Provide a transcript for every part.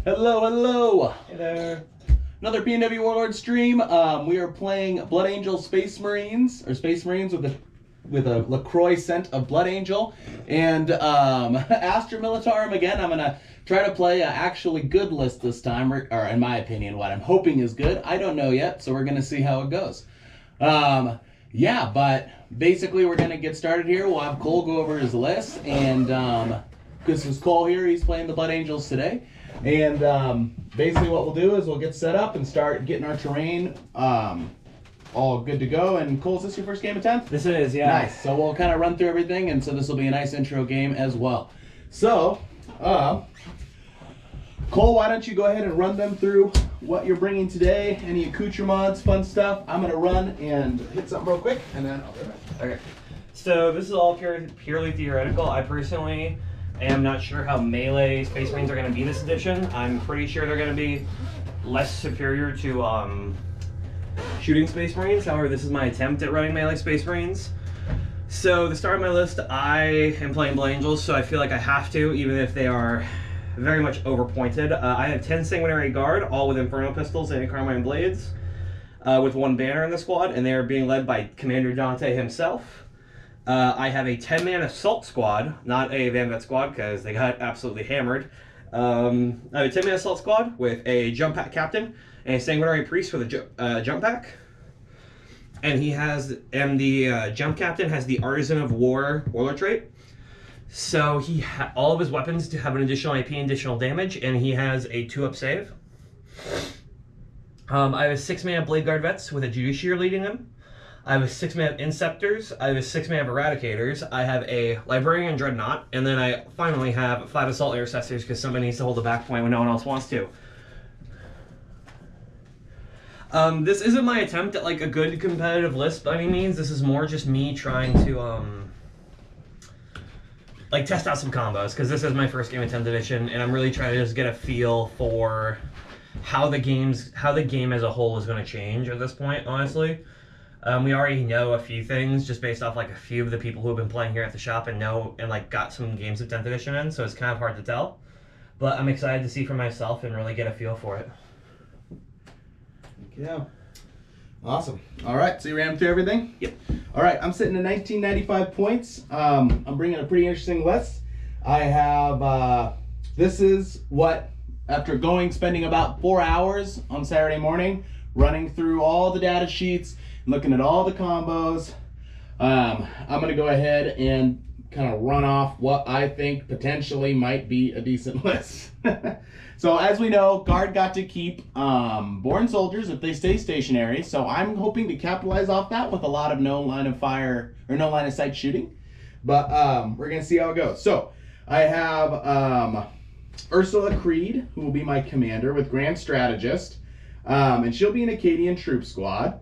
Hello, hello. Hey there. Another PNW Warlord stream. We are playing Blood Angel Space Marines, or Space Marines with a LaCroix scent of Blood Angel, and Astra Militarum again. I'm gonna try to play an actually good list this time, or in my opinion, what I'm hoping is good. I don't know yet, so we're gonna see how it goes. Yeah, but basically we're gonna get started here. We'll have Cole go over his list, and this is Cole here. He's playing the Blood Angels today. And basically what we'll do is we'll get set up and start getting our terrain all good to go. And Cole, is this your first game of 10th? This is, yeah. Nice. So we'll kind of run through everything, and so this will be a nice intro game as well. So, Cole, why don't you go ahead and run them through what you're bringing today, any accoutrements, fun stuff. I'm going to run and hit something real quick, and then I'll be right back. Okay. So this is all purely theoretical. I personally am not sure how melee Space Marines are going to be this edition. I'm pretty sure they're going to be less superior to shooting Space Marines. However, this is my attempt at running melee Space Marines. So the start of my list, I am playing Blood Angels, so I feel like I have to, even if they are very much overpointed. I have 10 Sanguinary Guard, all with Inferno Pistols and Carmine Blades, with one banner in the squad, and they are being led by Commander Dante himself. I have a 10-man assault squad, not a Van Vet squad because they got absolutely hammered. I have a 10-man assault squad with a jump pack captain and a sanguinary priest with a jump pack. And the jump captain has the Artisan of War warlord trait. So all of his weapons have an additional AP and additional damage, and he has a 2-up save. I have a 6-man Blade Guard Vets with a Judiciary leading them. I have a 6-man of Inceptors, I have a 6-man of Eradicators, I have a Librarian Dreadnought, and then I finally have 5 Assault Intercessors because somebody needs to hold the back point when no one else wants to. This isn't my attempt at like a good competitive list by any means. This is more just me trying to like test out some combos because this is my first game of 10th edition, and I'm really trying to just get a feel for how the game as a whole is going to change at this point, honestly. We already know a few things just based off like a few of the people who have been playing here at the shop and like got some games of 10th edition in, so it's kind of hard to tell. But I'm excited to see for myself and really get a feel for it. Yeah. Awesome. All right, so you ran through everything? Yep. All right, I'm sitting at 1995 points. I'm bringing a pretty interesting list. I have, this is what, after spending about 4 hours on Saturday morning, running through all the data sheets, looking at all the combos, I'm going to go ahead and kind of run off what I think potentially might be a decent list. So as we know, Guard got to keep Born Soldiers if they stay stationary, so I'm hoping to capitalize off that with a lot of no line of fire or no line of sight shooting. But we're going to see how it goes. So I have Ursula Creed, who will be my commander with Grand Strategist, and she'll be an Acadian troop squad.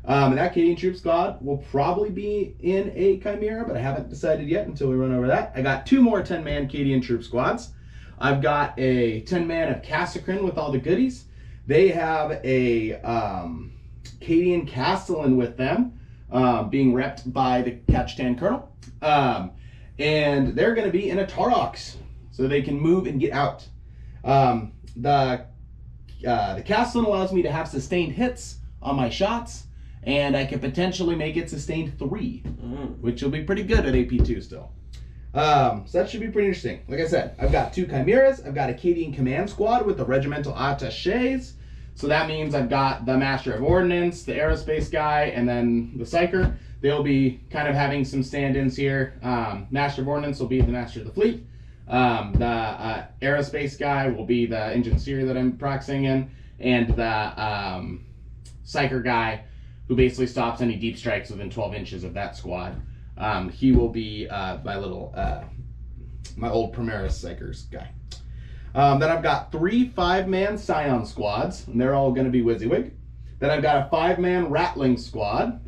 And that Acadian troop squad will probably be in a Chimera, but I haven't decided yet until we run over that. I got 2 more 10-man Acadian troop squads. I've got a 10-man of Cassacrin with all the goodies. They have a Acadian Castellan with them, being repped by the Kachtan Colonel. And they're going to be in a Tarox, so they can move and get out. The Castellan allows me to have sustained hits on my shots, and I can potentially make it sustained 3, which will be pretty good at AP2 still. So that should be pretty interesting. Like I said, I've got 2 Chimeras. I've got Acadian Command Squad with the Regimental Attaches. So that means I've got the Master of Ordnance, the Aerospace guy, and then the Psyker. They'll be kind of having some stand-ins here. Master of Ordnance will be the Master of the Fleet. The Aerospace guy will be the Enginseer that I'm practicing in. And the Psyker guy, who basically stops any deep strikes within 12 inches of that squad. He will be my old Primaris Psykers guy. Then I've got 3 5-man Scion squads, and they're all going to be WYSIWYG. Then I've got a 5-man Rattling squad.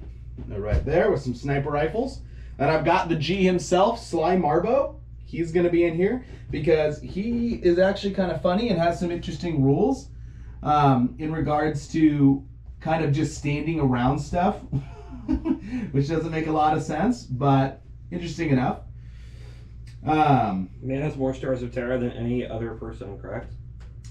They're right there with some sniper rifles. And I've got the G himself, Sly Marbo. He's going to be in here because he is actually kind of funny and has some interesting rules in regards to kind of just standing around stuff, which doesn't make a lot of sense, but interesting enough. Man has more Stars of Terror than any other person, correct?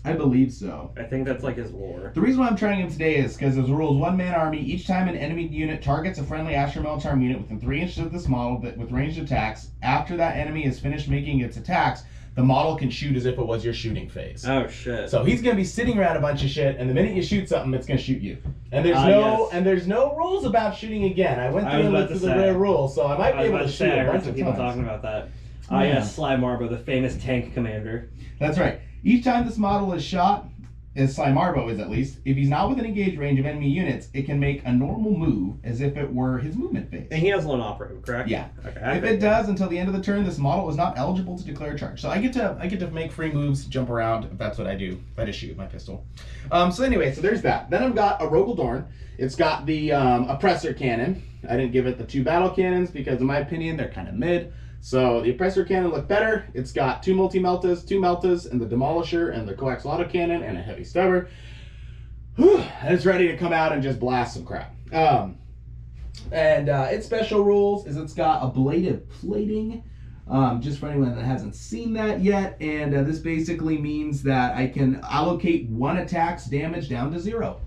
I believe so. I think that's like his lore. The reason why I'm trying him today is because his rules: one-man army. Each time an enemy unit targets a friendly Astra Militarum unit within 3 inches of this model with ranged attacks, after that enemy is finished making its attacks, the model can shoot as if it was your shooting phase. Oh shit. So he's gonna be sitting around a bunch of shit, and the minute you shoot something, it's gonna shoot you. And there's no rules about shooting again. I went through and looked through the rare rules, so I might be able to shoot a bunch of people times. talking about that. Ah, yes, Sly Marbo, the famous tank commander. That's right. Each time this model is shot, as Sly Marbo is at least, if he's not within engage range of enemy units, it can make a normal move as if it were his movement phase. And he has lone operative, correct? Yeah. Okay. If it does, until the end of the turn, this model is not eligible to declare a charge. So I get to make free moves, jump around, if that's what I do. If I just shoot with my pistol. So anyway, so there's that. Then I've got a Rogel Dorn. It's got the oppressor cannon. I didn't give it the 2 battle cannons because in my opinion, they're kind of mid. So the oppressor cannon looked better. It's got 2 multi-meltas, 2 meltas, and the demolisher, and the coax autocannon, and a heavy stubber. And it's ready to come out and just blast some crap. Its special rules is it's got ablative plating, just for anyone that hasn't seen that yet. And this basically means that I can allocate 1 attack's damage down to 0.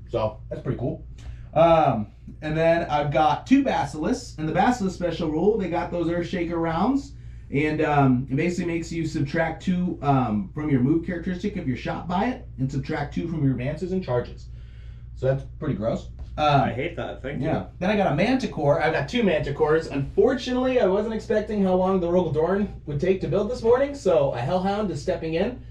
So that's pretty cool. And then I've got 2 Basilisks, and the Basilisk special rule, they got those Earthshaker rounds, and it basically makes you subtract 2 from your move characteristic if you're shot by it, and subtract 2 from your advances and charges. So that's pretty gross. I hate that. Thank you. Yeah. Then I got a Manticore. I've got 2 Manticores. Unfortunately, I wasn't expecting how long the Rogel Dorn would take to build this morning, so a Hellhound is stepping in.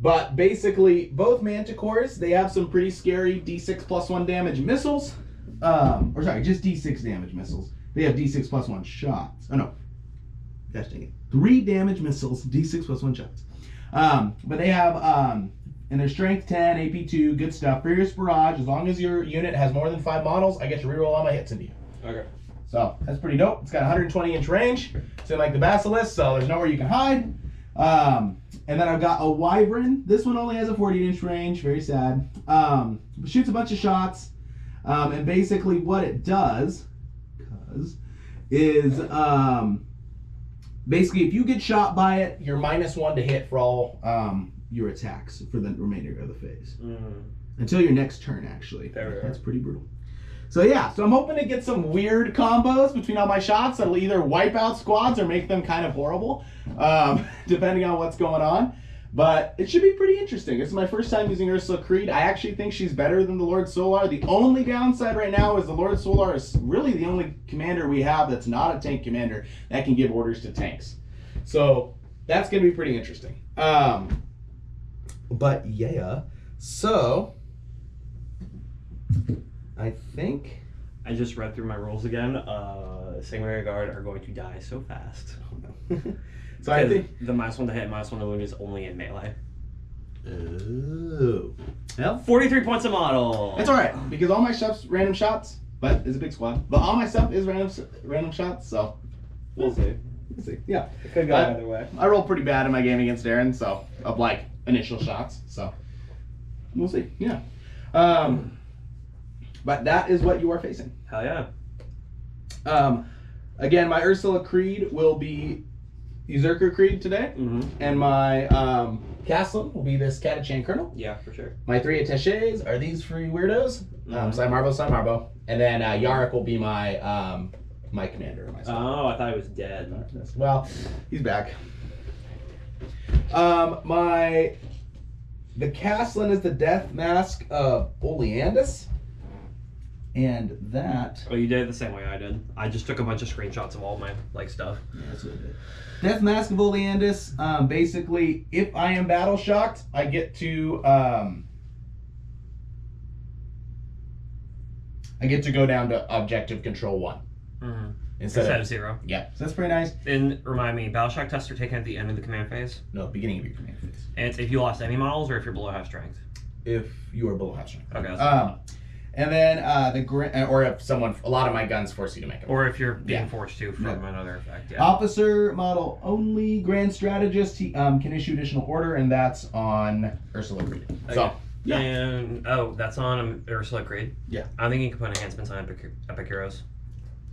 But basically, both Manticores, they have some pretty scary D6 plus 1 damage missiles. Just D6 damage missiles. They have D6 plus 1 shots. Oh no. Gosh dang it. 3 damage missiles, D6 plus 1 shots. But they have, and their strength 10, AP 2, good stuff. Furious Barrage, as long as your unit has more than 5 models, I get to reroll all my hits into you. Okay. So, that's pretty dope. It's got 120 inch range, same like the Basilisk, so there's nowhere you can hide. And then I've got a Wyvern. This one only has a 40 inch range, very sad. Shoots a bunch of shots. And basically what it does is basically if you get shot by it, you're -1 to hit for all your attacks for the remainder of the phase. Until your next turn, actually. That's pretty brutal. So yeah, so I'm hoping to get some weird combos between all my shots that'll either wipe out squads or make them kind of horrible, depending on what's going on. But it should be pretty interesting. This is my first time using Ursula Creed. I actually think she's better than the Lord Solar. The only downside right now is the Lord Solar is really the only commander we have that's not a tank commander that can give orders to tanks. So that's going to be pretty interesting. But yeah, so I think I just read through my rules again. Sanguinary Guard are going to die so fast. Oh, no. So I think the -1 to hit, -1 to wound is only in melee. Oh. Well, 43 points a model. It's all right because all my stuff's random shots, but it's a big squad. But all my stuff is random shots, so we'll see. We'll see. Yeah, it could go either way. I rolled pretty bad in my game against Aaron, so of like initial shots. So we'll see. Yeah. But that is what you are facing. Hell yeah. Again, my Ursula Creed will be Usurker Creed today, and my Castlin will be this Catachan Colonel. Yeah, for sure. My 3 attaches are these 3 weirdos. Sly Marbo, and then Yarrick will be my my commander. Oh, I thought he was dead. Well, he's back. The Castlin is the Death Mask of Oleandus. And that... Oh, you did it the same way I did. I just took a bunch of screenshots of all my stuff. Yeah, that's what I did. Death Mask of Oleandus. Basically, if I am battle shocked, I get to go down to objective control 1 instead of 0. Yeah, so that's pretty nice. And remind me, battle shock tests are taken at the end of the command phase. No, beginning of your command phase. And it's if you lost any models or if you're below half strength. If you are below half strength. Okay. That's and then or if a lot of my guns force you to make it. Or if you're being forced to from another effect. Yeah. Officer model only. Grand Strategist can issue additional order, and that's on Ursula Creed. Okay. So yeah. And that's on Ursula Creed. Yeah. I think you can put enhancements on Epic Heroes.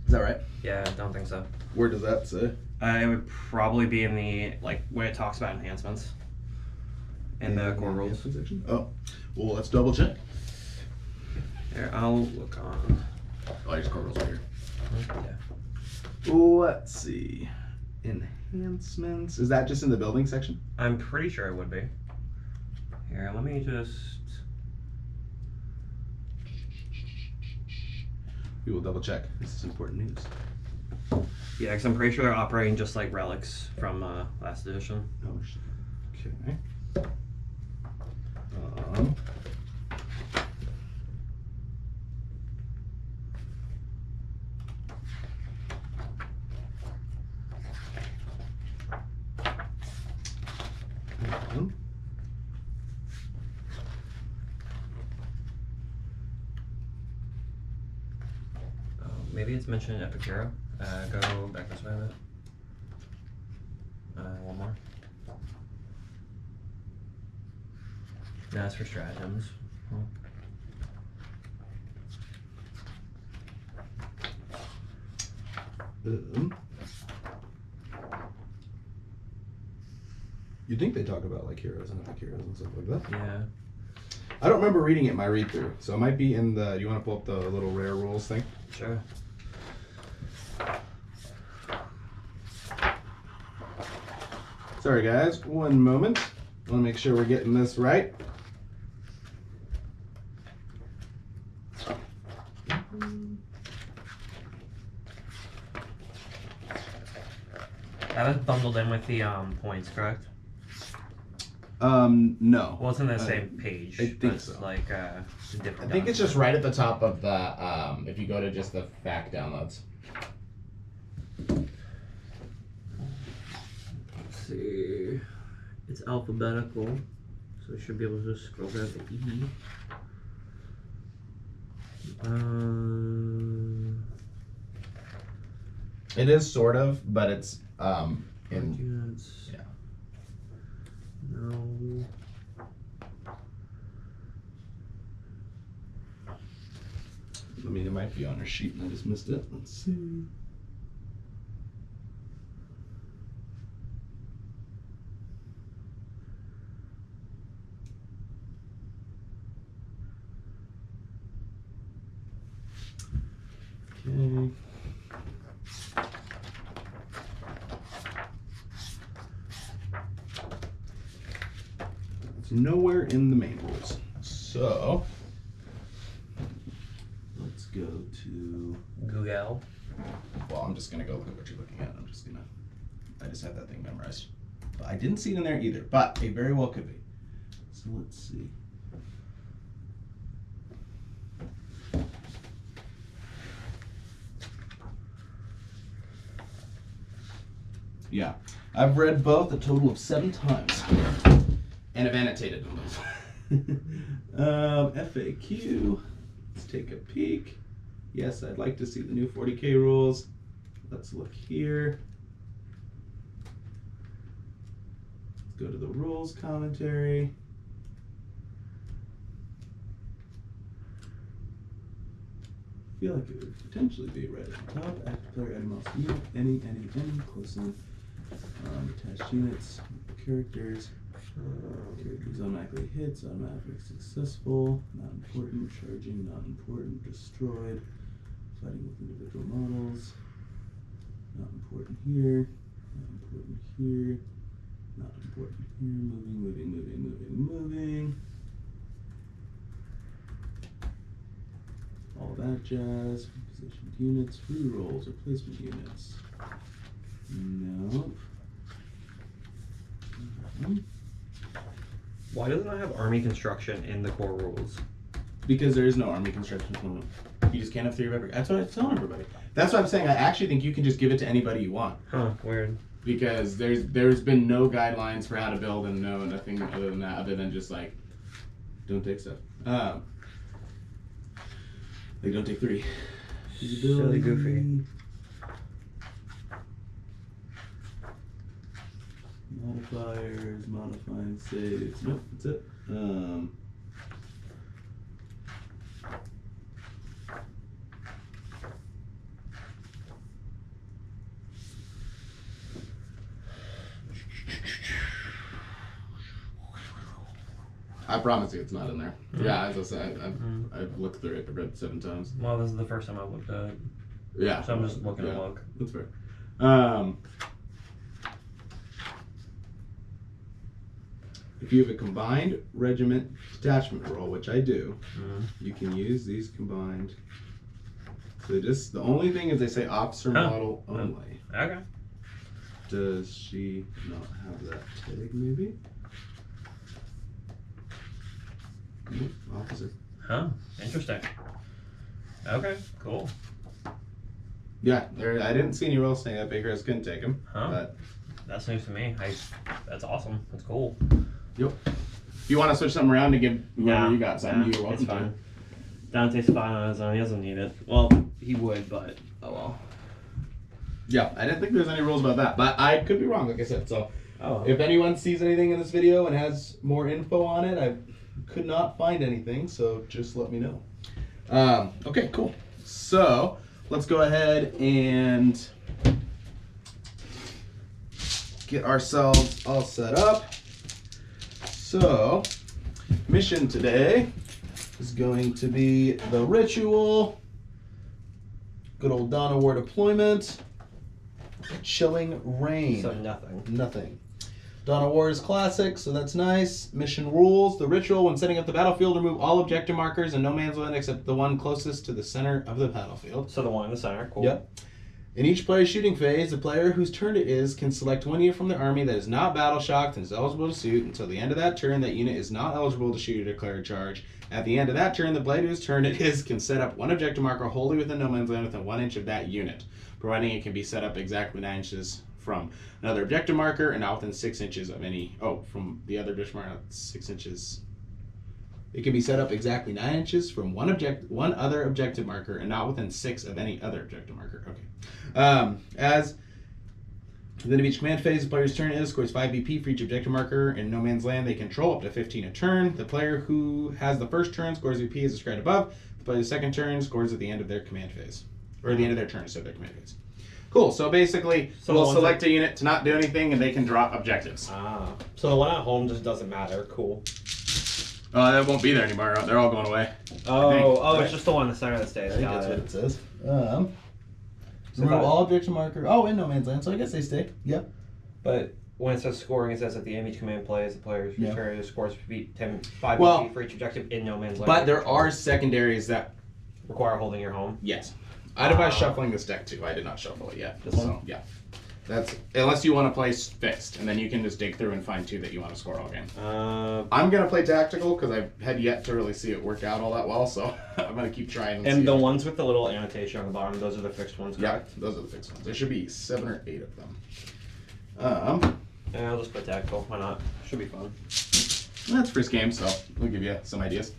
Is that right? Yeah, I don't think so. Where does that say? It would probably be in the when it talks about enhancements. in the core rules. Section? Oh, well, let's double check. Here, I'll look on. Oh, your core rules are here. Yeah. Let's see. Enhancements. Is that just in the building section? I'm pretty sure it would be. Here, let me just. We will double check. This is important news. Yeah, because I'm pretty sure they're operating just like relics from last edition. Oh, shit. Okay. Um, Maybe it's mentioned in Epic Hero. Go back this way a bit. One more. No, it's for stratagems. You'd think they talk about like heroes and epic heroes and stuff like that. Yeah. I don't remember reading it in my read through, so it might be in the. Do you want to pull up the little rare rules thing? Sure. Sorry guys, one moment. I want to make sure we're getting this right. That was bundled in with the points, correct? No. Well, it's in the same page. I think so. Like different. I think it's just right at the top of the. If you go to just the fact downloads. Let's see. It's alphabetical, so we should be able to just scroll down to E. It is sort of, but it's in. Units. Yeah. No. I mean, it might be on her sheet and I just missed it. Let's see. Okay. It's nowhere in the main rules. So let's go to. Google. Well, I'm just gonna go look at what you're looking at. I just have that thing memorized. But I didn't see it in there either, but it very well could be. So let's see. Yeah, I've read both a total of 7 times, and have annotated them both. FAQ. Let's take a peek. Yes, I'd like to see the new 40K rules. Let's look here. Let's go to the rules commentary. I feel like it would potentially be right at the top. Active player animals unit, any, close-in. Attached units, characters. Characters automatically hits, automatically successful, not important, charging, not important, destroyed, fighting with individual models, not important here, not important here, not important here, moving. All that jazz, positioned units, rerolls, replacement units. Nope. Why doesn't it have army construction in the core rules? Because there is no army construction component. You just can't have 3 of every. That's what I'm telling everybody. That's what I'm saying. I actually think you can just give it to anybody you want. Huh, weird. Because there's been no guidelines for how to build and nothing other than that, other than just like, don't take stuff. Like, don't take 3. Silly goofy. Modifiers, modifying saves. Nope, that's it. I promise you it's not in there. Yeah, as I said, I've looked through it. I've read it 7 times. Well, this is the first time I've looked at it. Yeah. So I'm just looking at look. That's fair. If you have a combined regiment detachment roll, which I do, you can use these combined. So just the only thing is they say officer model only. Okay. Does she not have that tag? Maybe. Nope, officer. Huh. Interesting. Okay. Cool. Yeah, I didn't see any rules saying that Baker couldn't take him. Huh. But That's news to me. That's awesome. That's cool. yep. If you want to switch something around to give whoever you got something, you're welcome it's fine. to. Dante's fine on his own. He doesn't need it. Well, he would, but oh well. Yeah, I didn't think there was any rules about that, but I could be wrong, like I said. So, Oh. if anyone sees anything in this video and has more info on it, I could not find anything, so just let me know. Okay, cool. So, let's go ahead and get ourselves all set up. So, mission today is going to be the ritual. Good old Dawn of War deployment. Chilling Rain. So nothing. Nothing. Dawn of War is classic, so that's nice. Mission rules. The ritual, when setting up the battlefield, remove all objective markers in no man's land except the one closest to the center of the battlefield. So the one in the center. Cool. Yep. In each player's shooting phase, the player whose turn it is can select one unit from the army that is not battle shocked and is eligible to shoot. Until the end of that turn, that unit is not eligible to shoot or declare a charge. At the end of that turn, the player whose turn it is can set up one objective marker wholly within no man's land within 1 inch of that unit, providing it can be set up exactly 9 inches from another objective marker and not within 6 inches of any. Oh, from the other objective marker, 6 inches. It can be set up exactly 9 inches from one other objective marker and not within 6 of any other objective marker. Okay. As at the end of each command phase, the player's turn is scores 5 BP for each objective marker in no man's land. They control up to 15 a turn. The player who has the first turn scores BP as described above. The player's second turn scores at the end of their command phase, or at the end of their turn, so their command phase. Cool. So basically, we'll select a unit to not do anything, and they can drop objectives. So the one at home just doesn't matter. Cool. That won't be there anymore. They're all going away. Oh, it's just the one in the center that stays. I think Got that's it. what it says. So Remove that- all objective marker. Oh, in no man's land, so I guess they stay. Yep. But when it says scoring, it says at the end of each command plays, the player's Yeah. turn scores 5 Well, BP for each objective in no man's land. But there are secondaries that, require holding your home. yes. I'd advise shuffling this deck too. I did not shuffle it yet. This one? So, yeah. That's unless you want to play fixed, and then you can just dig through and find 2 that you want to score all game. I'm gonna play tactical because I've had yet to really see it work out all that well. So I'm gonna keep trying. And see the it. ones with the little annotation on the bottom, those are the fixed ones, Yeah, correct? those are the fixed ones. There should be 7 or 8 of them. Yeah, I'll just put tactical. Why not? Should be fun. That's first game, so we'll give you some ideas.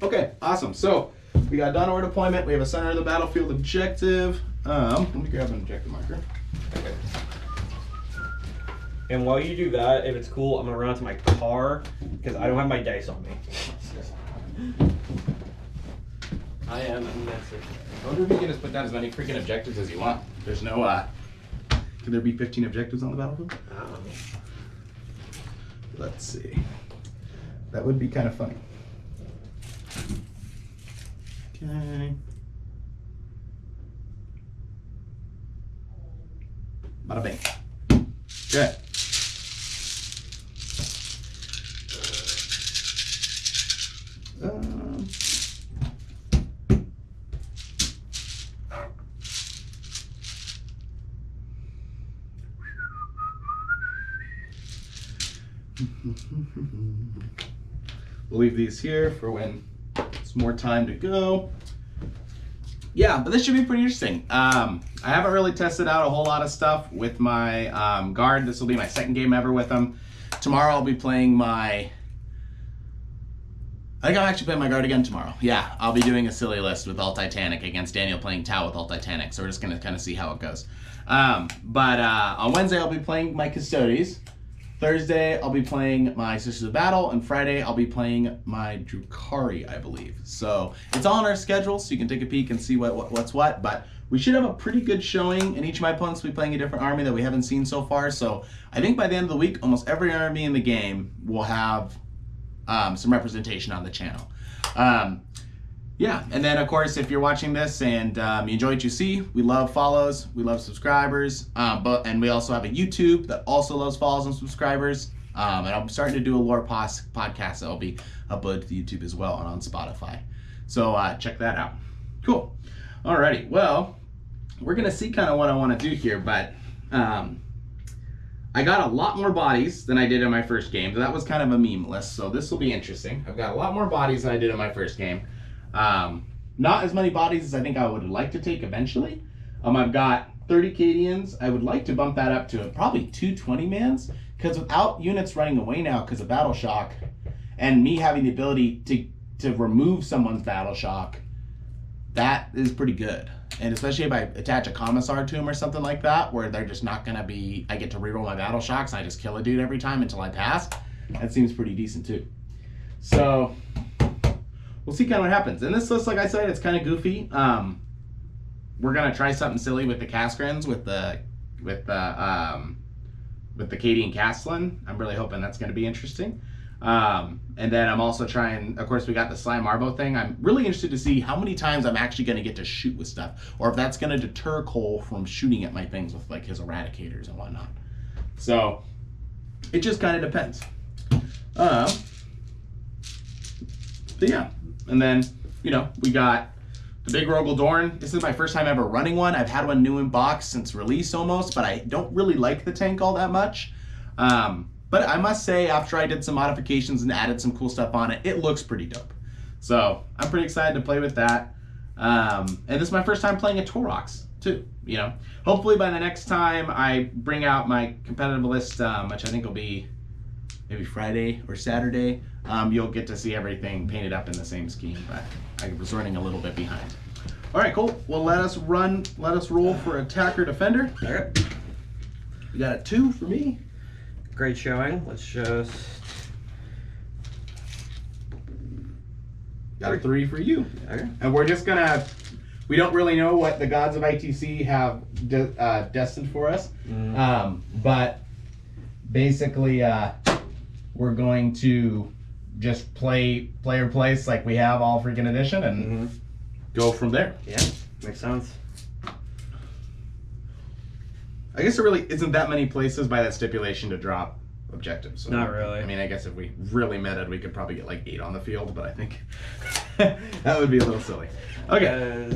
Okay, awesome. So we got Dawn of War deployment. We have a center of the battlefield objective. Let me grab an objective marker. Okay. And while you do that, if it's cool, I'm gonna run out to my car because I don't have my dice on me. I am immensely. I wonder if you can just put down as many freaking objectives as you want. There's no, could there be 15 objectives on the battlefield? Let's see. That would be kind of funny. Okay. Bada bing. Okay. We'll leave these here for when it's more time to go. Yeah, but this should be pretty interesting. I haven't really tested out a whole lot of stuff with my guard. This will be my second game ever with them. Tomorrow I'll be playing my... I think I'll actually play my guard again tomorrow. Yeah, I'll be doing a silly list with all Titanic against Daniel playing Tau with all Titanic. So we're just going to kind of see how it goes. But on Wednesday I'll be playing my Custodes. Thursday, I'll be playing my Sisters of Battle, and Friday, I'll be playing my Drukhari, I believe. So it's all on our schedule, so you can take a peek and see what's what. But we should have a pretty good showing, and each of my opponents will be playing a different army that we haven't seen so far. So I think by the end of the week, almost every army in the game will have some representation on the channel. Yeah, and then of course, if you're watching this and you enjoy what you see, we love follows, we love subscribers, and we also have a YouTube that also loves follows and subscribers. And I'm starting to do a lore podcast that will be uploaded to YouTube as well and on Spotify. So check that out. Cool. Alrighty, well, we're gonna see kind of what I want to do here, but I got a lot more bodies than I did in my first game. That was kind of a meme list, so this will be interesting. I've got a lot more bodies than I did in my first game. Not as many bodies as I think I would like to take eventually. I've got 30 Cadians. I would like to bump that up to probably 220 mans, because without units running away now because of battle shock, and me having the ability to remove someone's battle shock, that is pretty good. And especially if I attach a commissar to him or something like that, where they're just not gonna be, I get to reroll my battle shocks and I just kill a dude every time until I pass. That seems pretty decent too. So we'll see kind of what happens. And this list, like I said, it's kind of goofy. We're gonna try something silly with the Caskrans, with the Cadian Castellan. I'm really hoping that's gonna be interesting. And then I'm also trying, of course, we got the Slime Marbo thing. I'm really interested to see how many times I'm actually going to get to shoot with stuff, or if that's going to deter Cole from shooting at my things with like his eradicators and whatnot. So it just kind of depends. But yeah, and then, you know, we got the big Rogel Dorn. This is my first time ever running one. I've had one new in box since release almost, but I don't really like the tank all that much. But I must say, after I did some modifications and added some cool stuff on it, it looks pretty dope. So I'm pretty excited to play with that. And this is my first time playing a Taurox too. You know, hopefully by the next time I bring out my competitive list, which I think will be maybe Friday or Saturday, you'll get to see everything painted up in the same scheme. But I was running a little bit behind. All right, cool. Well, let us roll for attacker defender. All right. You got a 2 for me. Great showing. Let's just... Got a 3 for you. Okay. And we're just gonna, we don't really know what the gods of ITC have destined for us. But basically, we're going to just play player place like we have all freaking edition and go from there. Yeah, makes sense. I guess there really isn't that many places by that stipulation to drop objectives. So Not really. I mean, I guess if we really meted, we could probably get like 8 on the field, but I think that would be a little silly. Okay.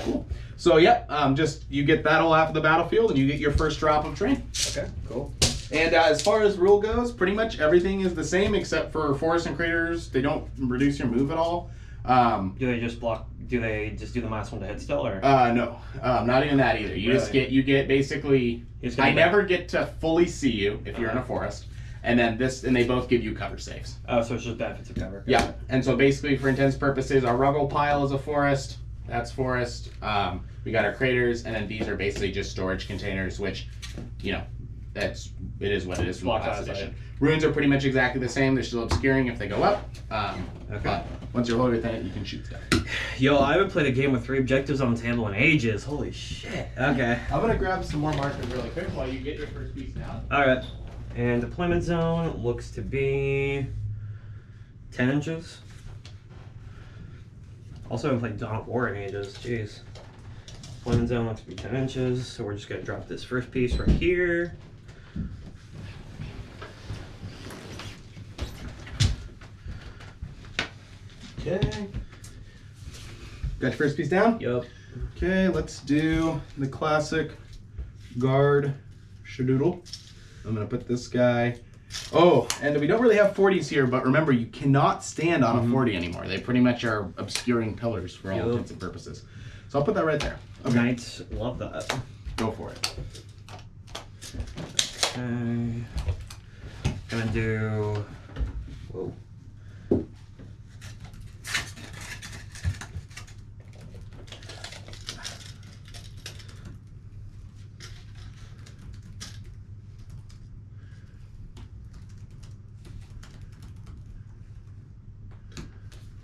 Cool. So yeah, just you get that all after the battlefield, and you get your first drop of train. Okay, cool. And as far as rule goes, pretty much everything is the same except for forests and craters. They don't reduce your move at all. Do they just block? Do they just do the -1 to hit still, or? No, not even that either. You just get basically. I never get to fully see you if you're in a forest, and then and they both give you cover saves. Oh, so it's just benefits of cover. Yeah, and so basically, for intents purposes, our rubble pile is a forest. That's forest. We got our craters, and then these are basically just storage containers, which, you know, it is what it is from the last edition. Runes are pretty much exactly the same. They're still obscuring if they go up. But once you're loaded with it, you can shoot stuff. Yo, I haven't played a game with 3 objectives on the table in ages. Holy shit. Okay. I'm gonna grab some more markers really quick while you get your first piece down. All right. And deployment zone looks to be 10 inches. Also haven't played Dawn of War in ages. Jeez. Deployment zone looks to be 10 inches. So we're just gonna drop this first piece right here. Okay. Got your first piece down? Yup. Okay, let's do the classic guard shadoodle. I'm gonna put this guy. Oh, and we don't really have 40s here, but remember, you cannot stand on a 40 anymore. They pretty much are obscuring pillars for all intents and purposes. So I'll put that right there. Okay. Knights, love that. Go for it. Okay. Gonna do. Whoa.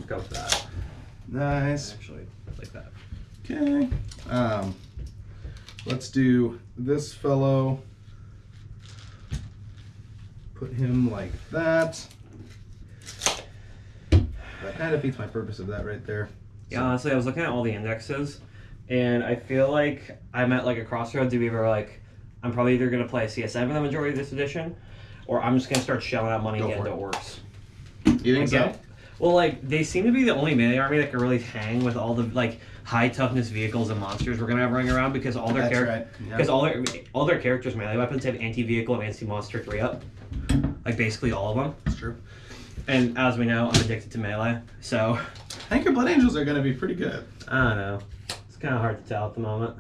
Go with that. Nice. Actually, like that. Okay. Let's do this fellow. Put him like that. That kind of defeats my purpose of that right there. Yeah, honestly, I was looking at all the indexes, and I feel like I'm at like a crossroads of either like I'm probably either gonna play a CSM for the majority of this edition, or I'm just gonna start shelling out money and get into orcs. You think so? Well, like they seem to be the only melee army that can really hang with all the like high toughness vehicles and monsters we're gonna have running around because all their all their characters' melee weapons have anti-vehicle and anti-monster 3-up. Like basically all of them. That's true. And as we know, I'm addicted to melee, so I think your Blood Angels are gonna be pretty good. I don't know. It's kind of hard to tell at the moment.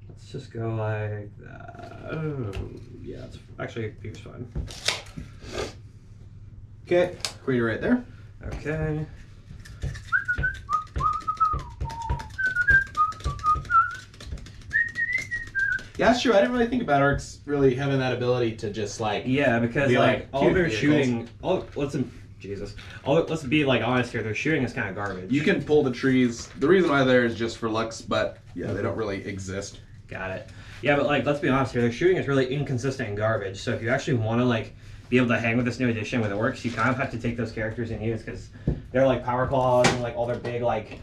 Let's just go like that. Oh, yeah, it's actually it's fine. Okay, Queen right there. Okay. Yeah, that's true. I didn't really think about orcs really having that ability to just like. Yeah, because be like all cute their vehicles. shooting, let's be like honest here. Their shooting is kind of garbage. You can pull the trees. The reason why they're is just for looks, but yeah, they don't really exist. Got it. Yeah, but like let's be honest here. Their shooting is really inconsistent and garbage. So if you actually want to like be able to hang with this new edition with orcs, you kind of have to take those characters and use because they're like power claws and like all their big like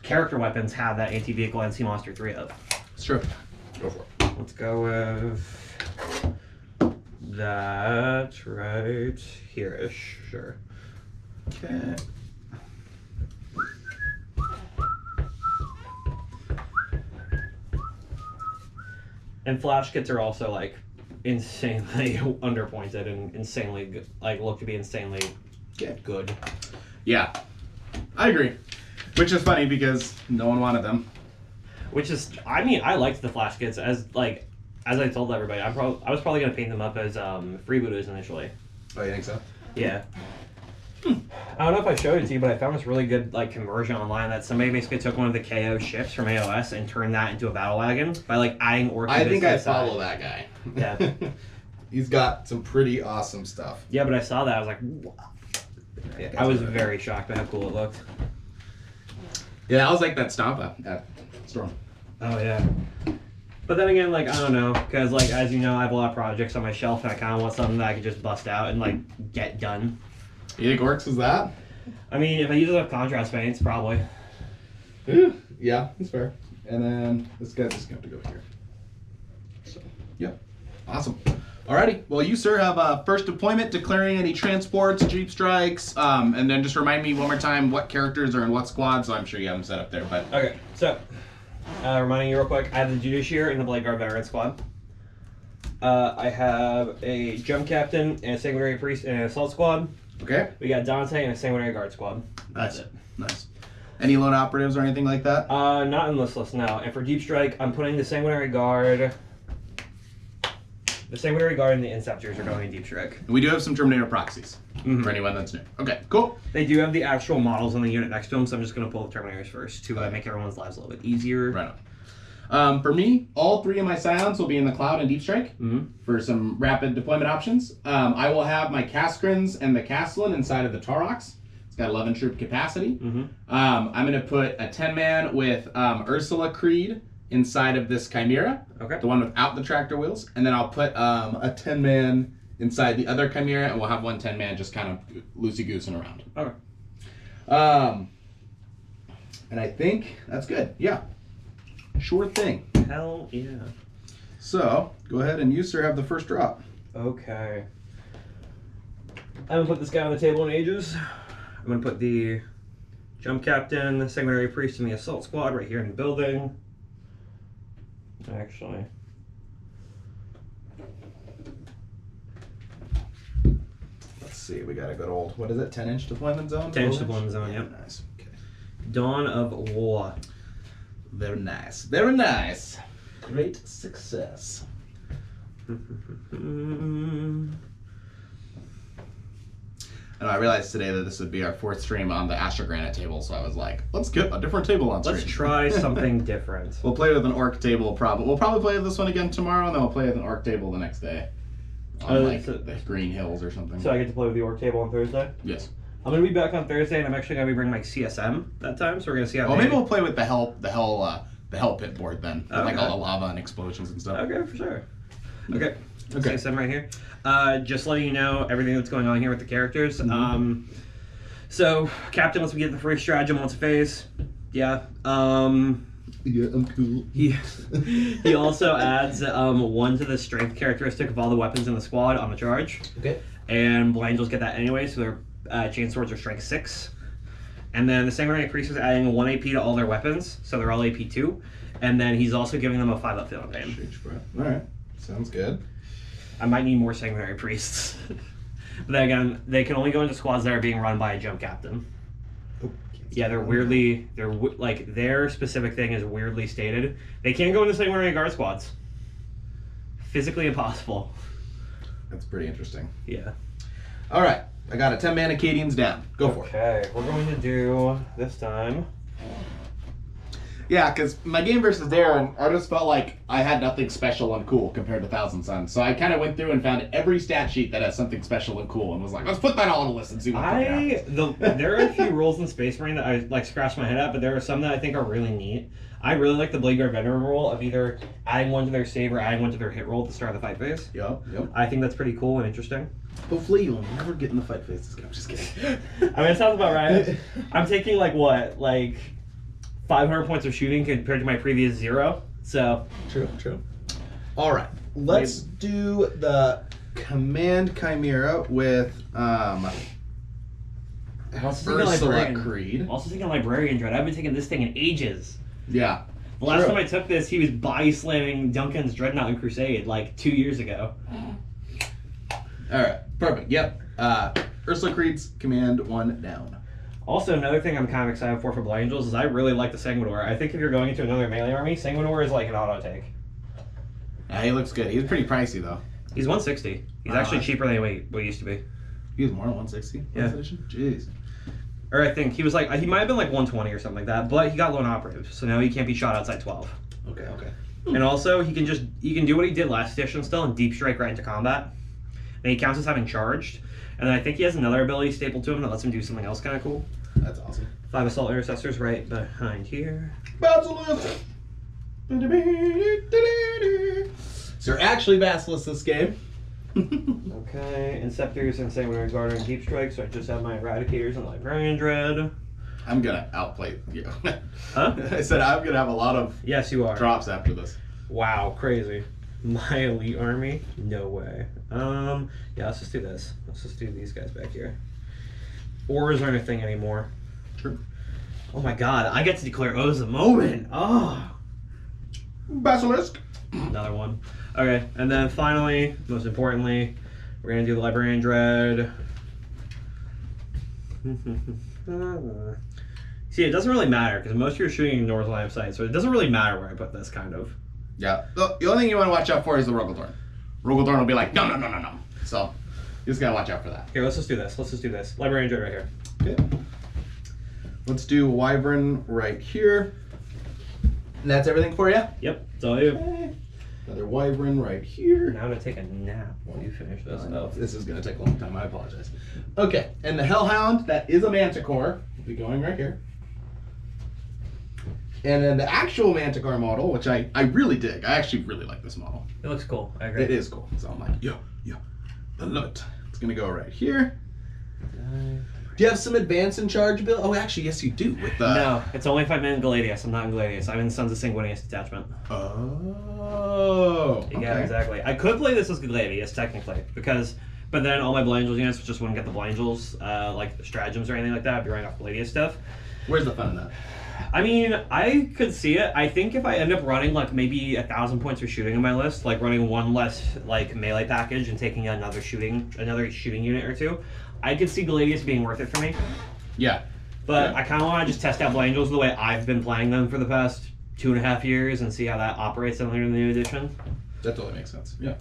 character weapons have that anti-vehicle anti-monster 3-up. It's true. Go for it. Let's go with that right here-ish. Sure. Okay. And flash kits are also like insanely underpointed and insanely good, like look to be insanely good. Yeah, I agree. Which is funny because no one wanted them. Which is, I mean, I liked the flash kits as I told everybody. I was probably gonna paint them up as freebooters initially. Oh, you think so? Yeah. I don't know if I showed it to you, but I found this really good like conversion online that somebody basically took one of the KO ships from AOS and turned that into a battle wagon by like adding orcs. I think I follow that guy. Yeah. He's got some pretty awesome stuff. Yeah, but I saw that I was like, wow. Yeah, I was very shocked at how cool it looked. Yeah, I was like that Stompa at Storm. Oh yeah. But then again, like I don't know, because like as you know, I have a lot of projects on my shelf, and I kind of want something that I could just bust out and like get done. You think orcs is that? I mean, if I use enough contrast paints, probably. Yeah, that's fair. And then this guy's just going to have to go here. So, yep. Awesome. Alrighty. Well, you, sir, have first deployment, declaring any transports, jeep strikes, and then just remind me one more time what characters are in what squad, so I'm sure you have them set up there. But Okay, so, reminding you real quick, I have the Judiciary in the Blade Guard Veteran Squad. I have a Jump Captain and a Sanguinary Priest and an Assault Squad. Okay. We got Dante and a Sanguinary Guard Squad. That's it. Nice. Any lone operatives or anything like that? Not in this list, no. And for Deep Strike, I'm putting the Sanguinary Guard... The Sanguinary Guard and the Inceptors are going in Deep Strike. We do have some Terminator proxies for anyone that's new. Okay, cool. They do have the actual models on the unit next to them, so I'm just going to pull the Terminators first to make everyone's lives a little bit easier. Right on. For me, all three of my Scions will be in the Cloud and Deep Strike for some rapid deployment options. I will have my Caskrins and the Castellan inside of the Taurox. It's got 11 troop capacity. I'm going to put a 10-man with Ursula Creed inside of this Chimera, the one without the tractor wheels. And then I'll put a 10-man inside the other Chimera, and we'll have one 10-man just kind of loosey-goosing around. Okay. And I think that's good. Yeah. Sure thing. Hell yeah. So, go ahead and you, sir, have the first drop. Okay. I'm going to put this guy on the table in ages. I'm going to put the Jump Captain, the Sanguinary Priest, and the Assault Squad right here in the building. Actually. Let's see, we got a good old, what is it, 10-inch deployment zone? 10-inch deployment zone, yep. Nice. Okay. Dawn of War. Very nice. Very nice. Great success. And I realized today that this would be our fourth stream on the Astra Granite table, so I was like, let's get a different table on stream. Let's try something different. We'll play with an orc table probably. We'll probably play with this one again tomorrow, and then we'll play with an orc table the next day. On the Green Hills or something. So I get to play with the orc table on Thursday? Yes. I'm going to be back on Thursday, and I'm actually going to be bringing my CSM that time, so we're going to see how maybe we'll play with the hell pit board then. With like all the lava and explosions and stuff. Okay, for sure. Okay. CSM right here. Just letting you know everything that's going on here with the characters. So, Captain lets me get the free stratagem once a phase. Yeah. Yeah, I'm cool. He also adds 1 to the strength characteristic of all the weapons in the squad on the charge. Okay. And Blind Angels get that anyway, so their chain swords are strength 6. And then the Sanguinary Priest is adding 1 AP to all their weapons, so they're all AP 2. And then he's also giving them a 5-up feel of pain. Alright, sounds good. I might need more Sanguinary Priests. But then again, they can only go into squads that are being run by a jump captain. Oh, Yeah, their specific thing is weirdly stated. They can't go into Sanguinary Guard squads. Physically impossible. That's pretty interesting. Yeah. Alright, I got a 10 mana Acadians down. Go for it. Okay, we're going to do this time. Yeah, because my game versus Darren, I just felt like I had nothing special and cool compared to Thousand Suns. So I kind of went through and found every stat sheet that has something special and cool and was like, let's put that all on a list and see what happens. There are a few rules in Space Marine that I like scratch my head at, but there are some that I think are really neat. I really like the Blade Guard Veteran rule of either adding 1 to their save or adding 1 to their hit roll at the start of the fight phase. Yep. I think that's pretty cool and interesting. Hopefully you'll never get in the fight phase. I'm just kidding. I mean, it sounds about right. I'm taking like 500 points of shooting compared to my previous 0. So True. All right, let's do the Command Chimera with Ursula Creed. Also taking Librarian Dread. I've been taking this thing in ages. Yeah. The last time I took this, he was body slamming Duncan's Dreadnought in Crusade like 2 years ago. All right, perfect. Yep. Ursula Creed's Command 1 down. Also, another thing I'm kind of excited for Blind Angels is I really like the Sanguinor. I think if you're going into another melee army, Sanguinor is like an auto take. Yeah, he looks good. He's pretty pricey though. He's 160. He's actually cheaper than what he used to be. He was more than 160. Yeah. Edition? Jeez. Or I think he was he might have been like 120 or something like that, but he got lone operative, so now he can't be shot outside 12. Okay. And also he can do what he did last edition still and deep strike right into combat. And he counts as having charged. And then I think he has another ability stapled to him that lets him do something else kind of cool. That's awesome. 5 Assault Intercessors right behind here. Basilisk! So you're actually Basilisk this game. Okay, Inceptors and Sanguinary Guard and Deep Strike, so I just have my Eradicators and Librarian Dread. I'm gonna outplay you. Huh? I said I'm gonna have a lot of Yes, you are. drops after this. Wow, crazy. My elite army? No way. Yeah, let's just do this. Let's just do these guys back here. Ors aren't a thing anymore. True. Oh my god, I get to declare O's a moment. Oh. Basilisk. Another one. Okay, and then finally, most importantly, we're gonna do the Librarian Dread. See, it doesn't really matter because most of your shooting ignores line of sight, so it doesn't really matter where I put this kind of. Yeah. The only thing you want to watch out for is the Rogaldorn. Rogaldorn will be like, no. So you just gotta watch out for that. Here, let's just do this. Librarian Dread right here. Okay. Let's do Wyvern right here. And that's everything for you? Yep, it's all you. Okay. Another Wyvern right here. Now I'm gonna take a nap while you finish this. This is gonna take a long time, I apologize. Okay, and the Hellhound, that is a Manticore, will be going right here. And then the actual Manticore model, which I really dig. I actually really like this model. It looks cool, I agree. It is cool. So I'm like, yo, I love it. It's gonna go right here. Do you have some advance in charge, Bill? Oh, actually, yes, you do. With the... No, it's only if I'm in Gladius. I'm not in Gladius. I'm in Sons of Sanguinius detachment. Oh. Yeah, Okay. exactly. I could play this as Gladius, technically, but then all my Blind Angels units just wouldn't get the Blind Angels, like the stratagems or anything like that. I'd be running off Gladius stuff. Where's the fun in that? I mean, I could see it. I think if I end up running like maybe 1,000 points for shooting in my list, like running one less like melee package and taking another shooting unit or two, I could see Gladius being worth it for me. Yeah. But Yeah. I kind of want to just test out Blind Angels the way I've been playing them for the past 2.5 years and see how that operates under the new edition. That totally makes sense. Yeah.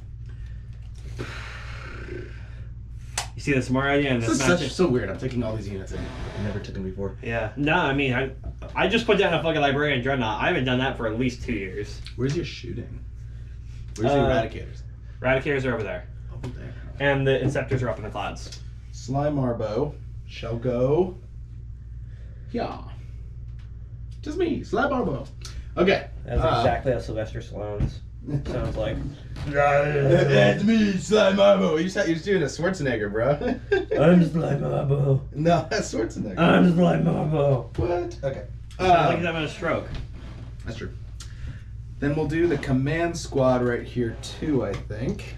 You see the smart idea in this This match? is so weird. I'm taking all these units in. I've never taken before. Yeah. No, I mean, I just put down a fucking Librarian Dreadnought. I haven't done that for at least 2 years. Where's your shooting? Where's the Eradicators? Eradicators are over there. Over there. And the Inceptors are up in the clouds. Sly Marbo shall go. Yeah. Just me, Sly Marbo. Okay. That's exactly how Sylvester Stallone's Sounds like. That's me, Slimabo. You're doing a Schwarzenegger, bro. I'm Slimabo. No, that's Schwarzenegger. I'm Slimabo. What? Okay. Sounds like he's having a stroke. That's true. Then we'll do the command squad right here too, I think.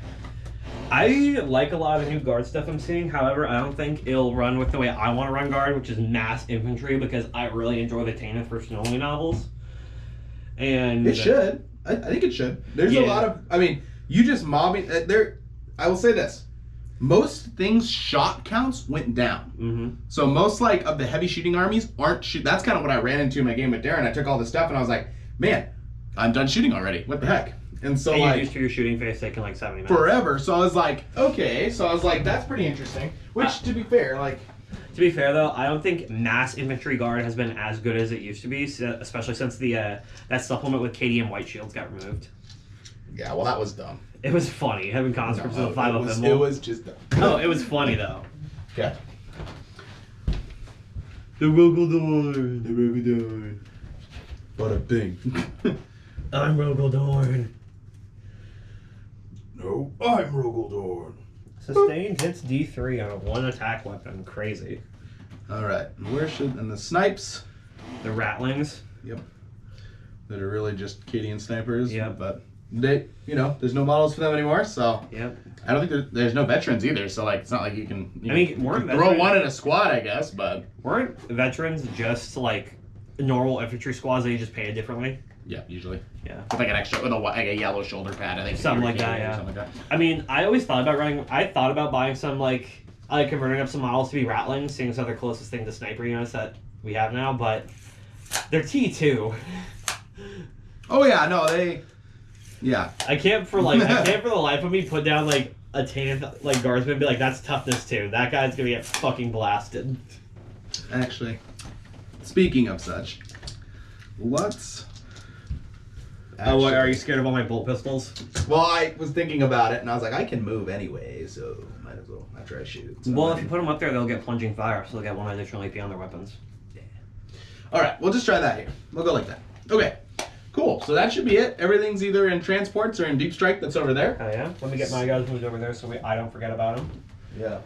I like a lot of the new guard stuff I'm seeing. However, I don't think it'll run with the way I want to run guard, which is mass infantry, because I really enjoy the Tanith for Snowly novels. And it should. I think it should. There's a lot of. I mean, you just mobbing there. I will say this: most things shot counts went down. Mm-hmm. So most like of the heavy shooting armies aren't shoot. That's kind of what I ran into in my game with Darren. I took all this stuff and I was like, man, I'm done shooting already. What the heck? And so and like you're used to your shooting phase taking like 70 minutes. Forever. So I was like, okay. So I was like, that's pretty interesting. Which, to be fair, like. To be fair though, I don't think mass infantry guard has been as good as it used to be, especially since the that supplement with KDM white shields got removed. Yeah, well, that was dumb. It was funny having conscripts with a 5 up It was just dumb. Oh, it was funny though. Okay. The Rogaldorn. The Rogaldorn. Bada bing. I'm Rogaldorn. No, I'm Rogaldorn. Sustained hits D3 on a 1 attack weapon. Crazy. All right. And the snipes? The Ratlings. Yep. That are really just Cadian snipers. Yep. But they, there's no models for them anymore, so. Yep. I don't think there's no veterans either, so like it's not like you can. Weren't throw one in a squad, I guess, but. Weren't veterans just like normal infantry squads that you just painted differently? Yeah, usually. Yeah. With like an extra, with a yellow shoulder pad, I think. Something like that, yeah. Something like that. I mean, I always thought about buying some like converting up some models to be Ratlings, seeing as they're the closest thing to sniper units that we have now, but they're T2. Oh yeah, no, yeah. I can't for the life of me put down like a Tanith like guardsman and be like, that's toughness 2. That guy's gonna get fucking blasted. Actually, speaking of such, let's. Oh, are you scared of all my bolt pistols? Well, I was thinking about it, and I was like, I can move anyway, so might as well after I shoot. So well, if you put them up there, they'll get plunging fire, so they'll get 1 additional AP on their weapons. Yeah. All right, we'll just try that here. We'll go like that. Okay, cool. So that should be it. Everything's either in transports or in deep strike that's over there. Oh, yeah? Let me get my guys moved over there so I don't forget about them. Yeah.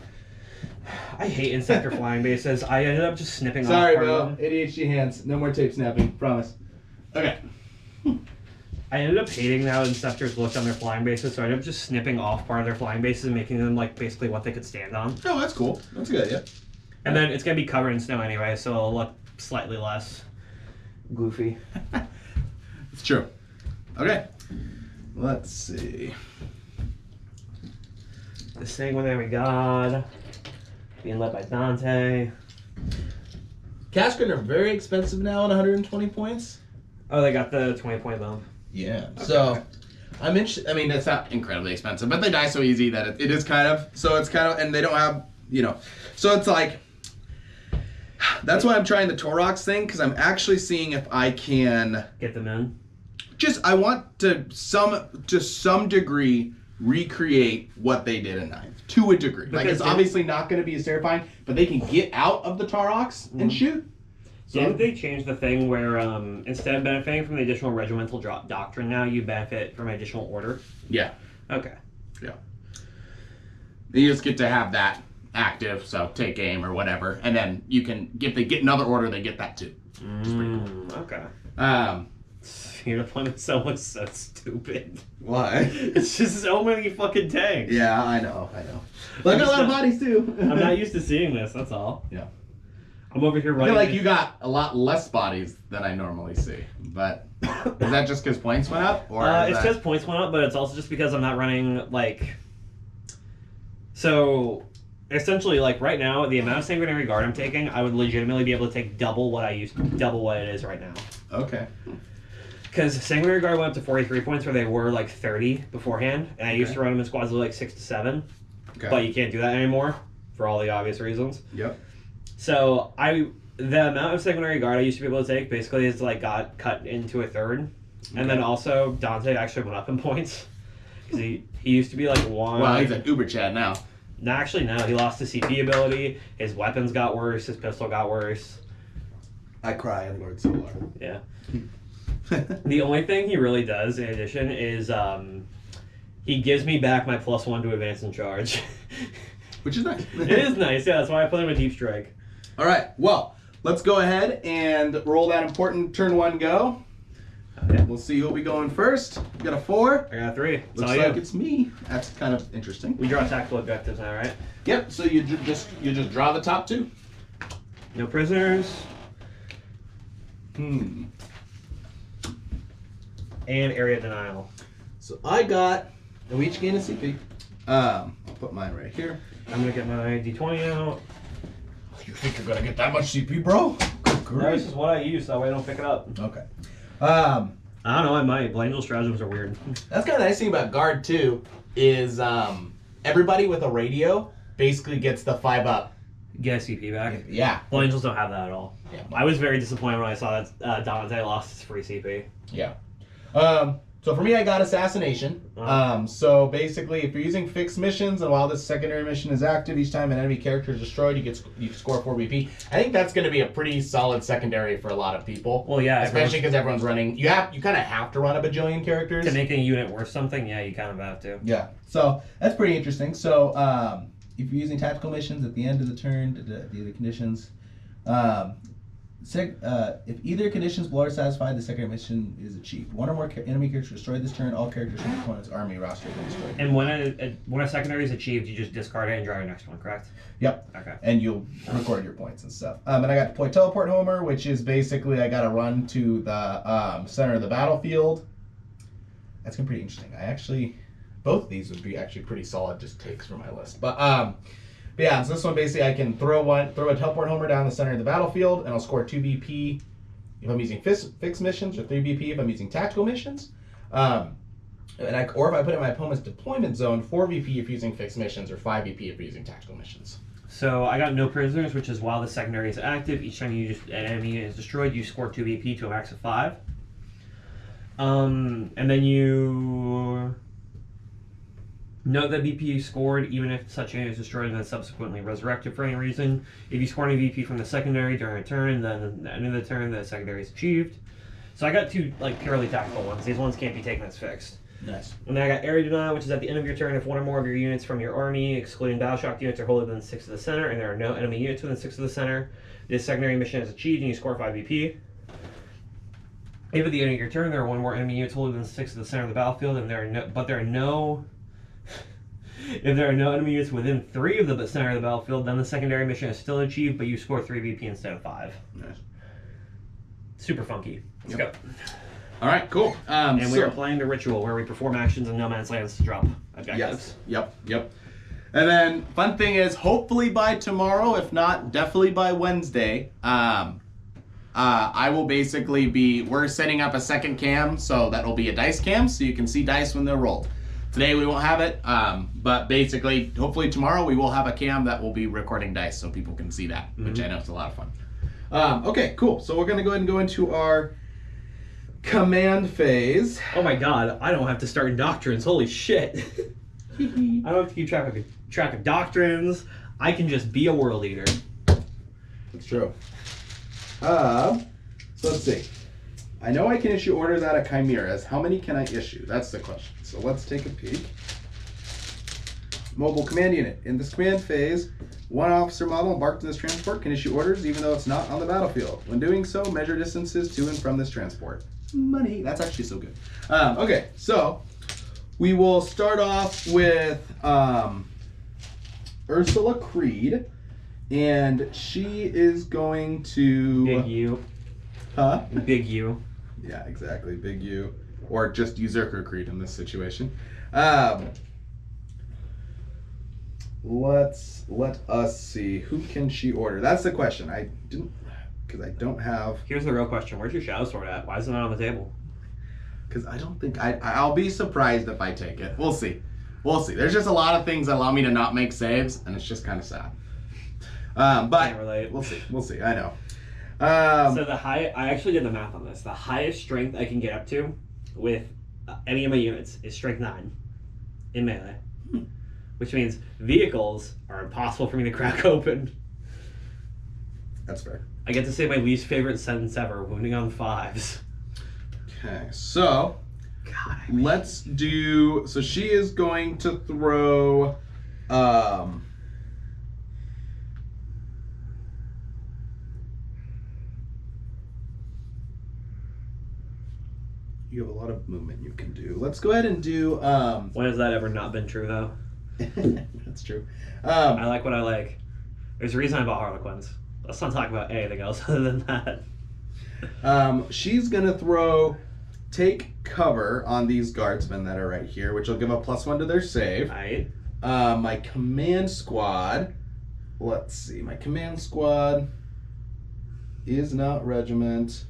I hate insector flying bases. I ended up just snipping off Sorry, part Bill. of them. ADHD hands. No more tape snapping. Promise. Okay. I ended up hating how Inceptors looked on their flying bases, so I ended up just snipping off part of their flying bases and making them like basically what they could stand on. Oh, that's cool. That's a good idea. And then it's going to be covered in snow anyway, so it'll look slightly less goofy. It's true. Okay. Let's see. The Sanguinary God, being led by Dante. Cascrin are very expensive now at 120 points. Oh, they got the 20-point bump. Yeah. Okay. So, I'm interested. I mean, it's not incredibly expensive, but they die so easy that it is kind of. So it's kind of, and they don't have, So it's like. That's why I'm trying the Torox thing, because I'm actually seeing if I can get them in. I want to some degree recreate what they did in 9th to a degree. Like it's obviously not going to be as terrifying, but they can get out of the Torox and shoot. So did they change the thing where instead of benefiting from the additional regimental doctrine now, you benefit from additional order? Yeah. Okay. Yeah. You just get to have that active, so take aim or whatever, and then you can, if they get another order, they get that too. Which is pretty cool. Okay. Your deployment so much so stupid. Why? It's just so many fucking tanks. Yeah, I know. But I got a lot of bodies too. I'm not used to seeing this, that's all. Yeah. I'm over here I running. feel like you got a lot less bodies than I normally see, but is that just because points went up? Or it's because points went up, but it's also just because I'm not running, like... So, essentially, like, right now, the amount of Sanguinary Guard I'm taking, I would legitimately be able to take double what it is right now. Okay. Because Sanguinary Guard went up to 43 points where they were, like, 30 beforehand, and I used to run them in squads of, like, 6 to 7. Okay. But you can't do that anymore, for all the obvious reasons. Yep. So, the amount of Sanguinary Guard I used to be able to take basically is, like, got cut into a third. Okay. And then also, Dante actually went up in points. Because he used to be, like, 1... Well, he's an Uber Chad now. No, actually, no. He lost his CP ability, his weapons got worse, his pistol got worse. I cry in Lord Solar. Yeah. The only thing he really does in addition is he gives me back my +1 to advance and charge. Which is nice. It is nice, yeah. That's why I put him in deep strike. All right. Well, let's go ahead and roll that important turn 1 go. Okay. We'll see who'll be going first. We got a 4. I got a 3. Looks like it's me. That's kind of interesting. We draw tactical objectives now, right? Yep. So you just draw the top 2. No prisoners. Hmm. And area denial. So I got. And we each gain a CP. I'll put mine right here. I'm gonna get my D20 out. You think you're gonna get that much CP, bro? No, this is what I use, so that way I don't pick it up. Okay. I don't know, I might. Blangel stratagems are weird. That's kind of the nice thing about guard too, is everybody with a radio basically gets the 5-up. Get a CP back. Yeah. Blangels don't have that at all. Yeah. I was very disappointed when I saw that Dante lost his free CP. Yeah. So for me, I got assassination. So basically, if you're using fixed missions, and while this secondary mission is active, each time an enemy character is destroyed, you score 4 BP. I think that's going to be a pretty solid secondary for a lot of people. Well, yeah, especially because everyone's running. You kind of have to run a bajillion characters to make a unit worth something. Yeah, you kind of have to. Yeah. So that's pretty interesting. So if you're using tactical missions at the end of the turn, the conditions. If either conditions below are satisfied, the secondary mission is achieved. One or more enemy characters destroyed this turn. All characters from the opponent's army roster have been destroyed. And when a secondary is achieved, you just discard it and draw your next one, correct? Yep. Okay. And you'll record your points and stuff. And I got deploy teleport homer, which is basically I got to run to the center of the battlefield. That's gonna be pretty interesting. Both of these would be actually pretty solid just takes for my list. But yeah, so this one basically I can throw a teleport homer down the center of the battlefield, and I'll score 2 BP if I'm using fixed missions, or 3 BP if I'm using tactical missions. Or if I put it in my opponent's deployment zone, 4 BP if using fixed missions, or 5 BP if using tactical missions. So I got no prisoners, which is while the secondary is active, each time an enemy is destroyed, you score 2 BP to a max of 5. And then you note that BP is scored even if such unit is destroyed and then subsequently resurrected for any reason. If you score any BP from the secondary during a turn, then at the end of the turn, the secondary is achieved. So I got 2 purely tactical ones. These ones can't be taken as fixed. Nice. And then I got area denial, which is at the end of your turn, if one or more of your units from your army, excluding battle-shocked units, are wholly within 6 of the center, and there are no enemy units within 6 of the center, this secondary mission is achieved and you score 5 BP. If at the end of your turn there are one more enemy units wholly within 6 of the center of the battlefield, and if there are no enemy units within 3 of the center of the battlefield, then the secondary mission is still achieved, but you score 3 BP instead of 5. Nice. Super funky. Let's go. All right, cool. And we are playing the ritual where we perform actions in no man's lands to drop objectives. Yes. Yep. And then fun thing is, hopefully by tomorrow, if not, definitely by Wednesday, I will basically we're setting up a second cam, so that'll be a dice cam, so you can see dice when they're rolled. Today we won't have it, but basically, hopefully tomorrow we will have a cam that will be recording dice so people can see that, which I know is a lot of fun. Okay, cool. So we're going to go ahead and go into our command phase. Oh my god, I don't have to start doctrines. Holy shit. I don't have to keep track of doctrines. I can just be a world eater. That's true. So let's see. I know I can issue orders out of chimeras. How many can I issue? That's the question. So let's take a peek. Mobile command unit. In this command phase, one officer model embarked in this transport can issue orders even though it's not on the battlefield. When doing so, measure distances to and from this transport. Money. That's actually so good. Okay, so we will start off with Ursula Creed, and she is going to... Big U. Huh? Big U. Yeah, exactly. Big U. Or just Usurper Creed in this situation. Let us see. Who can she order? That's the question. I didn't... Because I don't have... Here's the real question. Where's your Shadow Sword at? Why is it not on the table? Because I don't think... I'll be surprised if I take it. We'll see. We'll see. There's just a lot of things that allow me to not make saves, and it's just kind of sad. But Can't relate. We'll see. We'll see. I know. So I actually did the math on this. The highest strength I can get up to with any of my units is strength 9 in melee. Which means vehicles are impossible for me to crack open. That's fair. I get to say my least favorite sentence ever, wounding on 5s. Okay, so God, let's do. So she is going to throw. You have a lot of movement you can do. Let's go ahead and do. When has that ever not been true, though? That's true. I like what I like. There's a reason I bought Harlequins. Let's not talk about anything else other than that. She's gonna take cover on these guardsmen that are right here, which will give a +1 to their save. Right. My command squad. Let's see. My command squad is not regiment.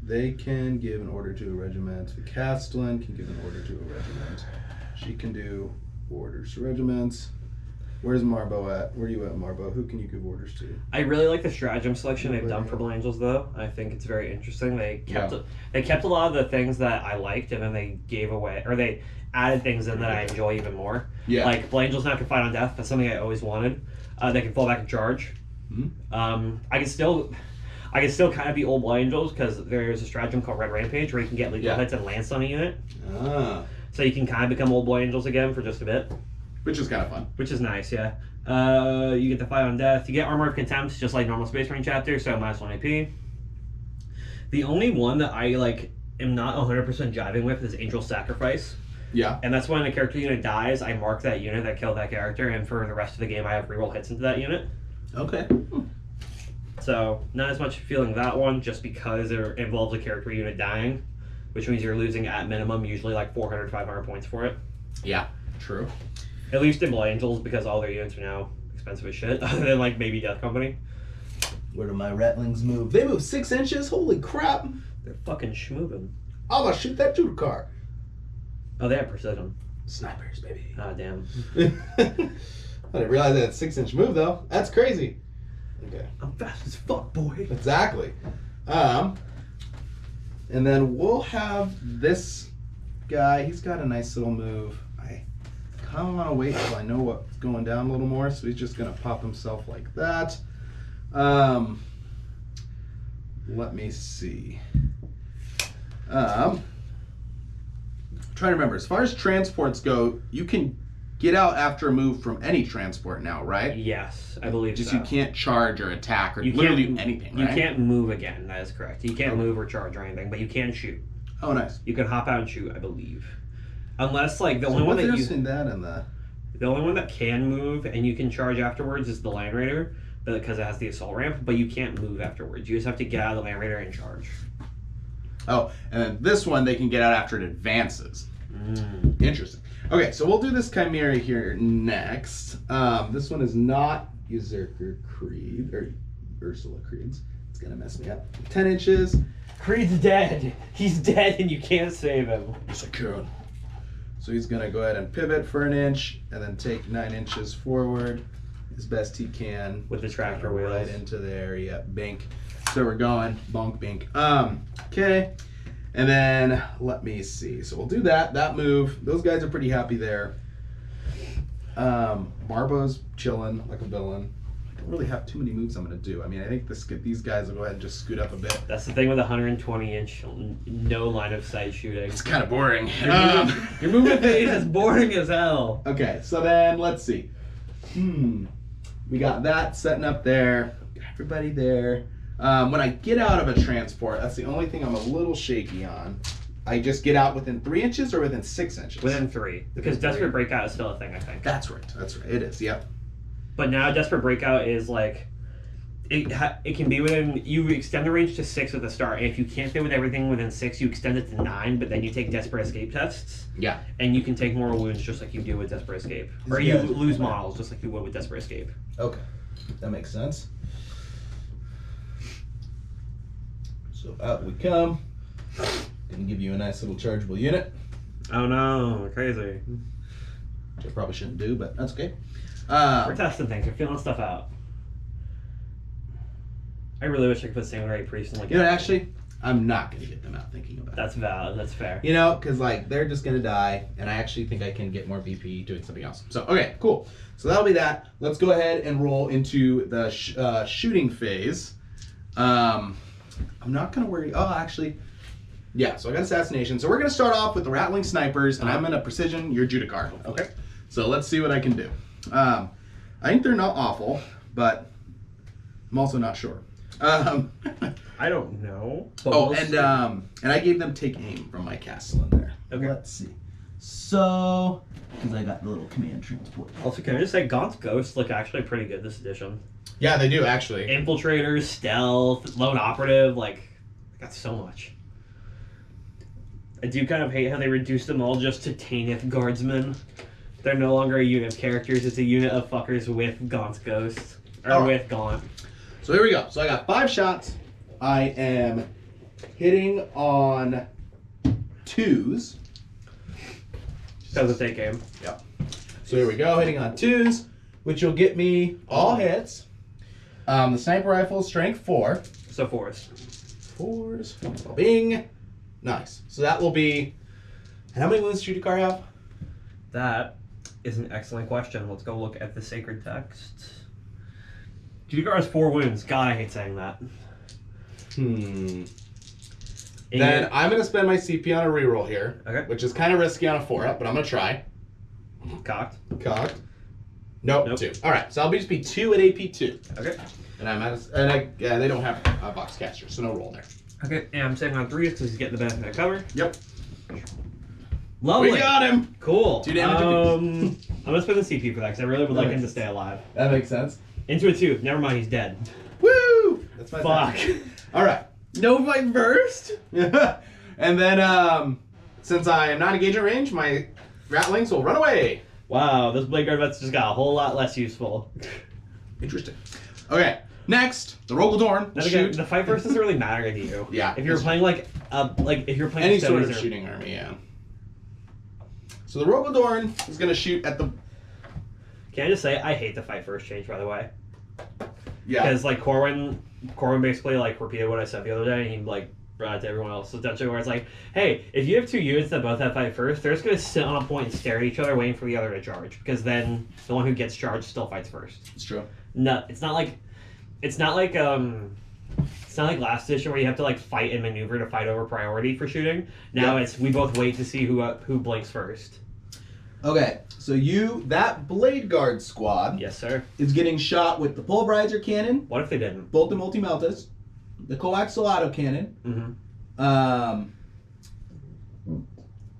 They can give an order to a regiment. The Castellan can give an order to a regiment. She can do orders to regiments. Where's Marbo at? Where are you at, Marbo? Who can you give orders to? I really like the stratagem selection they've done for Blood Angels, though. I think it's very interesting. They kept a lot of the things that I liked, and then they gave away, or they added things in that I enjoy even more. Yeah. Like Blood Angels now can fight on death. That's something I always wanted. They can fall back and charge. Mm-hmm. I can still kind of be old Blood Angels because there's a stratagem called Red Rampage where you can get lethal hits and lance on a unit. Ah. So you can kind of become old Blood Angels again for just a bit. Which is kind of fun. Which is nice, yeah. You get to fight on death. You get Armor of Contempt, just like normal Space Marine chapter, so -1 AP. The only one that I am not 100% jiving with is Angel Sacrifice. Yeah. And that's when a character unit dies, I mark that unit that killed that character, and for the rest of the game I have reroll hits into that unit. Okay. So, not as much feeling that one, just because it involves a character unit dying, which means you're losing at minimum usually 400, 500 points for it. Yeah, true. At least in Blood Angels, because all their units are now expensive as shit, other than maybe Death Company. Where do my ratlings move? They move 6 inches? Holy crap! They're fucking schmoovin'. I'm gonna shoot that Judo car. Oh, they have precision. Snipers, baby. Ah, damn. I didn't realize that 6-inch move though. That's crazy. Okay. I'm fast as fuck, boy. Exactly. And then we'll have this guy. He's got a nice little move. I kind of want to wait until I know what's going down a little more. So he's just gonna pop himself like that. Let me see. Trying to remember. As far as transports go, you can get out after a move from any transport now, right? Yes, I believe Just so. you can't charge or attack or You literally can't do anything, You right? can't move again, that is correct. You can't move or charge or anything, but you can shoot. Oh, nice. You can hop out and shoot, I believe. Unless, the So only one that interesting that in the... The only one that can move and you can charge afterwards is the Land Raider, because it has the assault ramp, but you can't move afterwards. You just have to get out of the Land Raider and charge. Oh, and then this one they can get out after it advances. Interesting. Okay, so we'll do this Chimera here next. This one is not Usurper Creed, or Ursula Creeds. It's gonna mess me up. 10 inches. Creed's dead. He's dead and you can't save him. Yes, I can. So he's gonna go ahead and pivot for 1 inch, and then take 9 inches forward as best he can. With the tractor wheels. Right into there, yeah, bink. So we're going, bonk, bink. Okay. And then, let me see. So we'll do that move. Those guys are pretty happy there. Marbo's chilling like a villain. I don't really have too many moves I'm going to do. I mean, I think these guys will go ahead and just scoot up a bit. That's the thing with 120-inch, no line of sight shooting. It's kind of boring. Your movement phase is boring as hell. Okay, so then, let's see. We got that setting up there. Got everybody there. When I get out of a transport, that's the only thing I'm a little shaky on. I just get out within 3 inches or within 6 inches? Within 3. Because Desperate Breakout is still a thing, I think. That's right. It is, yep. But now Desperate Breakout is it can be within, you extend the range to 6 at the start, and if you can't fit with everything within 6, you extend it to 9, but then you take Desperate Escape tests. Yeah. And you can take mortal wounds just like you do with Desperate Escape. Or you lose models just like you would with Desperate Escape. Okay. That makes sense. So out we come. Gonna give you a nice little chargeable unit. Oh no, crazy. Which I probably shouldn't do, but that's okay. We're testing things, we're feeling stuff out. I really wish I could put Samurai Priest in You know, actually, I'm not gonna get them out thinking about it. That's valid, that's fair. You know, because they're just gonna die, and I actually think I can get more BP doing something else. So okay, cool. So that'll be that. Let's go ahead and roll into the shooting phase. I'm not gonna worry. Oh, actually, Yeah, so I got assassination. So we're going to start off with the rattling snipers, and I'm going to precision your Judicar. Okay. So let's see what I can do. I think they're not awful, but I'm also not sure. I don't know. And I gave them take aim from my castle in there. Okay. Let's see. So, because I got the little command transport. Also, can I just say, Gaunt's ghosts look actually pretty good this edition. Yeah, they do actually. Infiltrators, stealth, lone operative, like, I got so much. I do kind of hate how they reduced them all just to Tanith guardsmen. They're no longer a unit of characters, it's a unit of fuckers with Gaunt's ghost. Or with Gaunt. So here we go. So I got 5 shots. I am hitting on 2s. That was a take aim. Yep. So here we go, hitting on 2s, which will get me all hits. The sniper rifle, strength 4. So 4s. 4s. Bing. Nice. So that will be. And how many wounds does Judicar have? That is an excellent question. Let's go look at the sacred text. Judicar has 4 wounds. God, I hate saying that. Then I'm going to spend my CP on a reroll here. Okay. Which is kind of risky on a 4-up, but I'm going to try. Cocked. Cocked. Nope. 2. Alright, so I'll just be 2 at AP 2. Okay. And I'm at they don't have a box caster, so no roll there. Okay, and I'm saving on 3s because he's getting the benefit of cover. Yep. Lovely. We got him! Cool. 2 damage. I'm going to spend the CP for that because I really would like him to stay alive. That makes sense. Into a 2. Never mind, he's dead. Woo! That's my Fuck. Alright. No fight first? And then, since I am not engaged in range, my rattlings will run away. Wow, this Blade Guard vet's just got a whole lot less useful. Interesting. Okay, next, the Rogaldorn. Then again, the fight first doesn't really matter to you. Yeah. If you're playing if you're playing any sort of shooting army, yeah. So the Rogaldorn is going to shoot at the... Can I just say, I hate the fight first change, by the way. Yeah. Because, like, Corwin basically, like, repeated what I said the other day, and he, like, brought it to everyone else. Essentially, where it's like, hey, if you have 2 units that both have fight first, they're just going to sit on a point and stare at each other, waiting for the other to charge. Because then the one who gets charged still fights first. It's true. No, it's not like last edition where you have to, like, fight and maneuver to fight over priority for shooting. Now it's we both wait to see who blinks first. Okay, so that Blade Guard squad Yes, sir. is getting shot with the Pulverizer Cannon, What if they didn't? both the Multi-Meltas, the Coaxial Autocannon, Mm-hmm.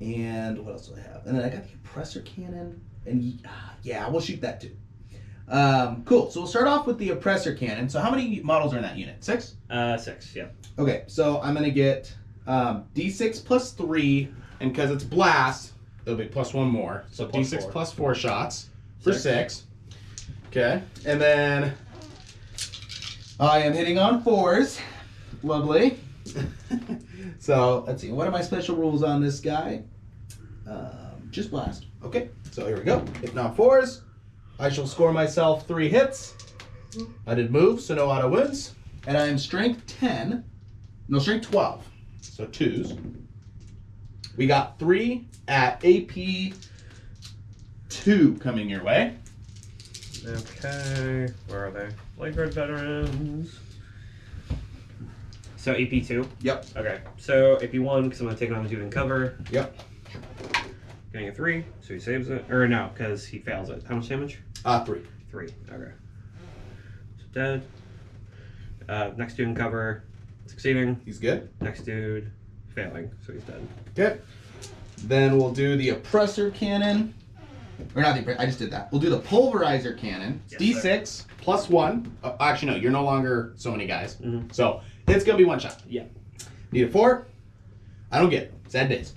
and what else do I have? And then I got the Oppressor Cannon, and yeah, we'll shoot that too. Cool, so we'll start off with the Oppressor Cannon. So how many models are in that unit? 6? 6, yeah. Okay, so I'm going to get D6 plus 3, and because it's Blast, it'll be plus 1 more. So Plus D6 4. plus 4 shots for 6. 6. Okay, and then I am hitting on 4s. Lovely. So let's see, what are my special rules on this guy? Just Blast. Okay, so here we go. Hitting on 4s. I shall score myself 3 hits. I did move, so no auto wounds. And I am strength 10. No, strength 12. So 2s. We got 3 at AP 2 coming your way. Okay, where are they? Blade Guard veterans. So AP2? Yep. Okay, so AP1, because I'm going to take it on the dude in cover. Yep. Getting a 3, so he saves it. Or no, because he fails it. How much damage? 3. 3, okay. So dead. Next dude in cover, succeeding. He's good. Next dude, failing, so he's dead. Okay. Then we'll do the Oppressor Cannon. Or not the Oppressor, I just did that. We'll do the Pulverizer Cannon. Yes, D6 sir. plus 1. Actually, no, you're no longer so many guys. Mm-hmm. So it's going to be 1 shot. Yeah. Need a 4? I don't get it. Sad days.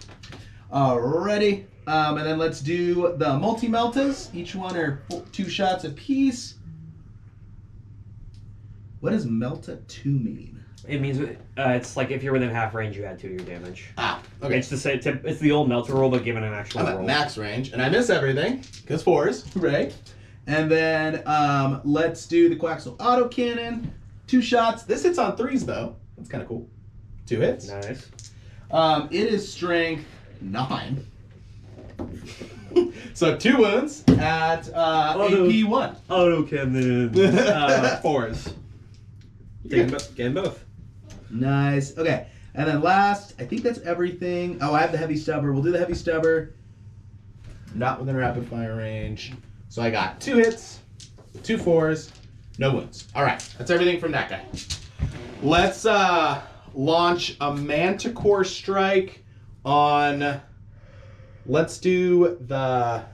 Alrighty. And then let's do the Multi-Meltas. Each one are 2 shots apiece. What does Melta 2 mean? It means it's like if you're within half range, you add 2 to your damage. Okay. It's the same. It's the old Melter roll, but given an actual I'm roll. at max range, and I miss everything, because 4s, hooray. And then let's do the Coaxial Autocannon. 2 shots. This hits on 3s, though. That's kind of cool. 2 hits. Nice. It is strength 9. So 2 wounds at AP 1. Auto cannon. 4s. Getting both. Nice. Okay. And then last, I think that's everything. Oh, I have the heavy stubber. We'll do the heavy stubber. Not within rapid fire range. So I got 2 hits, 2 4s, no wounds. All right, that's everything from that guy. Let's launch a Manticore strike on. Let's do the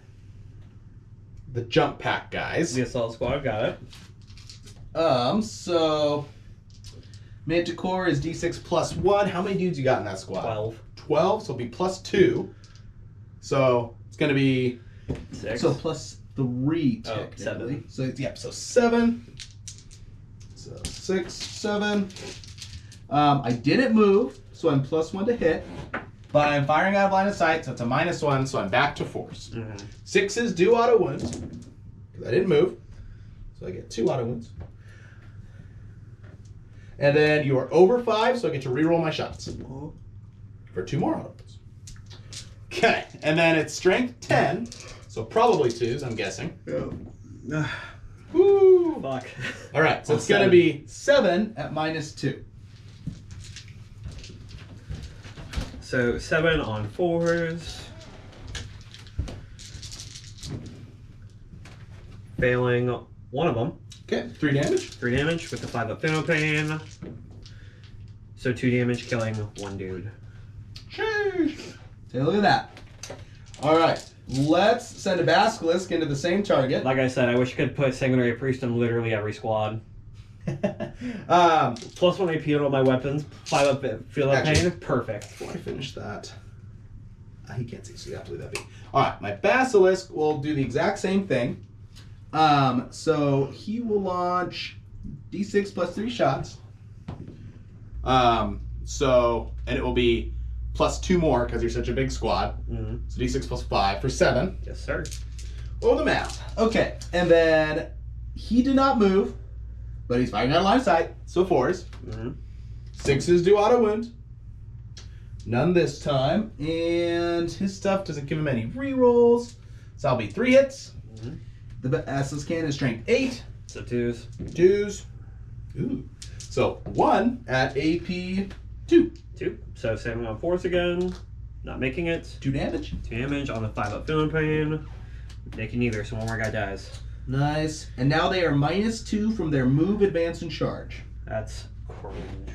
jump pack guys. The assault squad, got it. So Manticore is D6 +1. How many dudes you got in that squad? 12. 12, so it'll be +2. So it's gonna be 6. So +3 Oh, technically. 7. So it's, yeah, so 7. So 6, 7. I didn't move, so I'm +1 to hit. But I'm firing out of line of sight, so it's a -1, so I'm back to 4s. 6s do auto wounds, because I didn't move. So I get 2 auto wounds. And then you are over 5, so I get to reroll my shots. For 2 more auto wounds. Okay, and then it's strength 10, so probably 2s, I'm guessing. Woo! Fuck. All right, so it's going to be 7 at -2. So 7 on 4s. Failing one of them. Okay, 3 damage. 3 damage with the 5-up Thermal Pain. So 2 damage, killing 1 dude. Sheesh. Take a look at that. All right, let's send a Basilisk into the same target. Like I said, I wish I could put Sanguinary Priest in literally every squad. +1 AP on all my weapons. 5-up Field of Pain. Perfect. Before I finish that, he can't see, so you have to leave that be. All right, my Basilisk will do the exact same thing. So he will launch D6 +3 shots. And it will be +2 more because you're such a big squad. So D6 +5 for 7. Yes, sir. Oh, the math. Okay, and then he did not move, but he's firing out of line of sight, so 4s. 6s do auto wound. None this time, and his stuff doesn't give him any rerolls, so I'll be 3 hits. The Basilisk cannon is strength 8. So 2s. 2s. Ooh. So 1 at AP 2. 2. So 7 on 4s again. Not making it. 2 damage. 2 damage on the 5-up Feeling Pain. Making neither, so one more guy dies. Nice. And now they are -2 from their move, advance, and charge. That's cringe.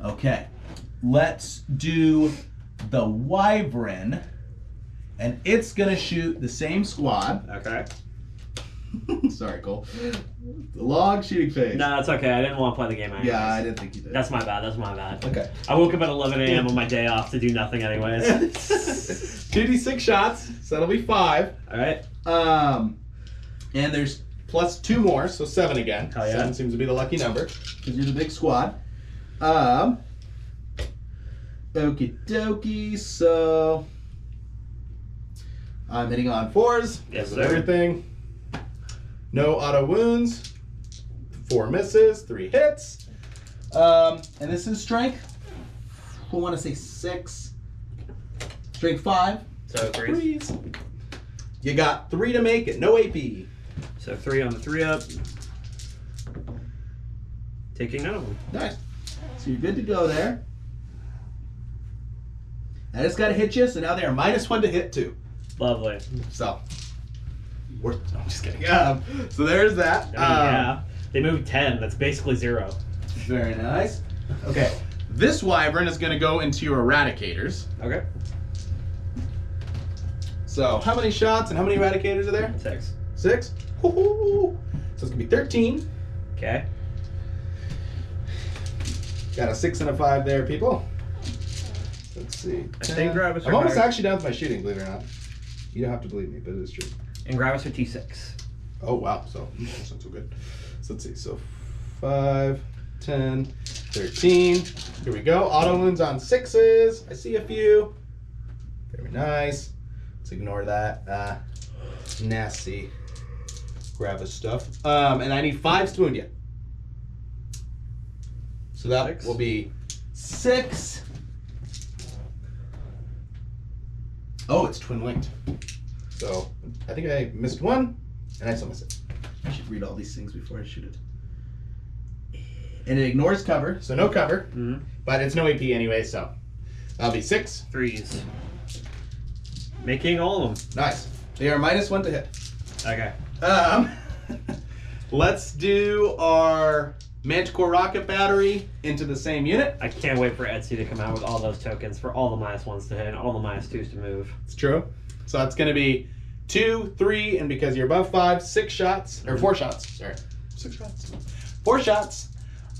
Okay. Let's do the Wyvern. And it's going to shoot the same squad. Okay. Sorry, Cole. The log shooting phase. Nah, it's okay. I didn't want to play the game anyways. Yeah, I didn't think you did. That's my bad. That's my bad. Okay. I woke up at 11 a.m. on my day off to do nothing anyways. 2d6 shots, so that'll be 5. All right. And there's +2 more, so 7 again. Hell yeah. 7 seems to be the lucky number because you're the big squad. Okie dokie. So I'm hitting on 4s. Yes, Because of sir. everything. No auto wounds. 4 misses. 3 hits. And this is strength. I want to say 6. Strength 5. So 3s. 3s. You got 3 to make it. No AP. So 3 on the 3-up. Taking none of them. Nice. So you're good to go there. I just got to hit you, so now they are -1 to hit too. Lovely. So, I'm just kidding. So there's that. Yeah. They moved 10. That's basically 0. Very nice. Okay. This Wyvern is going to go into your Eradicators. Okay. So how many shots and how many Eradicators are there? 6. 6? Woo-hoo. So it's going to be 13. Okay. Got a 6 and a 5 there, people. Let's see. I think Gravis I'm are almost higher. actually down with my shooting, believe it or not. You don't have to believe me, but it is true. And Gravis are T6. Oh, wow. So that's not so good. So let's see. So 5, 10, 13. Here we go. Auto wounds on 6s. I see a few. Very nice. Let's ignore that nasty Gravis stuff. And I need 5s to wound you. So that 6. will be 6. Oh, it's twin linked. So I think I missed 1, and I still miss it. I should read all these things before I shoot it. and it ignores cover, so no cover, Mm-hmm. but it's no AP anyway, so that'll be 6. 3s. Making all of them. Nice. They are -1 to hit. Okay. Let's do our Manticore rocket battery into the same unit. I can't wait for Etsy to come out with all those tokens for all the -1s to hit and all the -2s to move. It's true. So that's going to be 2, 3, and because you're above 5, 6 shots, or 4 shots. Sorry. 6 shots. 4 shots.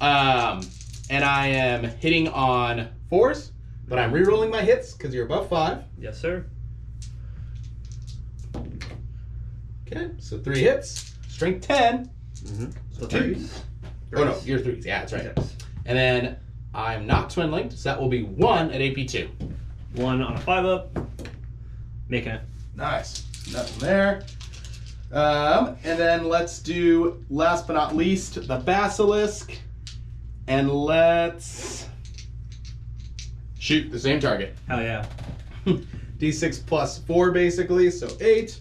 And I am hitting on 4s, but I'm re-rolling my hits because you're above 5. Yes, sir. Okay, so 3 hits. Strength 10. Mm-hmm. So 2. 3s. Oh no, you're 3s. Yeah, that's right. 6. And then I'm not twin linked, so that will be 1 at AP2. 1 on a 5-up. Making it. Nice. Nothing there. And then let's do, last but not least, the Basilisk. And let's shoot the same target. Hell yeah. D6 plus 4 basically, so 8.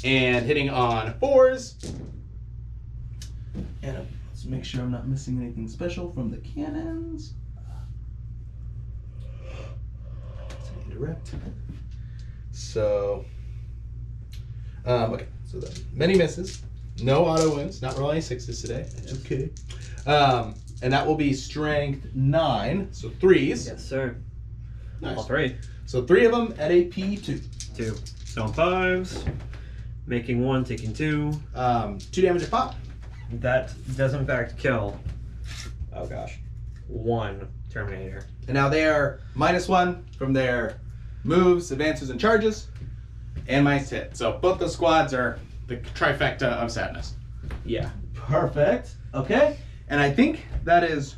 And hitting on 4s. And let's make sure I'm not missing anything special from the cannons. Direct. So, okay, so the many misses, no auto wins, not rolling any 6s today. That's okay. And that will be strength 9, so 3s. Yes, sir. Nice. All 3. So 3 of them at AP 2. 2. So on 5s. Making 1, taking 2. 2 damage a pop. That does in fact kill. Oh gosh. 1 Terminator. And now they are -1 from their moves, advances, and charges, and -1 hit. So both the squads are the trifecta of sadness. Yeah. Perfect. Okay. And I think that is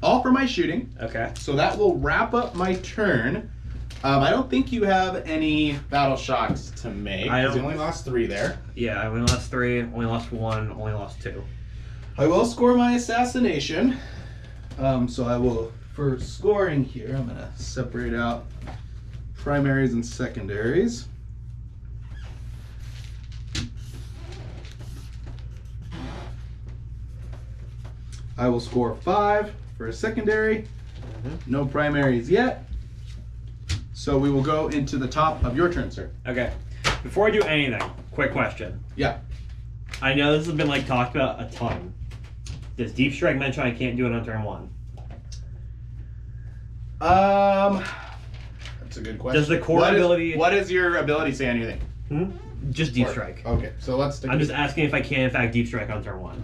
all for my shooting. Okay. So that will wrap up my turn. I don't think you have any battle shocks to make. I 'Cause you don't. only lost 3 there. Yeah, I only lost 3, only lost 1, only lost 2. I will score my assassination. So I will, for scoring here, I'm going to separate out primaries and secondaries. I will score 5 for a secondary. No primaries yet. So we will go into the top of your turn, sir. Okay. Before I do anything, quick question. Yeah. I know this has been like talked about a ton. Does Deep Strike mention I can't do it on turn 1? That's a good question. Does the core ability... What does your ability say on anything? Just Deep Strike. Okay, so let's take I'm just asking if I can in fact Deep Strike on turn 1.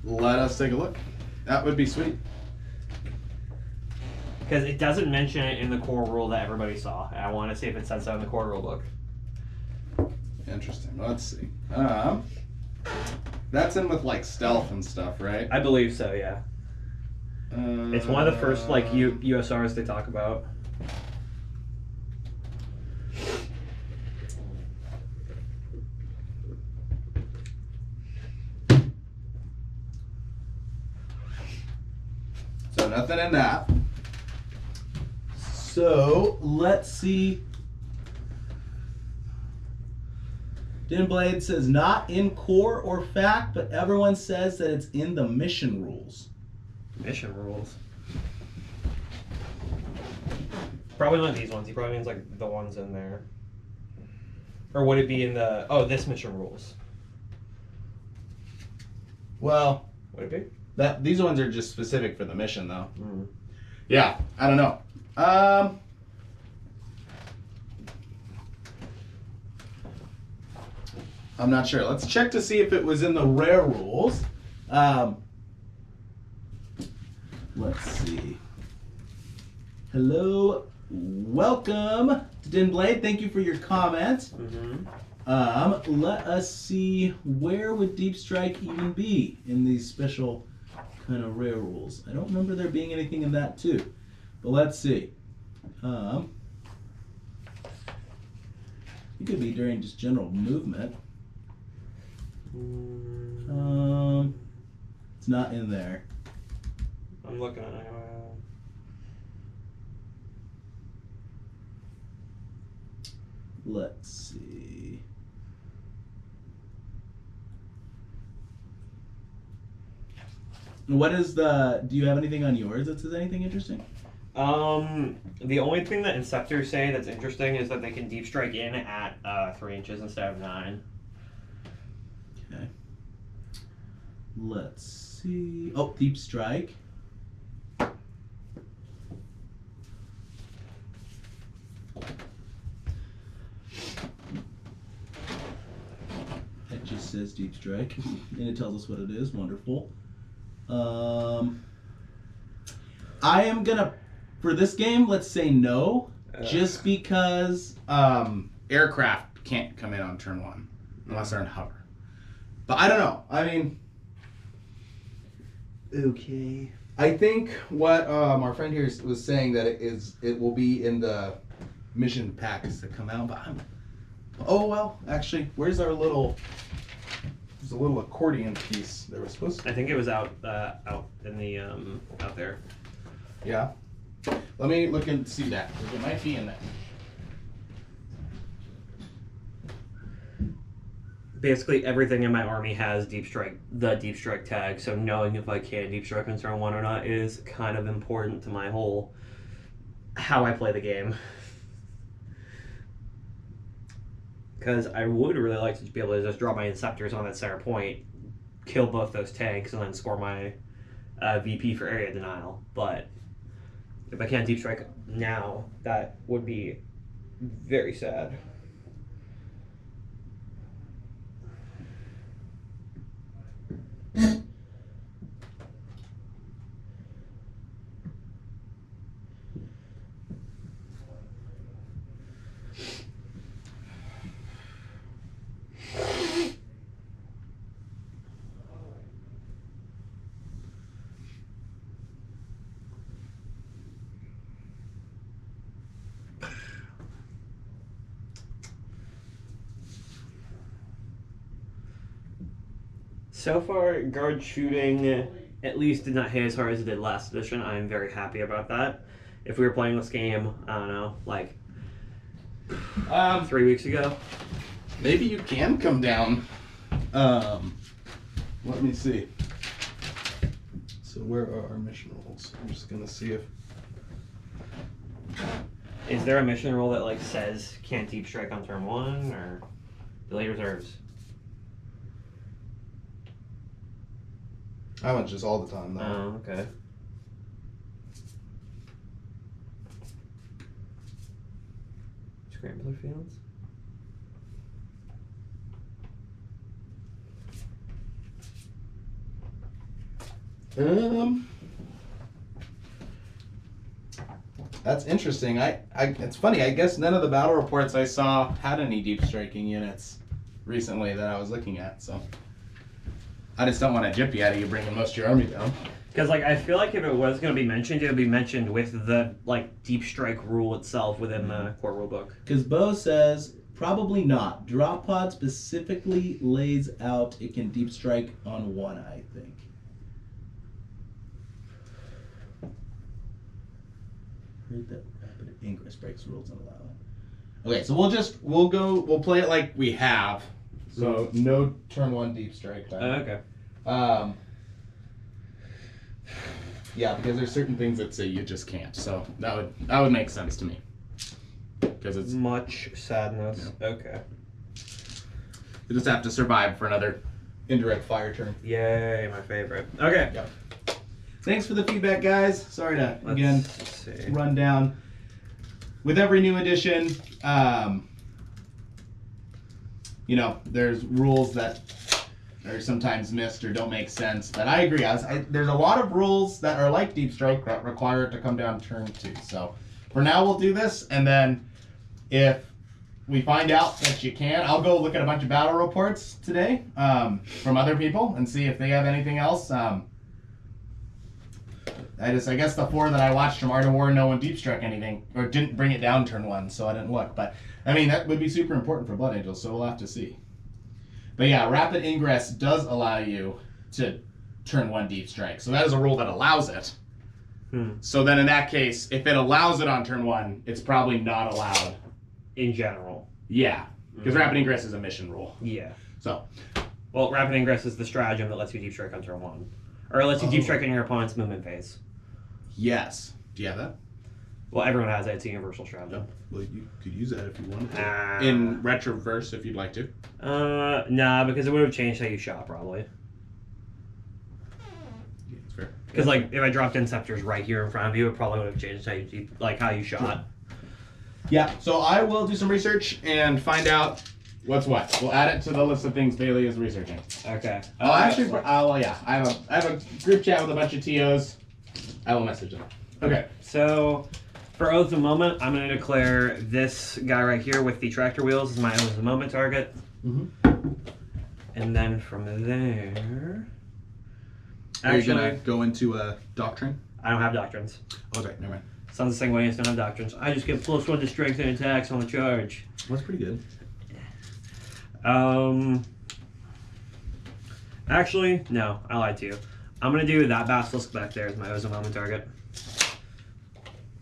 Let us take a look. That would be sweet. Because it doesn't mention it in the core rule that everybody saw. And I want to see if it says so in the core rule book. Interesting. Let's see. That's in with like stealth and stuff, right? I believe so, yeah. It's one of the first like USRs they talk about. So nothing in that. So let's see. Dinblade says not in core or fact, but everyone says that it's in the mission rules. Mission rules. Probably not these ones. He probably means like the ones in there. Or would it be in the... Oh, this mission rules. Well, Would it be? these ones are just specific for the mission, though. Mm. Yeah, I don't know. I'm not sure. Let's check to see if it was in the rare rules. Let's see. Hello, welcome to Dinblade. Thank you for your comment. Let us see, where would Deep Strike even be in these special kind of rare rules? I don't remember there being anything in that too, but let's see. It could be during just general movement. It's not in there. I'm looking at it. Let's see. What is the? Do you have anything on yours that says anything interesting? The only thing that Inceptors say that's interesting is that they can deep strike in at 3 inches instead of 9. Okay. Let's see. Oh, deep strike. It just says deep strike, and it tells us what it is. Wonderful. I am gonna, for this game, let's say no, just because aircraft can't come in on turn 1 unless they're in hover. But I don't know. I mean, okay. I think what our friend here was saying that it will be in the mission packs that come out. But oh well, actually, where's our little? There's a little accordion piece that was supposed to. I think it was out in the out there. Yeah. Let me look and see that. It might be in there. Basically, everything in my army has the deep strike tag. So knowing if I can deep strike on turn 1 or not is kind of important to my whole how I play the game. Because I would really like to be able to just draw my Inceptors on that center point, kill both those tanks, and then score my VP for area denial. But if I can't deep strike now, that would be very sad. So far, guard shooting at least did not hit as hard as it did last edition. I am very happy about that. If we were playing this game, I don't know, like 3 weeks ago. Maybe you can come down. Let me see. So where are our mission rolls? I'm just gonna see if. Is there a mission rule that like says can't deep strike on turn 1 or delay reserves? I went just all the time though. Oh, okay. Scrambler fields? That's interesting. It's funny. I guess none of the battle reports I saw had any deep striking units recently that I was looking at. So I just don't want to gyppy out of you bringing most of your army down. Because like I feel like if it was going to be mentioned, it would be mentioned with the like deep strike rule itself within the core rulebook. Because Bo says probably not. Drop pod specifically lays out it can deep strike on 1, I think. Heard that rapid ingress breaks rules and allow it. Okay, so we'll play it like we have. So no turn 1 deep strike time. Okay. Yeah, because there's certain things that say you just can't. So that would make sense to me. Because it's much sadness. Yeah. Okay. You just have to survive for another indirect fire turn. Yay, my favorite. Okay. Yep. Thanks for the feedback, guys. Sorry to again run down. With every new edition, there's rules that are sometimes missed or don't make sense. But I agree. There's a lot of rules that are like Deep Strike that require it to come down turn 2. So for now, we'll do this. And then if we find out that you can, I'll go look at a bunch of battle reports today from other people and see if they have anything else. I guess the 4 that I watched from Art of War, no one deep struck anything or didn't bring it down turn 1, so I didn't look. But I mean, that would be super important for Blood Angels, so we'll have to see. But yeah, rapid ingress does allow you to turn 1 deep strike, so that is a rule that allows it. So then in that case, if it allows it on turn 1, it's probably not allowed in general. Yeah, because rapid ingress is a mission rule. Yeah. So, well, rapid ingress is the stratagem that lets you deep strike on turn 1. Or it lets you deep strike in your opponent's movement phase. Yes. Do you have that? Well, everyone has that. It's a universal strat. No. Well, you could use that if you wanted to. In retroverse, if you'd like to. Nah, because it would have changed how you shot, probably. Yeah, that's fair. Because, like, if I dropped Inceptors right here in front of you, it probably would have changed how you shot. Yeah, so I will do some research and find out what's what. We'll add it to the list of things Bailey is researching. Okay. I have a group chat with a bunch of TOs. I will message them. Okay. So, for Oath of the Moment, I'm going to declare this guy right here with the tractor wheels as my Oath of the Moment target. Mm-hmm. And then from there... Are you going to go into a doctrine? I don't have doctrines. Okay, never mind. Sounds the same way as don't have doctrines. I just get +1 to strength and attacks on the charge. That's pretty good. Actually, no, I lied to you. I'm going to do that basilisk back there as my Oath of the Moment target.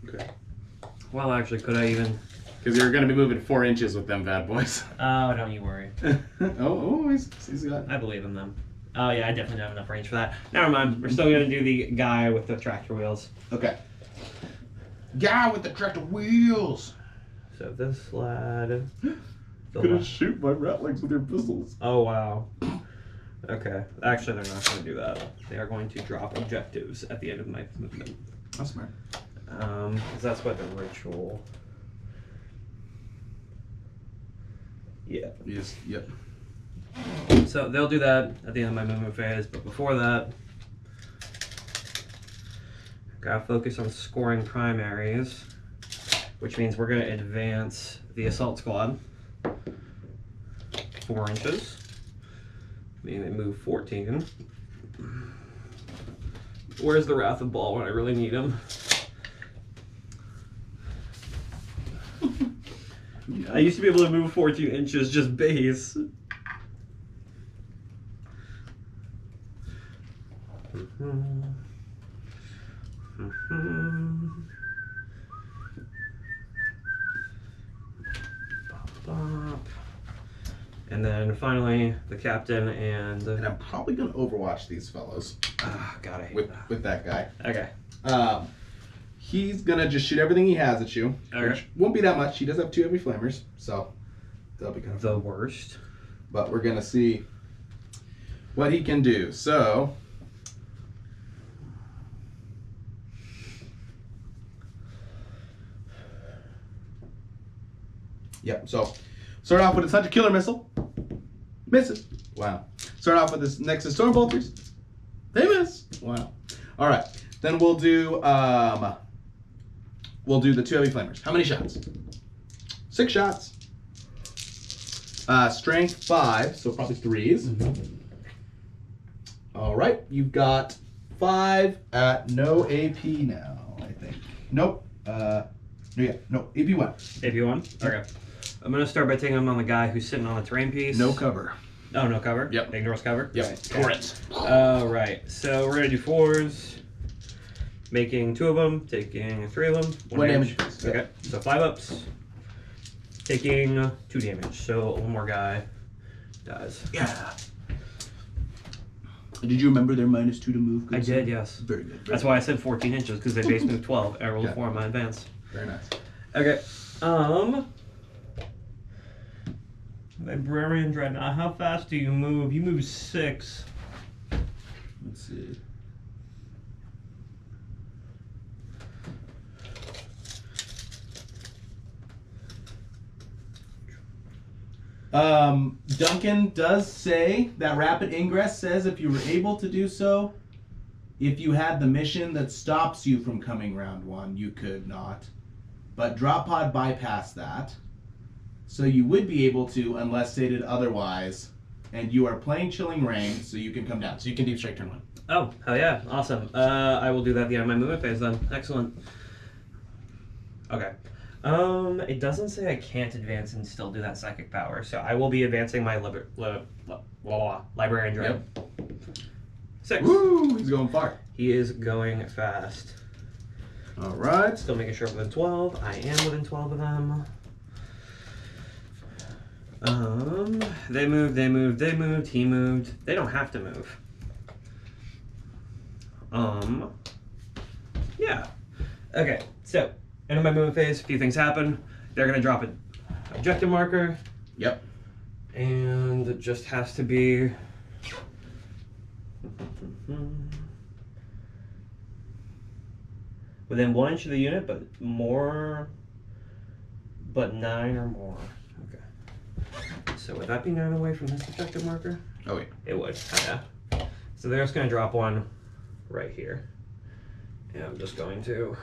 Okay. Well, actually, could I even... Because you're going to be moving 4 inches with them bad boys. Oh, don't you worry. He's got... I believe in them. Oh, yeah, I definitely don't have enough range for that. Never mind. We're still going to do the guy with the tractor wheels. Okay. Guy with the tractor wheels. So this lad... Gonna shoot my ratlings with your pistols. Oh, wow. Okay. Actually, they're not going to do that. They are going to drop objectives at the end of my movement. That's smart. Because that's what the ritual... Yeah. Yes, yep. So they'll do that at the end of my movement phase, but before that, gotta focus on scoring primaries, which means we're gonna advance the assault squad 4 inches. Meaning they move 14. Where's the Wrath of Baal when I really need him? I used to be able to move 14 inches just base. And then finally the captain and I'm probably gonna overwatch these fellows. God, I hate with that guy. Okay. He's gonna just shoot everything he has at you, Okay. which won't be that much. He does have 2 heavy flamers, so that'll be kind of The worst. But we're gonna see what he can do. So yep, so start off with a Hunter Killer Missile. Misses. Wow. Start off with this Nexus Storm Bolters. They miss. Wow. Alright. Then we'll do the 2 heavy flamers. How many shots? 6 shots. Strength 5, so probably 3s. Mm-hmm. Alright, you've got 5 at no AP now, I think. Nope. No, AP1. AP1? Okay. I'm going to start by taking him on the guy who's sitting on the terrain piece. No cover. Oh, no cover? Yep. Ignores cover? Yep. Right. Correct. Alright, so we're going to do 4s. Making 2 of them, taking 3 of them. 1 damage. Okay, so 5 ups. Taking 2 damage, so one more guy dies. Yeah. Did you remember their -2 to move? I did, yes. Very good. That's why I said 14 inches, because they base move 12. I rolled Okay. 4 on my advance. Very nice. Okay. Librarian Dreadnought, how fast do you move? You move 6. Let's see. Duncan does say that rapid ingress says if you were able to do so, if you had the mission that stops you from coming round 1, you could not. But drop pod bypass that. So you would be able to, unless stated otherwise, and you are playing Chilling Reign, so you can come down. So you can deep strike turn 1. Oh, hell yeah. Awesome. I will do that at the end of my movement phase then. Excellent. Okay. It doesn't say I can't advance and still do that psychic power, so I will be advancing my Librarian Dread. Yep. 6. Woo! He's going far. He is going fast. Alright. Still making sure within 12. I am within 12 of them. They moved, he moved. They don't have to move. Yeah. Okay, so, end of my movement phase, a few things happen. They're gonna drop an objective marker. Yep. And it just has to be... within 1 inch of the unit, but 9 or more. Okay. So would that be 9 away from this objective marker? Oh wait. It would, yeah. So they're just gonna drop one right here. And I'm just going to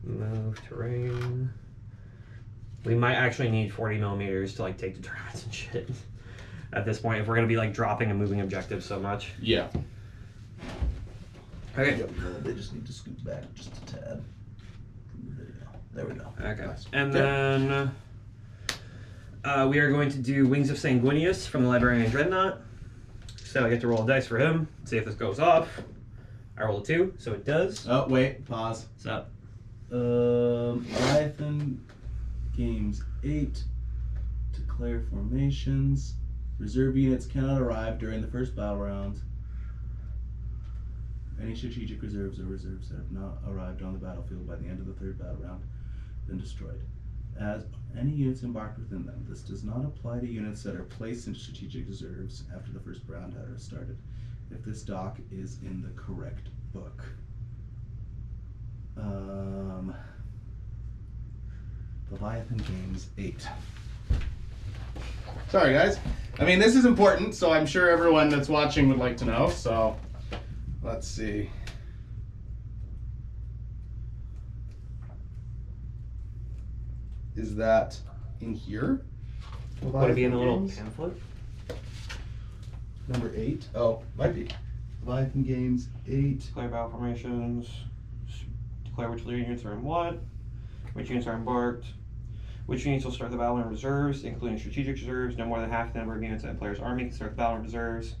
move terrain. We might actually need 40 millimeters to like take the tournaments and shit at this point if we're gonna be like dropping and moving objectives so much. Yeah. Okay. Yep, they just need to scoot back just a tad. There we go. Okay. Nice. And then we are going to do Wings of Sanguinius from the Librarian Dreadnought. So I get to roll a dice for him, see if this goes off. I roll a 2, so it does. Oh wait, pause. What's up? Leviathan games 8. Declare formations. Reserve units cannot arrive during the first battle round. Any strategic reserves or reserves that have not arrived on the battlefield by the end of the third battle round been destroyed. As any units embarked within them, this does not apply to units that are placed in strategic reserves after the first round has started, if this doc is in the correct book. Leviathan Games 8. Sorry guys. I mean, this is important, so I'm sure everyone that's watching would like to know, so let's see. Is that in here? Would it be in the little pamphlet? Number 8. Oh, might be. Leviathan Games 8. Declare battle formations. Declare which leader units are in what. Which units are embarked. Which units will start the battle in reserves, including strategic reserves. No more than half the number of units in a player's army can start the battle in reserves.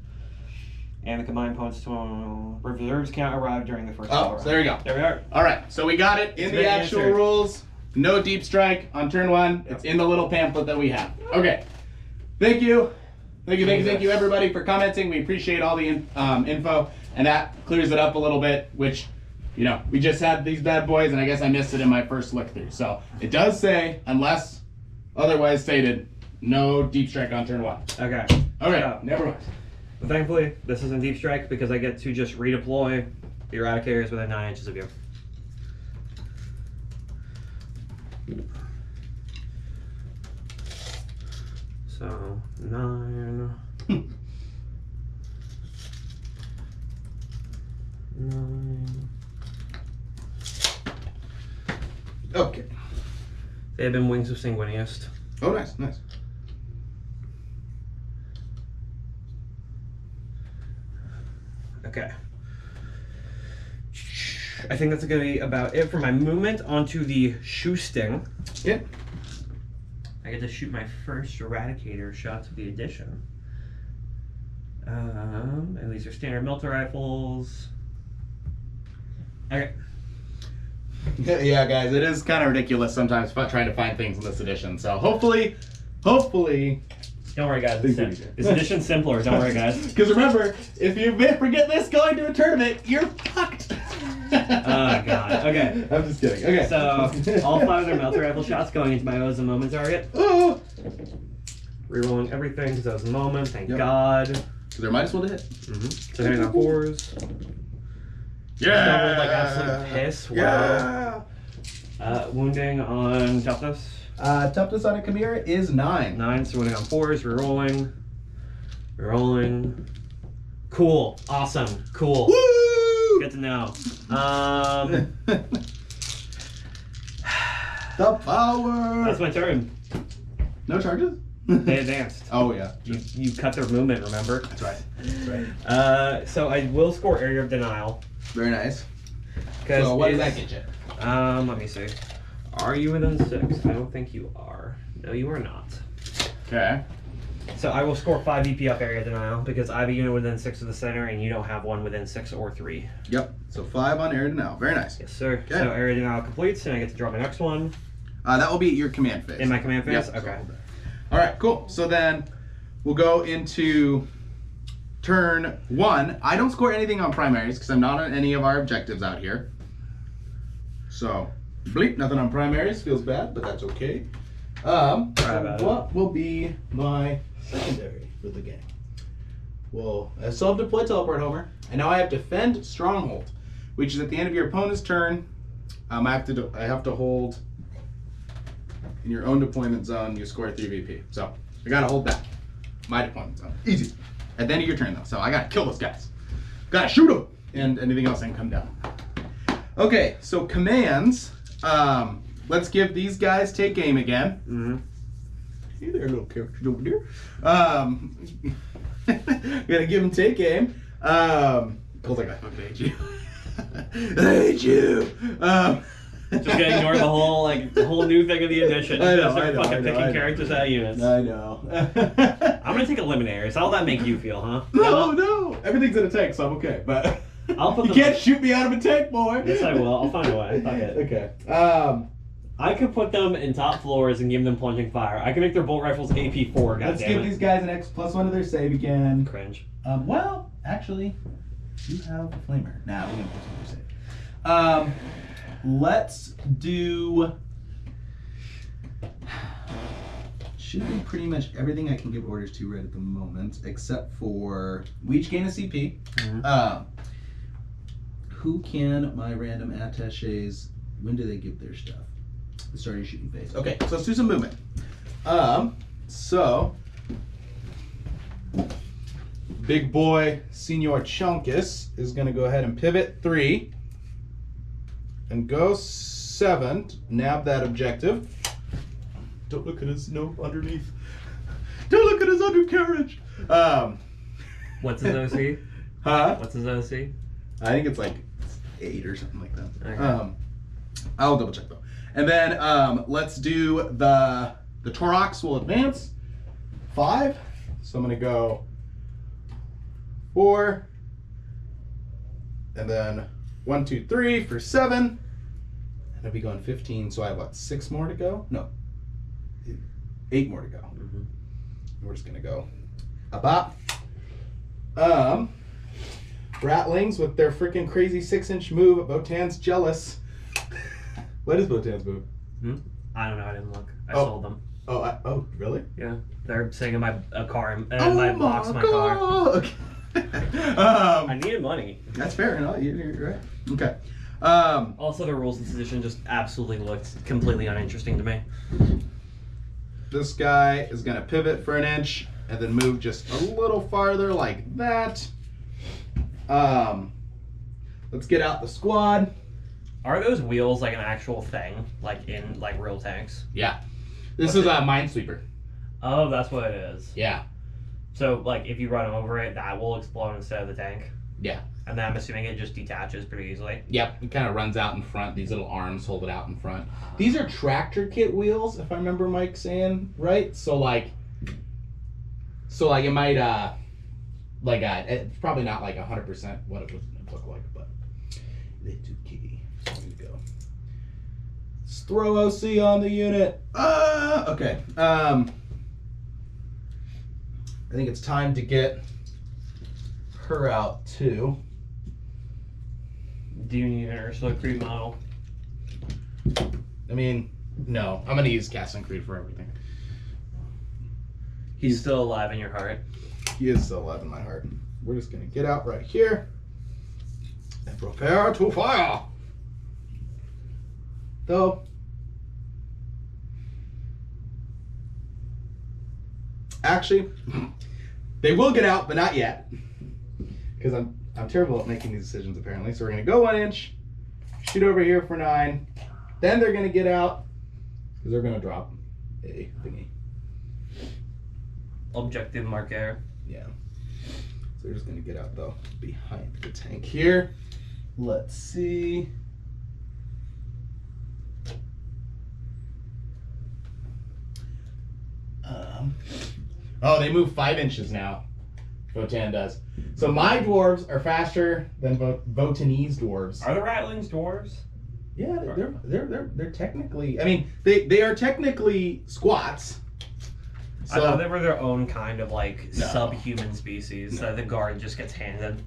And the combined opponents to reserves cannot arrive during the first battle round. So there we go. There we are. All right, so we got it in the actual rules. No deep strike on turn 1. It's in the little pamphlet that we have. Okay. Thank you. Thank you, everybody, for commenting. We appreciate all the info, and that clears it up a little bit, which, you know, we just had these bad boys, and I guess I missed it in my first look through. So it does say, unless otherwise stated, no deep strike on turn 1. Okay. Okay, never mind. But thankfully, this isn't deep strike because I get to just redeploy the Eradicators within 9 inches of you. So, 9. 9. Okay. They have been Wings of Sanguinius. Oh, nice, nice. Okay. I think that's going to be about it for my movement. Onto the shoosting. Yeah. I get to shoot my first Eradicator shots of the edition. And these are standard melter rifles. Okay. Yeah, guys, it is kind of ridiculous sometimes trying to find things in this edition. So hopefully. Don't worry, guys. This edition's simpler. Don't worry, guys. Because remember, if you forget this going to a tournament, you're fucked. Oh, God. Okay. I'm just kidding. Okay. So, all 5 of their melter rifle shots going into my O's a moment target. Oh. Rerolling everything because that was a moment. Thank God. Because they're -1 to hit. Mm-hmm. So, hitting on 4s. Yeah. Doubled like absolute piss. Wow. Yeah. Wounding on toughness. Toughness on a Chimera is 9. 9, so wounding on 4s. Rerolling. Rerolling. Cool. Awesome. Cool. Woo! Good to know. The power. That's my turn. No charges? They advanced. Oh yeah. You cut their movement, remember? That's right. That's right. So I will score Area of Denial. Very nice. So what does that get you? Let me see. Are you within 6? I don't think you are. No, you are not. Okay. So I will score 5 EP up Area Denial because I have a unit within 6 of the center and you don't have one within 6 or 3. Yep. So 5 on Area Denial. Very nice. Yes, sir. Okay. So Area Denial completes and I get to draw my next one. That will be your command phase. In my command phase? Yep. Okay. All right, cool. So then we'll go into turn 1. I don't score anything on primaries because I'm not on any of our objectives out here. So, bleep, nothing on primaries. Feels bad, but that's okay. So what will be my secondary for the game? Well, I still have deploy teleport homer, and now I have defend stronghold, which is at the end of your opponent's turn. I have to hold in your own deployment zone. You score 3 VP. So I gotta hold that. My deployment zone, easy. At the end of your turn though, so I gotta kill those guys. Gotta shoot them, and anything else can come down. Okay, so commands. Let's give these guys take aim again. Mm-hmm. Hey there, little characters over there. Gotta give them take aim. Cole's like, I fucking hate you. I hate you. Just gonna ignore the whole new thing of the edition. I know, Start fucking picking characters out of units. I know. I'm gonna take eliminators. How'll that make you feel, huh? No. Everything's in a tank, so I'm okay. But I'll put you can't shoot me out of a tank, boy. Yes, I will. I'll find a way. Fuck it. Okay. I could put them in top floors and give them plunging fire. I can make their bolt rifles AP4. Let's give these guys an X +1 to their save again. Cringe. Well, actually, you have a flamer. Nah, we're gonna put some to save. Let's do. Should be pretty much everything I can give orders to right at the moment, except for we each gain a CP. Mm-hmm. Who can my random attaches? When do they give their stuff? The start of your shooting phase. Okay, so let's do some movement. So big boy Senor Chunkus is gonna go ahead and pivot 3 and go 7. Nab that objective. Don't look at his underneath. Don't look at his undercarriage. What's his OC? Huh? What's his OC? I think it's like 8 or something like that. Okay. I'll double check though. And then let's do the Torox will advance 5. So I'm gonna go 4, and then 1, 2, 3 for 7, and I'll be going 15. So I have what, 6 more to go? No, 8 more to go. Mm-hmm. We're just gonna go up. Ratlings with their freaking crazy 6-inch move. Botan's jealous. What is Botan's move? I don't know. I didn't look. I sold them. Oh, really? Yeah, they're sitting in my car in my box, my car. Okay. I needed money. That's fair. No, you're right. Okay. Also, the rules in this edition just absolutely looked completely uninteresting to me. This guy is gonna pivot for 1 inch and then move just a little farther like that. Let's get out the squad. Are those wheels like an actual thing, like in like real tanks? Yeah. This is a Minesweeper. Oh, that's what it is. Yeah. So, like, if you run over it, that will explode instead of the tank? Yeah. And then I'm assuming it just detaches pretty easily? Yep. It kind of runs out in front. These little arms hold it out in front. These are tractor kit wheels, if I remember Mike saying, right? So, like it might, it's probably not like 100% what it would look like, but they do key. So I'm gonna go. Let's throw OC on the unit. Okay. I think it's time to get her out too. Do you need an Ursula Creed model? I mean, no. I'm gonna use Castle Creed for everything. He's still alive in your heart. He is still alive in my heart. We're just gonna get out right here and prepare to fire. Though, actually, they will get out, but not yet, because I'm terrible at making these decisions apparently. So we're gonna go 1 inch, shoot over here for 9, then they're gonna get out because they're gonna drop a thingy. Objective marker. Yeah. So they're just gonna get out though behind the tank here. Let's see. Oh, they move 5 inches now. Votan does. So my dwarves are faster than Votanese dwarves. Are the Ratlings dwarves? Yeah, they're technically. I mean, they are technically squats. I thought they were their own kind of like No. subhuman species that the guard just gets handed.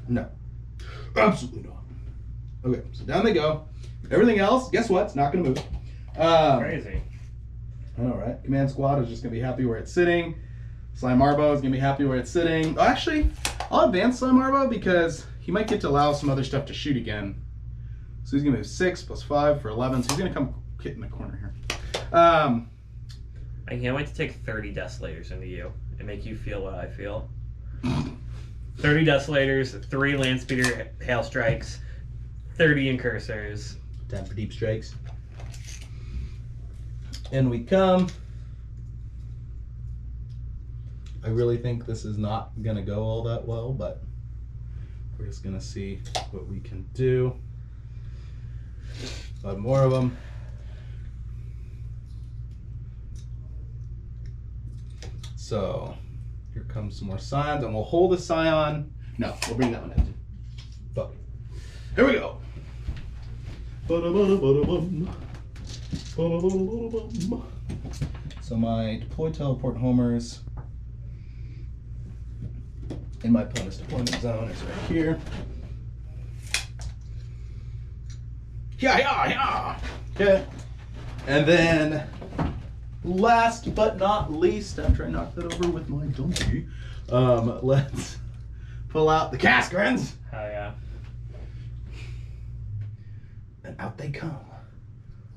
No. Absolutely not. Okay, so down they go. Everything else, guess what? It's not going to move. Crazy. I know, right? Command squad is just going to be happy where it's sitting. Slime Arbo is going to be happy where it's sitting. Oh, actually, I'll advance Slime Arbo because he might get to allow some other stuff to shoot again. So he's going to move 6 plus 5 for 11. So he's going to come hit in the corner here. I can't wait to take 30 Desolators into you and make you feel what I feel. 30 Desolators, 3 Landspeeder Hail Strikes, 30 Incursors. Time for deep strikes. And we come. I really think this is not going to go all that well, but we're just going to see what we can do. 5 more of them. So here comes some more Scions, and we'll hold the Scion. No, we'll bring that one in. Fuck. Here we go. So my deploy teleport homers in my opponent's deployment zone is right here. Yeah. Okay. And then last but not least, after I knock that over with my donkey, let's pull out the Cascarans. Hell yeah. And out they come.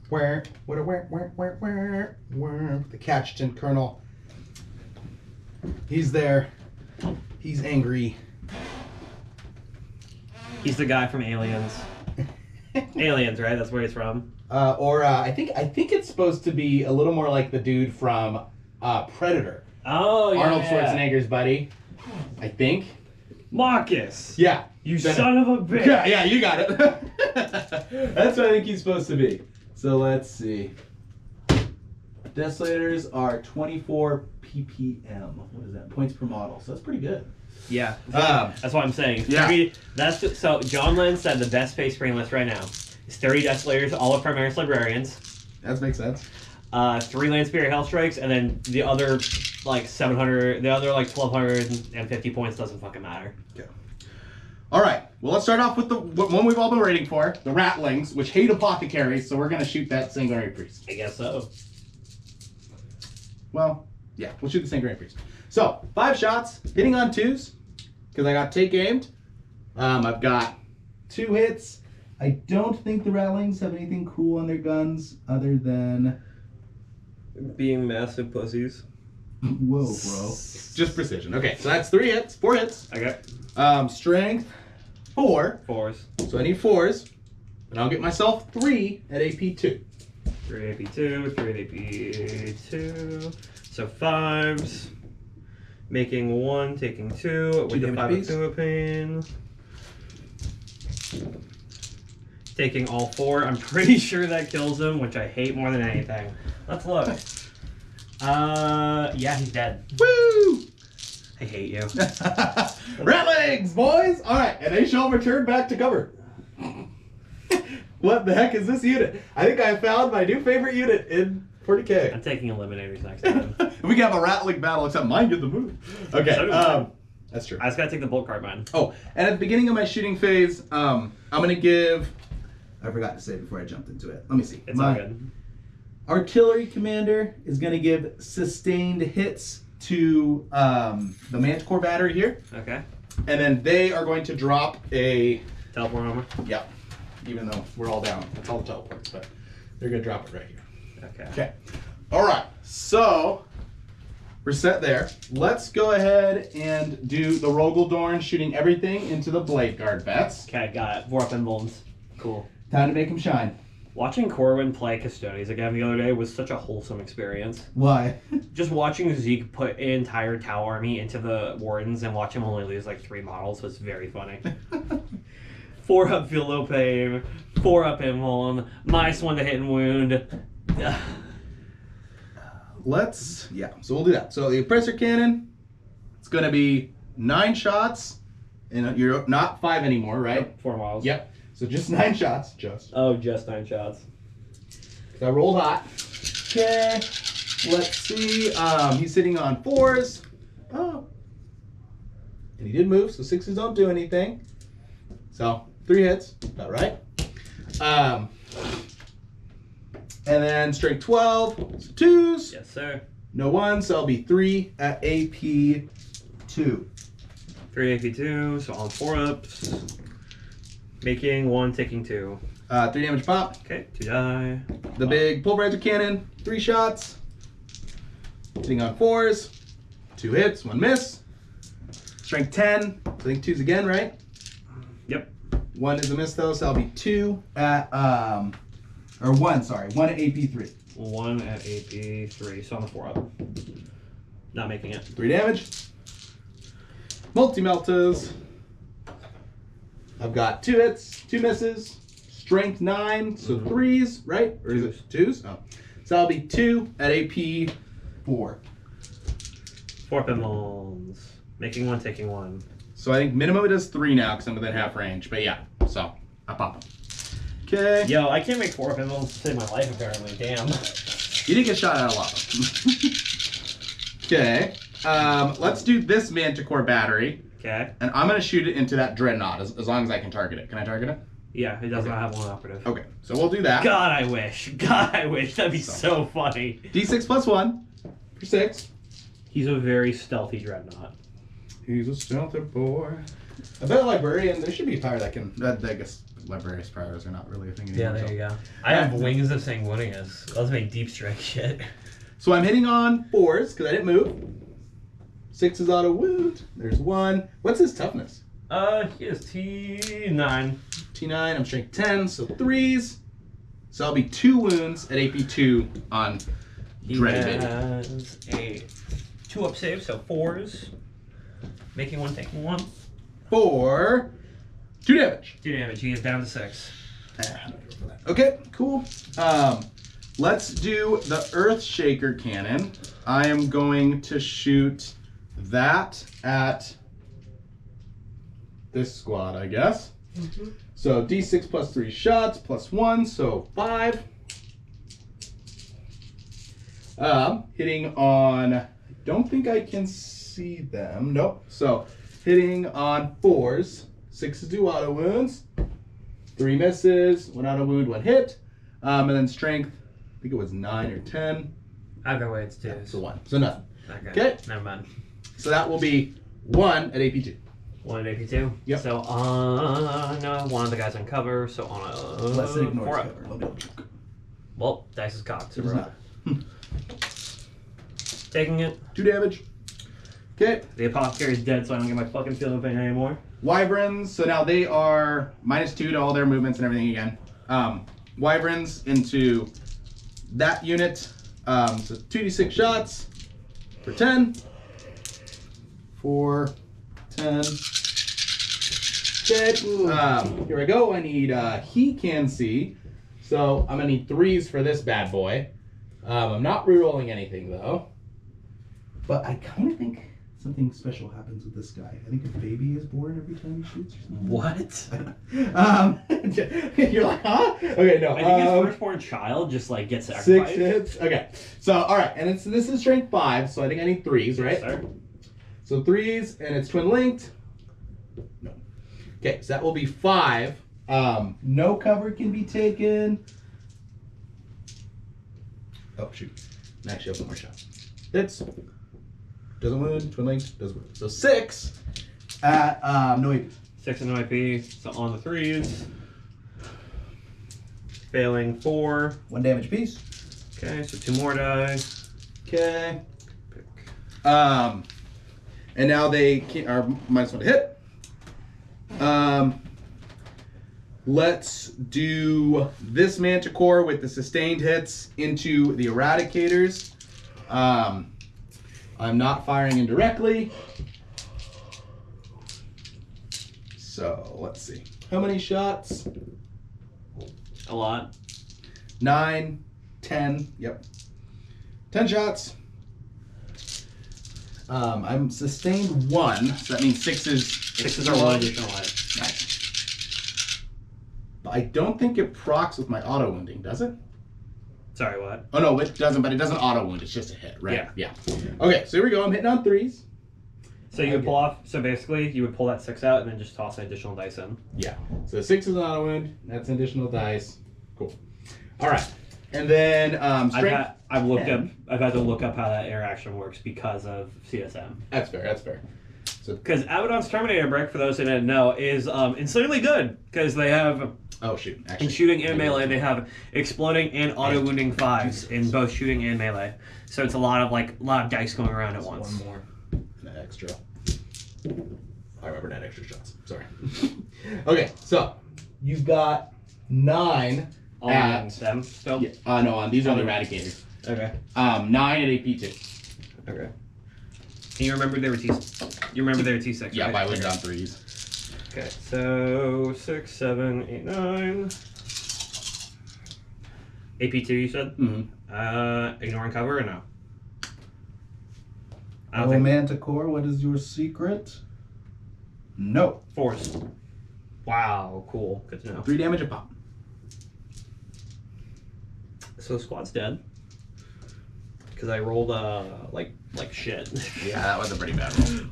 Where? The Catchton Colonel. He's there. He's angry. He's the guy from Aliens. Aliens, right? That's where he's from. I think it's supposed to be a little more like the dude from Predator. Oh, yeah. Arnold Schwarzenegger's buddy. I think. Marcus! Yeah. You son of a bitch! Yeah, you got it. That's what I think he's supposed to be. So let's see. Desolators are 24 ppm. What is that? Points per model. So that's pretty good. Yeah. That's what I'm saying. 30, so John Lynn said the best Space Marine list right now is 30 Desolators, all of Primaris Librarians. That makes sense. 3 Landspeeder Hail Strikes, and then the other like 700, the other like 1,250 points doesn't fucking matter. Okay. All right. Well, let's start off with the one we've all been waiting for, the Ratlings, which hate apothecaries, so we're going to shoot that Sanguinary Priest. I guess so. Well, yeah, we'll shoot the Sanguinary Priest. So, 5 shots, hitting on 2s, because I got take aimed. I've got 2 hits. I don't think the Ratlings have anything cool on their guns other than... Being massive pussies. Whoa, bro. Just precision. Okay, so that's 4 hits. Okay. Strength, 4. 4s. So I need 4s, and I'll get myself 3 at AP2. 3 AP2, 3 AP2. So 5s. Making 1, taking 2 with the 5 of Tua Pain. Taking all 4. I'm pretty sure that kills him, which I hate more than anything. Let's look. Yeah, he's dead. Woo! I hate you. Ratlings, boys! Alright, and they shall return back to cover. What the heck is this unit? I think I found my new favorite unit in 40K. I'm taking Eliminators next time. We can have a Ratling battle, except mine get the move. Okay, So do I. that's true. I just gotta take the bolt card, man. Oh, and at the beginning of my shooting phase, I'm gonna give... I forgot to say before I jumped into it. Let me see. It's all good. Artillery commander is going to give sustained hits to the Manticore battery here. Okay. And then they are going to drop a... Teleport armor. Yeah. Even though we're all down. That's all the teleports, but they're going to drop it right here. Okay. Okay. All right. So we're set there. Let's go ahead and do the Rogaldorn shooting everything into the Blade Guard vets. Okay, got it. 4 up and bones. Cool. Time to make them shine. Watching Corwin play Custodians again the other day was such a wholesome experience. Why? Just watching Zeke put an entire Tau army into the Wardens and watch him only lose like 3 models was very funny. 4 up Feel Pain, 4 up Invuln, -1 to hit and wound. So we'll do that. So the Oppressor Cannon, it's going to be 9 shots, and you're not 5 anymore, right? Yep, 4 models. Yep. So just 9 shots. Oh, just 9 shots. I rolled hot. Okay. Let's see. He's sitting on 4s. Oh. And he did move, so 6s don't do anything. So 3 hits. About right. And then strength 12. So 2s. Yes, sir. No 1, so I'll be 3 at AP 2. 3 AP2, so on 4-ups. Making 1, taking 2. 3 damage pop. Okay, 2 die. The big pulverizer cannon, 3 shots. Sitting on 4s. 2 hits, 1 miss. Strength 10. So I think 2's again, right? Yep. 1 is a miss though, so I'll be 2 at or 1, sorry. 1 at AP 3. 1 at AP3, so on the 4-up. Not making it. 3 damage. Multi-meltas. I've got 2 hits, 2 misses. Strength 9, so 3s, right? Or is it 2s? Oh. So I'll be 2 at AP 4. 4 pinballs. Making 1, taking 1. So I think minimum it does 3 now because I'm within half range. But yeah, so I pop them. Okay. Yo, I can't make 4 pinballs to save my life apparently. Damn. You didn't get shot at a lot of them. Okay. Let's do this Manticore battery. Okay. And I'm going to shoot it into that dreadnought as long as I can target it. Can I target it? Yeah, it does not have 1 operative. Okay, so we'll do that. God, I wish. God, I wish. That'd be so funny. D6 plus 1 for 6. He's a very stealthy dreadnought. He's a stealthy boy. I bet a librarian, there should be a power that can, I guess librarian's powers are not really a thing anymore. Yeah, there you go. I have wings of sanguineous. Let's make deep strike shit. So I'm hitting on 4s because I didn't move. 6 is auto wound. There's 1. What's his toughness? He is T9. T9, I'm strength 10, so 3s. So I'll be 2 wounds at AP 2 on Dreaded. He has a 2-up save, so 4s. Making 1, taking 1. For 2 damage. 2 damage. He is down to 6. Okay, cool. Let's do the Earth Shaker Cannon. I am going to shoot that at this squad, I guess. Mm-hmm. So D6 plus 3 shots plus 1, so 5. Hitting on, I don't think I can see them. Nope. So hitting on 4s. 6s do auto wounds. 3 misses, 1 auto wound, 1 hit. And then strength, I think it was 9 or 10. Either way, it's 2. Yeah, so 1. So nothing. Okay. Never mind. So that will be 1 at AP2. 1 at AP2. Yep. So on one of the guys on cover. So on a Unless it ignores 4-up. cover. Well, dice is cocked. So It is we're not. taking it. 2 damage. Okay. The apothecary is dead, so I don't get my fucking field of pain anymore. Wyverns, so now they are -2 to all their movements and everything again. Wyverns into that unit. So 2d6 shots for 10. 4, 10. Okay. Here I go. I need he can see. So I'm gonna need 3s for this bad boy. I'm not rerolling anything though. But I kind of think something special happens with this guy. I think a baby is born every time he shoots or something. What? You're like, huh? Okay, no. I think his firstborn child just like gets sacrificed. 6 hits. Okay. So, all right. And this is strength 5, so I think I need 3s, right? Yes, sir. So 3s, and it's twin linked. No. Okay, so that will be 5. No cover can be taken. Oh, shoot. Actually, I'll put more shots. Hits. Doesn't wound. Twin linked. Doesn't wound. So 6 at no AP. 6 and no IP. So on the 3s. Failing 4. 1 damage piece. Okay, so 2 more die. Okay. And now they are -1 to hit. Let's do this Manticore with the sustained hits into the Eradicators. I'm not firing indirectly. So let's see. How many shots? A lot. 9, 10. Yep. 10 shots. I'm sustained 1, so that means 6s. 6s are 1 additional hit. Nice. But I don't think it procs with my auto wounding, does it? Sorry, what? Oh no, it doesn't. But it doesn't auto wound. It's just a hit, right? Yeah. Okay, so here we go. I'm hitting on 3s. So you would pull off. So basically, you would pull that 6 out and then just toss an additional dice in. Yeah. So 6 is an auto wound. That's an additional dice. Cool. All right. And then strength. I've had to look up how that interaction works because of CSM. That's fair. That's fair. So because Abaddon's Terminator brick, for those who didn't know, is insanely good because they have. Oh shoot! Actually, in shooting and melee, they have exploding and auto wounding 5s in both shooting and melee. So it's a lot of dice going around at once. One more. An extra. I remember that extra shots. Sorry. Okay, so you've got 9 On at them still. Yeah. No, on these are the Eradicators. Okay. 9 at AP2. Okay. And you remember they were T6. Yeah, right? by down 3s. Okay, so 6, 7, 8, 9. AP2, you said? Mm-hmm. Ignoring cover or no? Manticore, what is your secret? No. 4s. Wow, cool. Good to know. 3 damage a pop. So the squad's dead. Because I rolled like shit. Yeah, that was a pretty bad roll.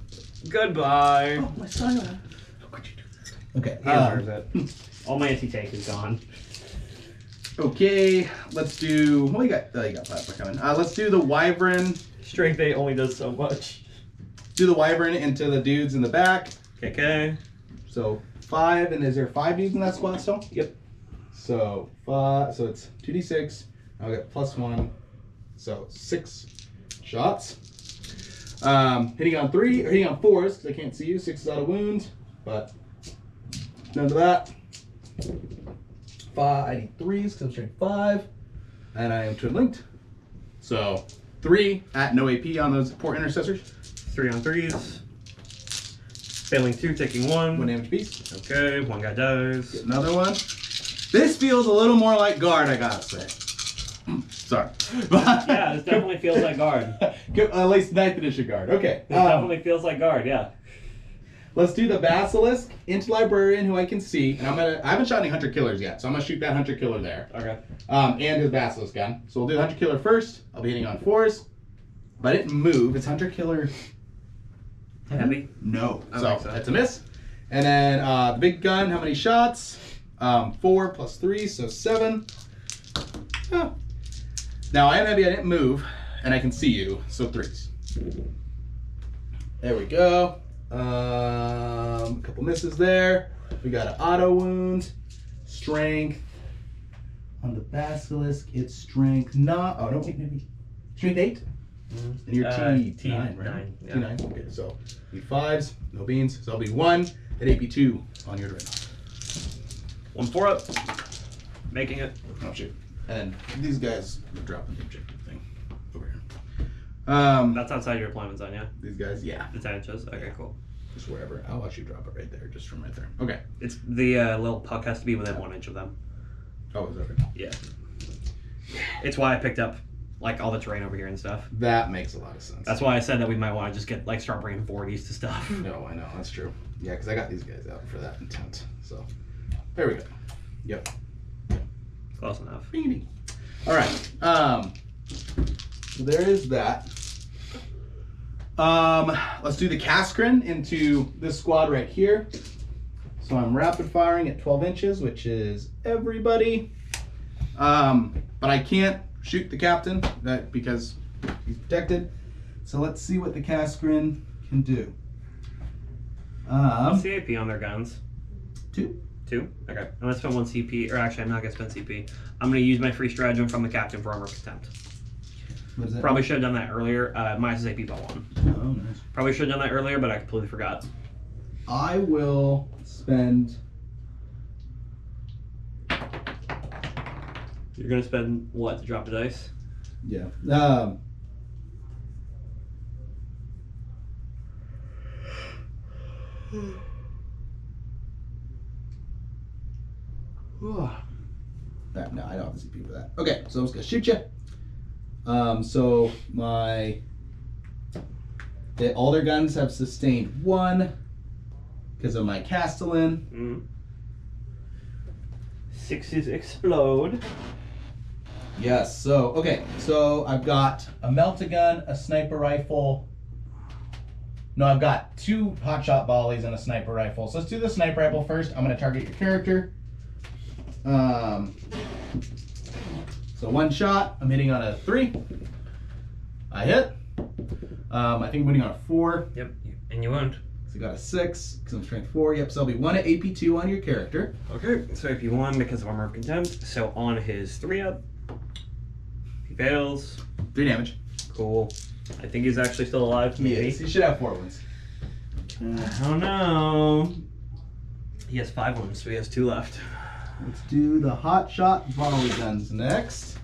Goodbye. Oh, my son. How could you do that? Okay. He deserves it. All my anti-tank is gone. Okay, let's do. What you got? Oh, you got plasma coming. Let's do the Wyvern. Strength 8 only does so much. Do the Wyvern into the dudes in the back. Okay. So 5, and is there 5 dudes in that squad still? Yep. So 5. So it's 2d6. I'll get +1. So 6 shots. Hitting on 3 or hitting on 4s because I can't see you. 6 is out of wound, but none of that. 5. I need 3s because I'm strength 5, and I am twin linked. So 3 at no AP on those poor intercessors. 3 on 3s. Failing 2, taking 1. 1 damage piece. Okay, 1 guy dies. Get another one. This feels a little more like guard, I gotta say. Sorry. Yeah, this definitely feels like guard. At least 9th edition guard. Okay. This definitely feels like guard, yeah. Let's do the Basilisk into Librarian, who I can see, and I haven't shot any Hunter Killers yet, so I'm gonna shoot that Hunter Killer there. Okay. And his Basilisk gun. So we'll do the Hunter Killer first. I'll be hitting on 4s. But I didn't move. It's Hunter Killer. Heavy? No. I So don't think so. that's a miss. And then the big gun, how many shots? 4 plus 3, so 7. Oh. Now I am heavy, I didn't move, and I can see you, so 3s. There we go. A couple misses there. We got an auto wound, strength. On the Basilisk, it's strength not. Oh no, wait, maybe strength 8. And you're T9, right? 9, yeah. T9. Okay, so be 5s, no beans. So I'll be 1 at AP2 on your dreadnought. 1 4 up. Making it. Oh shoot. And these guys are dropping the objective thing over here. That's outside your deployment zone, yeah? These guys, yeah, The 10 inches? Okay, cool. just wherever. I'll actually drop it right there, just from right there. Okay. It's the little puck has to be within 1 inch of them. Oh, is that right? Yeah. It's why I picked up like all the terrain over here and stuff. That makes a lot of sense. That's why I said that we might want to just get start bringing 40s to stuff. No, I know, that's true. Yeah, because I got these guys out for that intent. So, there we go. Yep. Close enough. Bing, bing. All right. So there is that. Let's do the Kaskrin into this squad right here. So I'm rapid firing at 12 inches, which is everybody. But I can't shoot the captain because he's protected. So let's see what the Kaskrin can do. What's the AP on their guns? 2. 2? Okay. I'm going to spend 1 CP, or actually I'm not going to spend CP. I'm going to use my free stratagem from the captain for armor contempt. What is that? Probably should have done that earlier. Minus his AP by 1. Oh, nice. Probably should have done that earlier, but I completely forgot. I will spend. You're going to spend what to drop the dice? Yeah. No, I don't have the CP for that. Okay, so I'm just gonna shoot you. So all their guns have sustained 1 because of my Castellan. 6s explode. Yes. So okay. So I've got a melta-gun, a sniper rifle. No, I've got 2 hotshot volleys and a sniper rifle. So let's do the sniper rifle first. I'm going to target your character. So 1 shot. I'm hitting on a 3. I hit. I think I'm hitting on a 4. Yep, and you won't. So you got a 6 because I'm strength 4. Yep. So I'll be 1 at AP2 on your character. Okay, so if you won because of Armor of Contempt, so on his 3-up, he fails. 3 damage. Cool. I think he's actually still alive, maybe. Yes, he should have 4 wounds. I don't know. He has 5 wounds, so he has 2 left. Let's do the hotshot volley guns next.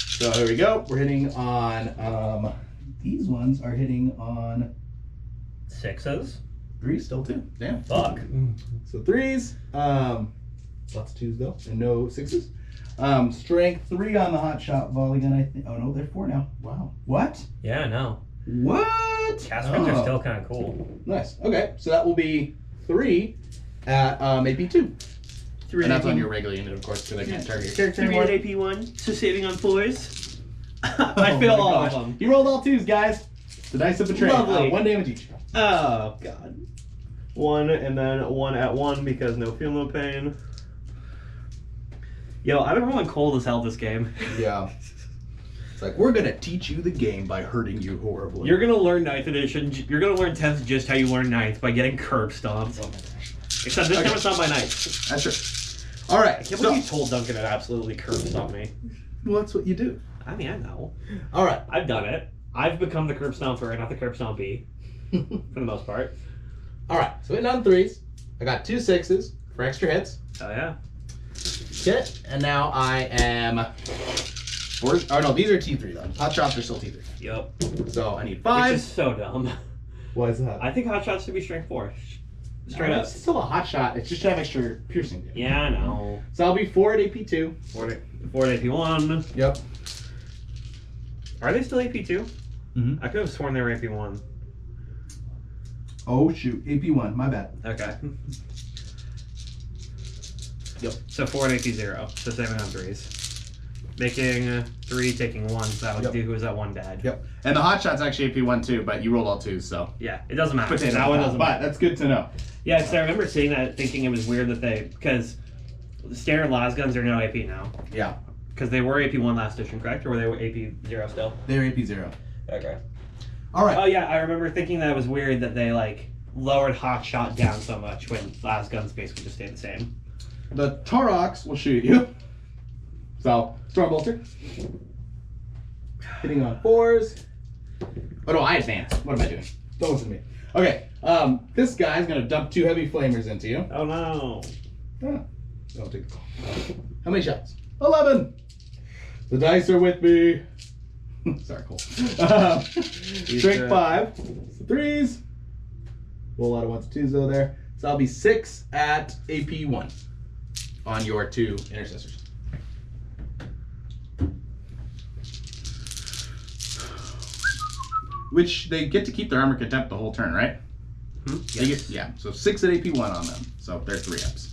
So here we go. We're hitting on, these ones are hitting on 6s? 3 still too. Damn. Fuck. So 3s, lots of 2s though, and no 6s. Strength 3 on the hotshot volley gun, I think. Oh no, they're 4 now. Wow. What? Yeah, I know. What? Cast rings are still kind of cool. Nice. Okay, so that will be 3 at AP2. 3 And that's on your regular unit, of course, because I can't target your character 3 anymore. at AP1, so saving on 4s. I Oh fail my all gosh. of them. You rolled all 2s, guys. The dice of betrayal. Lovely. 1 damage each. Oh, God. 1 and then 1 at 1 because no feel, no pain. Yo, I've been rolling cold as hell this game. Yeah. It's like, we're going to teach you the game by hurting you horribly. You're gonna learn 9th edition. You're gonna learn 10th just how you learn 9th by getting curb stomped. Oh my gosh. Except this Okay. time it's not by knights. That's true. All right. I can't believe you told Duncan to absolutely curb stomp me. Well, that's what you do. I mean, I know. All right. I've done it. I've become the curb stomper, not the curb stompy, for the most part. All right. So hitting on 3s. I got 2 6s for extra hits. Oh yeah. Hit. And now I am... Oh, no. These are T3, though. Hot shots are still T3. Yep. So I need 5. Which is so dumb. Why is that? I think hot shots should be strength 4. Straight up. It's still a hot shot. It's just to have extra piercing. Yeah, I know. So I'll be 4 at AP2. 4 at AP1. Yep. Are they still AP2? Mm-hmm. I could have sworn they were AP1. Oh, shoot. AP1. My bad. Okay. Yep. So 4 at AP0. So saving on 3s. Making 3, taking 1. So that would Yep. do who was that 1 dad. Yep. And the hot shot's actually AP1 too, but you rolled all 2s, so. Yeah, it doesn't matter. Potato That one pie. doesn't But matter. that's good to know. Yeah, because I remember seeing that, thinking it was weird that they, because standard las guns are no AP now. Yeah. Because they were AP1 last edition, correct? Or were they AP0 still? They're AP0. Okay. All right. Oh yeah, I remember thinking that it was weird that they like lowered hot shot down so much when las guns basically just stayed the same. The Taurox will shoot you. So, Stormbolter. Hitting on 4s. Oh no, I advance. What am I doing? Don't listen to me. Okay, this guy's gonna dump 2 heavy flamers into you. Oh no. Ah, don't take the call. How many shots? 11! The dice are with me. Sorry, Cole. Strength 5. So 3s. Roll a lot of 1s and 2s though there. So I'll be 6 at AP1 on your 2 intercessors. Which they get to keep their armor contempt the whole turn, right? They get, yeah, so 6 at AP1 on them. So they're 3 ups.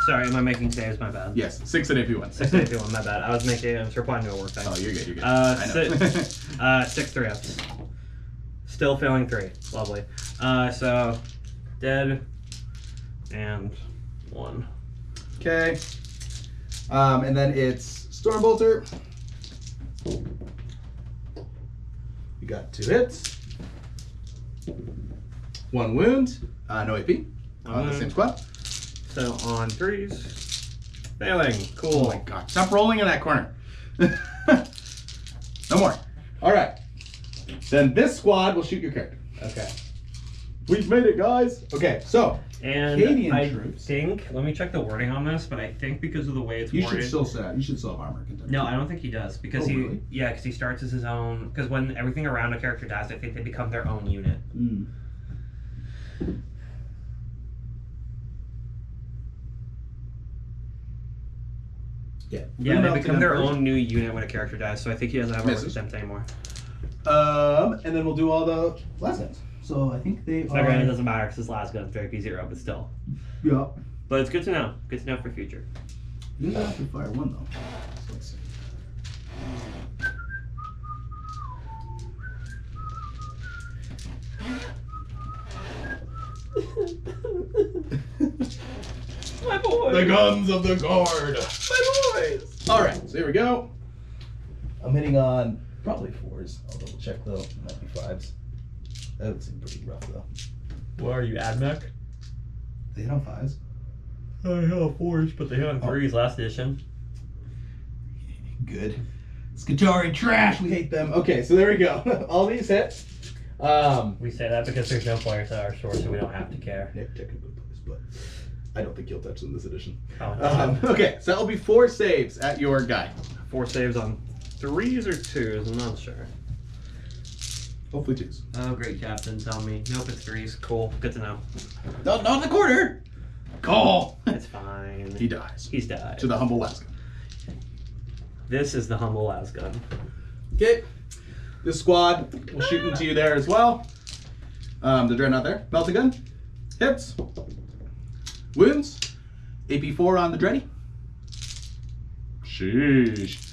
Sorry, am I making saves? My bad. Yes, 6 at AP1. 6 AP1, my bad. I was replying to a work thing. Oh, you're good, you're good. I know. 6 3 ups. Still failing 3. Lovely. So dead and 1. Okay. And then it's Stormbolter. You got 2 hits. 1 wound. No AP. On the same squad. So on 3s. Failing. Cool. Oh my god. Stop rolling in that corner. No more. Alright. Then this squad will shoot your character. Okay. We've made it, guys. Okay, so And Canadian I troops. think, let me check the wording on this, but I think because of the way it's you worded. should still have armor contempt. No, I don't think he does because Oh, he, really? yeah, because he starts as his own. Because when everything around a character dies, I think they become their own unit. Mm. Yeah. Yeah, they Melted become their first. own new unit when a character dies. So I think he doesn't have a Misses. contempt anymore. And then we'll do all the last guns. So I think they So are. granted, it doesn't matter because this last gun's very P0, but still. Yeah. But it's good to know. Good to know for future. You have to fire one though. So let's see. My boy. The guns of the guard. My boys. All right, so here we go. I'm hitting on probably 4s. I'll double check though. Might be 5s. That would seem pretty rough though. What are you, AdMech? They hit on 5s. I hit on 4s, but they hit on 3s last edition. Good. Scutari trash. We hate them. Okay, so there we go. All these hit. We say that because there's no players at our store, so we don't have to care. Nick technically plays, but I don't think you'll touch them this edition. Oh, Okay, so that'll be 4 saves at your guy. 4 saves on 3s or 2s, I'm not sure. Hopefully 2s. Oh, great captain, tell me. Nope, it's 3s. Cool, good to know. No, not in the corner. Call. It's fine. He dies. He's died. To the humble last gun. This is the humble las gun. Okay. This squad will shoot into you there as well. The dreadnought there. Melted gun. Hits. Wounds. AP4 on the dready. Sheesh.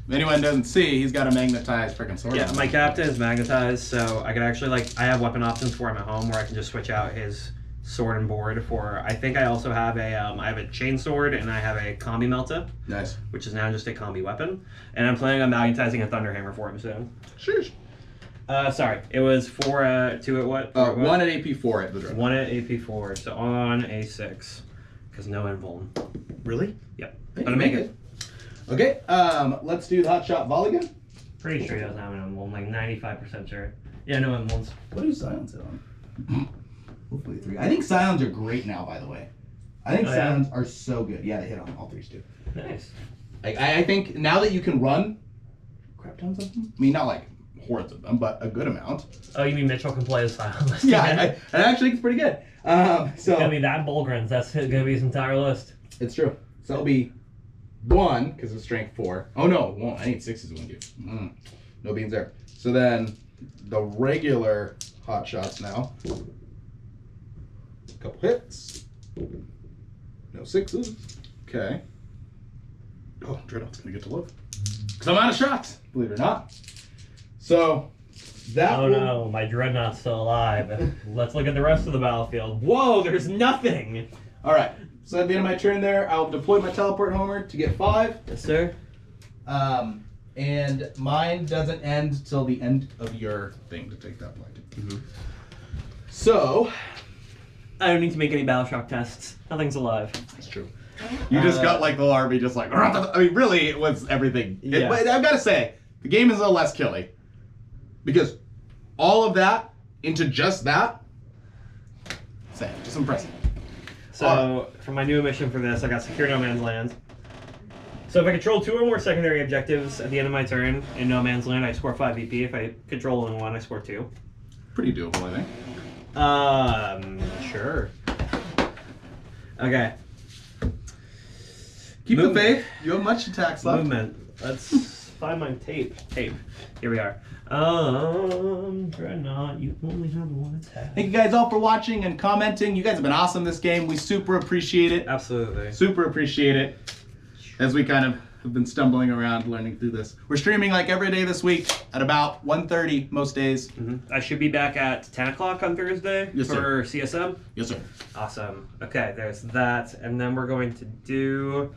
If anyone doesn't see, he's got a magnetized freaking sword. Yeah, on my him. captain is magnetized, so I can actually, like, I have weapon options for him at home where I can just switch out his sword and board for, I think I also have I have a chain sword and I have a combi melta, Nice. which is now just a combi weapon. And I'm planning on magnetizing a thunderhammer for him soon. Sheesh. Sorry, it was 2 at what? 1 at AP4 at the dreadnought. 1 at AP4, so on A6. Because no invuln. Really? Yep. Hey, Gonna make it. Okay, let's do the hot shot volley gun. Pretty sure he doesn't have an invuln, like 95% sure. Yeah, no invulns. What do Scions hit on? Hopefully 3. I think Scions are great now, by the way. I think Oh, yeah? Scions are so good. Yeah, they hit on all 3s too. Nice. I think now that you can run crap tons of them, I mean, not like hordes of them, but a good amount. Oh, you mean Mitchell can play as silent? Yeah, I actually think it's pretty good. It's gonna So be that Bulgrins. That's gonna be his entire list. it's true. So it'll be 1 because of strength 4. Oh no, it won't. I need 6s to win you. No beans there. So then the regular hot shots now. Couple hits. No 6s. Okay. Oh, Dreadnought's gonna get to look. Because I'm out of shots, believe it or not. So that Oh will... no, my Dreadnought's still alive. Let's look at the rest of the battlefield. Whoa, there's nothing! Alright. So at the end of my turn there, I'll deploy my teleport homer to get 5. Yes, sir. And mine doesn't end till the end of your thing to take that point. So I don't need to make any battle shock tests. Nothing's alive. that's true. You just got like the whole army just like, I mean, really, it was everything. Yeah. But I've got to say, the game is a little less killy. Because all of that into just that, same, just impressive. So, for my new mission for this, I got Secure No Man's Land. So if I control 2 or more secondary objectives at the end of my turn in No Man's Land, I score 5 VP. If I control only 1, I score 2. Pretty doable, I think. Sure. Okay. Keep Movement. the faith. You have much attacks left. Movement. Let's find my tape. Here we are. Dreadnought, you only have 1 attack. Thank you guys all for watching and commenting. You guys have been awesome this game. We super appreciate it. Absolutely. Super appreciate it. As we kind of have been stumbling around learning through this. We're streaming like every day this week at about 1:30 most days. I should be back at 10 o'clock on Thursday Yes, for CSM. Yes, sir. Awesome. Okay, there's that. And then we're going to do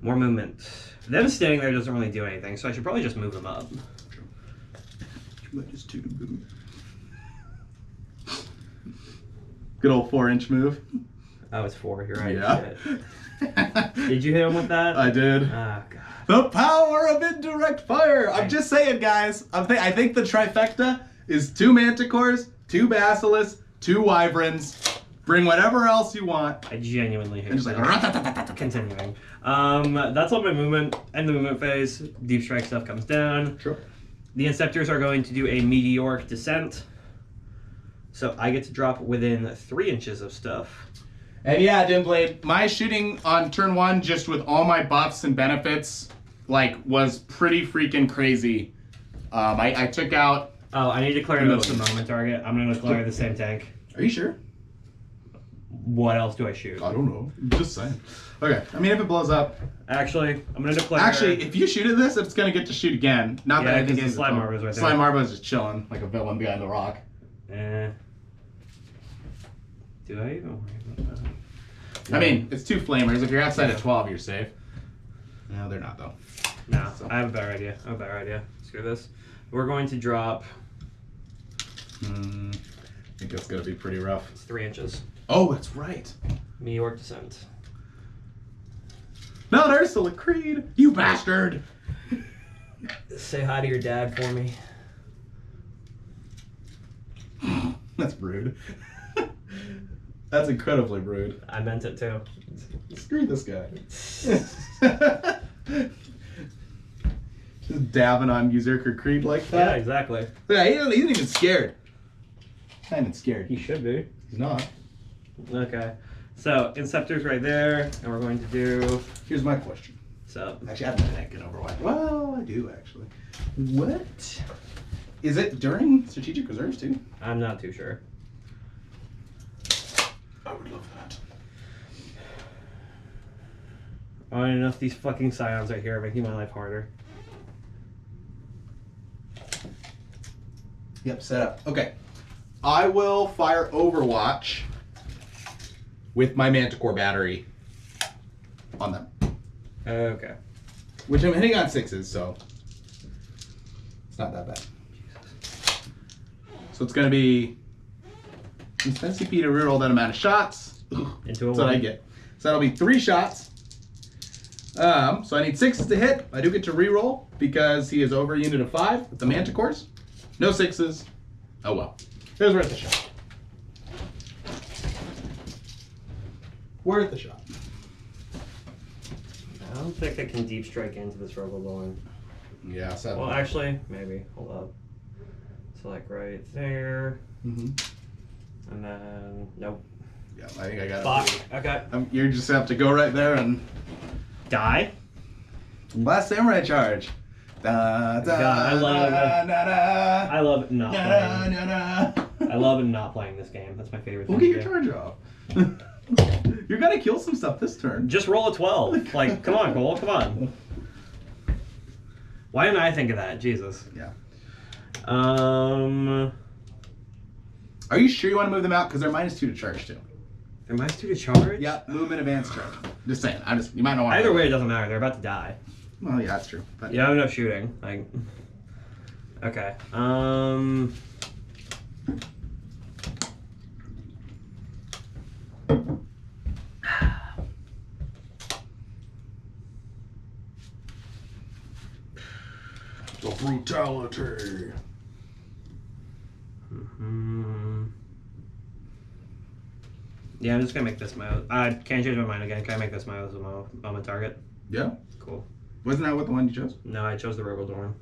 more movement. Them standing there doesn't really do anything, so I should probably just move them up. Just two move. Good old 4-inch move. Oh, it's 4. You're right. Yeah. Shit. Did you hit him with that? I did. Oh, God. The power of indirect fire. I'm just saying, guys. I think the trifecta is 2 manticores, 2 basilisks, 2 wyverns. Bring whatever else you want. I genuinely hate And just like that. Continuing. That's all my movement. End the movement phase. Deep strike stuff comes down. Sure. The Inceptors are going to do a meteoric descent. So I get to drop within 3 inches of stuff. And yeah, Dimblade, my shooting on turn 1 just with all my buffs and benefits like was pretty freaking crazy I took out. Oh, I need to declare this the moment target. I'm going to declare the same tank. Are you sure? What else do I shoot? I don't know. Just saying. Okay. I mean, if it blows up. Actually, I'm going to declare. Actually, if you shoot at this, it's going to get to shoot again. Not that I think it's Slime Marbo's right there. Slime Marbo's just chilling like a villain behind the rock. Do I even worry about that? I mean, it's 2 flamers. If you're outside of 12, you're safe. No, they're not, though. No, So. I have a better idea. Screw this. We're going to drop. I think that's going to be pretty rough. It's 3 inches. Oh, that's right. Meteoric descent. Not Ursula Creed, you bastard! Say hi to your dad for me. That's rude. That's incredibly rude. I meant it too. Screw this guy. Just dabbing on Usurker Creed like Yeah, that. exactly. Yeah, he isn't even scared. Not even scared. He should be. He's not. Okay. So, Inceptor's right there, and we're going to do. Here's my question. So, Actually, I have no tank in Overwatch. Well, I do actually. What? Is it during strategic reserves too? I'm not too sure. I would love that. Oh, and enough these fucking scions right here are making my life harder. Yep, set up. Okay. I will fire Overwatch with my Manticore battery on them. Okay. Which I'm hitting on 6s, so it's not that bad. So it's going to be spend CP to reroll that amount of shots. Into a That's what I one. get. So that'll be 3 shots. So I need 6s to hit. I do get to reroll because he is over a unit of 5 with the Manticores. No 6s. Oh well. It was worth the shot. Worth the shot. I don't think I can deep strike into this rubber balloon. Yeah, 7. Well, actually, maybe. Hold up. So, like, right there. Mm-hmm. And then, nope. Yeah, I think I got Fuck. it. Okay. You just have to go right there and Die? Last Samurai charge. Da, da, God, I love da, it. da, da, I love not da, playing. da, da. I love not playing this game. That's my favorite thing. We'll get to your do. charge off. You're gonna kill some stuff this turn. Just roll a 12. Like, come on, Cole. Come on. Why didn't I think of that? Jesus. Yeah. Are Are you sure you want to move them out? Because they're -2 to charge too. Am I to charge? Yeah, movement, advance charge. Just saying. You might not want. Either way, it doesn't matter. They're about to die. Well, yeah, that's true. But Yeah, I have enough shooting. Like, okay. the brutality. Yeah, I'm just gonna make this my. I can't change my mind again. Can I make this my moment target? Yeah. Cool. Wasn't that what the one you chose? No, I chose the Rogaldorn.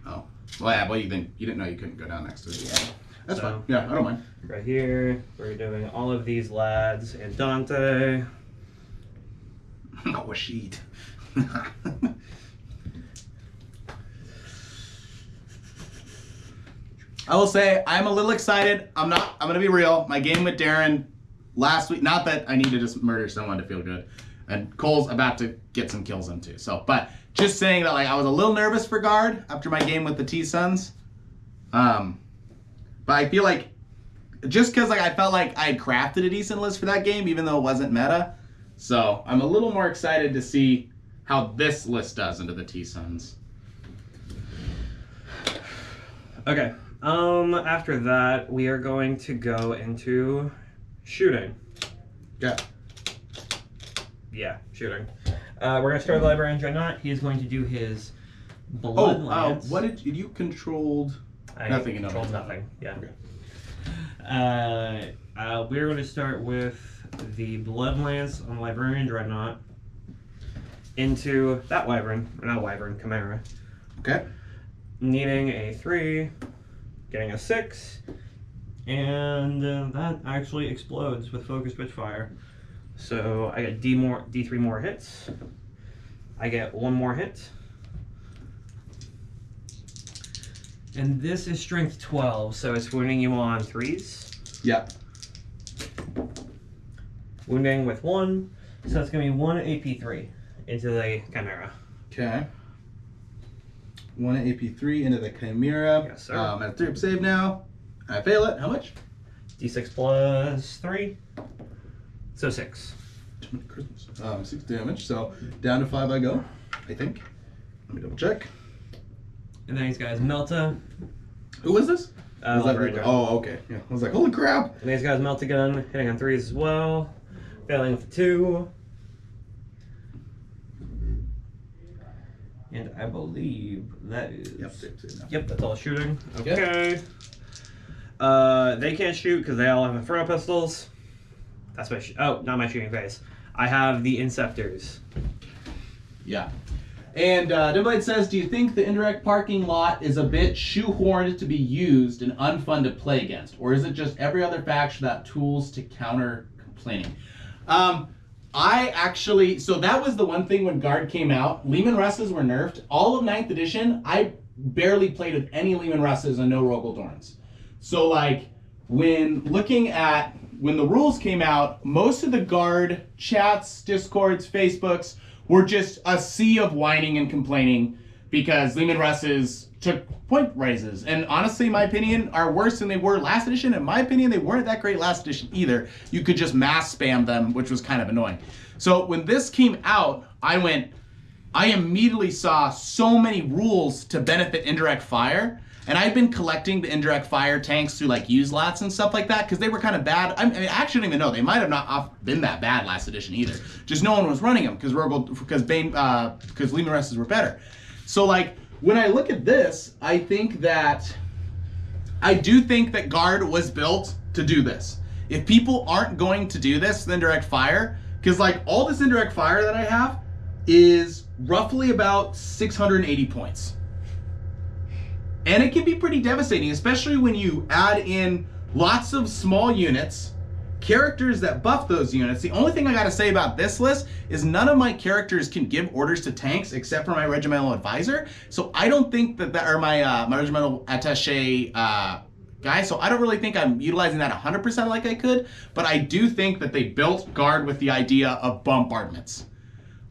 Oh. Well, yeah. Well, you didn't know you couldn't go down next to it. Yeah. That's So- fine. Yeah, I don't mind. Right here, we're doing all of these lads and Dante. Oh, a sheet. I will say I'm a little excited. I'm gonna be real. My game with Darren last week, not that I need to just murder someone to feel good. And Cole's about to get some kills in too. So, but just saying that, like, I was a little nervous for guard after my game with the T-Suns. But I feel like just because, like, I felt like I had crafted a decent list for that game, even though it wasn't meta. So I'm a little more excited to see how this list does into the T-Suns. Okay. After that, we are going to go into shooting. Yeah. Yeah, shooting. We're gonna start with the librarian Dreadnought. He's going to do his blood lance. What did you controlled? I Nothing in controlled other. nothing. Yeah. Okay. We're going to start with the blood lance on the librarian Dreadnought into that wyvern, or not wyvern, chimera. Okay. Needing a 3, getting a 6, and that actually explodes with focus Spitfire. So I get D3 more hits. I get 1 more hit. And this is strength 12, so it's wounding you on 3s. Yeah. Wounding with 1, so it's going to be 1 AP3 into the Chimera. Okay. 1 AP3 into the Chimera. Yes, sir. I'm at 3 up save now. I fail it. How much? D6 plus 3. So 6. 6 damage. So down to 5 I go, I think. Let me double check. And then he's got his Melta. Who was this? Was that Ranger. oh, okay. Yeah. I was like, holy crap. And then he's got his Melta gun, hitting on 3s as well. Failing with 2. And I believe that is... Yep, that's all shooting. Okay. They can't shoot because they all have Inferno pistols. That's my... oh, not my shooting phase. I have the Inceptors. Yeah. And Dimblade says, do you think the indirect parking lot is a bit shoehorned to be used and unfun to play against? Or is it just every other faction that tools to counter complaining? I actually, so that was the one thing when Guard came out. Lehman Russes were nerfed. All of 9th edition, I barely played with any Lehman Russes and no Rogel Dorns. So like, when looking at, when the rules came out, most of the Guard chats, Discords, Facebooks were just a sea of whining and complaining because Lehman Russes took point raises. And honestly, in my opinion, are worse than they were last edition. In my opinion, they weren't that great last edition either. You could just mass spam them, which was kind of annoying. So when this came out, I immediately saw so many rules to benefit indirect fire. And I've been collecting the indirect fire tanks through like uselats and stuff like that because they were kind of bad. I mean, I actually don't even know. They might have not been that bad last edition either. Just no one was running them because Lehman Russes were better. So like, when I look at this, I do think that Guard was built to do this. If people aren't going to do this, then indirect fire, because like all this indirect fire that I have is roughly about 680 points. And it can be pretty devastating, especially when you add in lots of small units, characters that buff those units. The only thing I gotta say about this list is none of my characters can give orders to tanks except for my regimental advisor. So I don't think or my regimental attaché guy. So I don't really think I'm utilizing that 100% like I could. But I do think that they built Guard with the idea of bombardments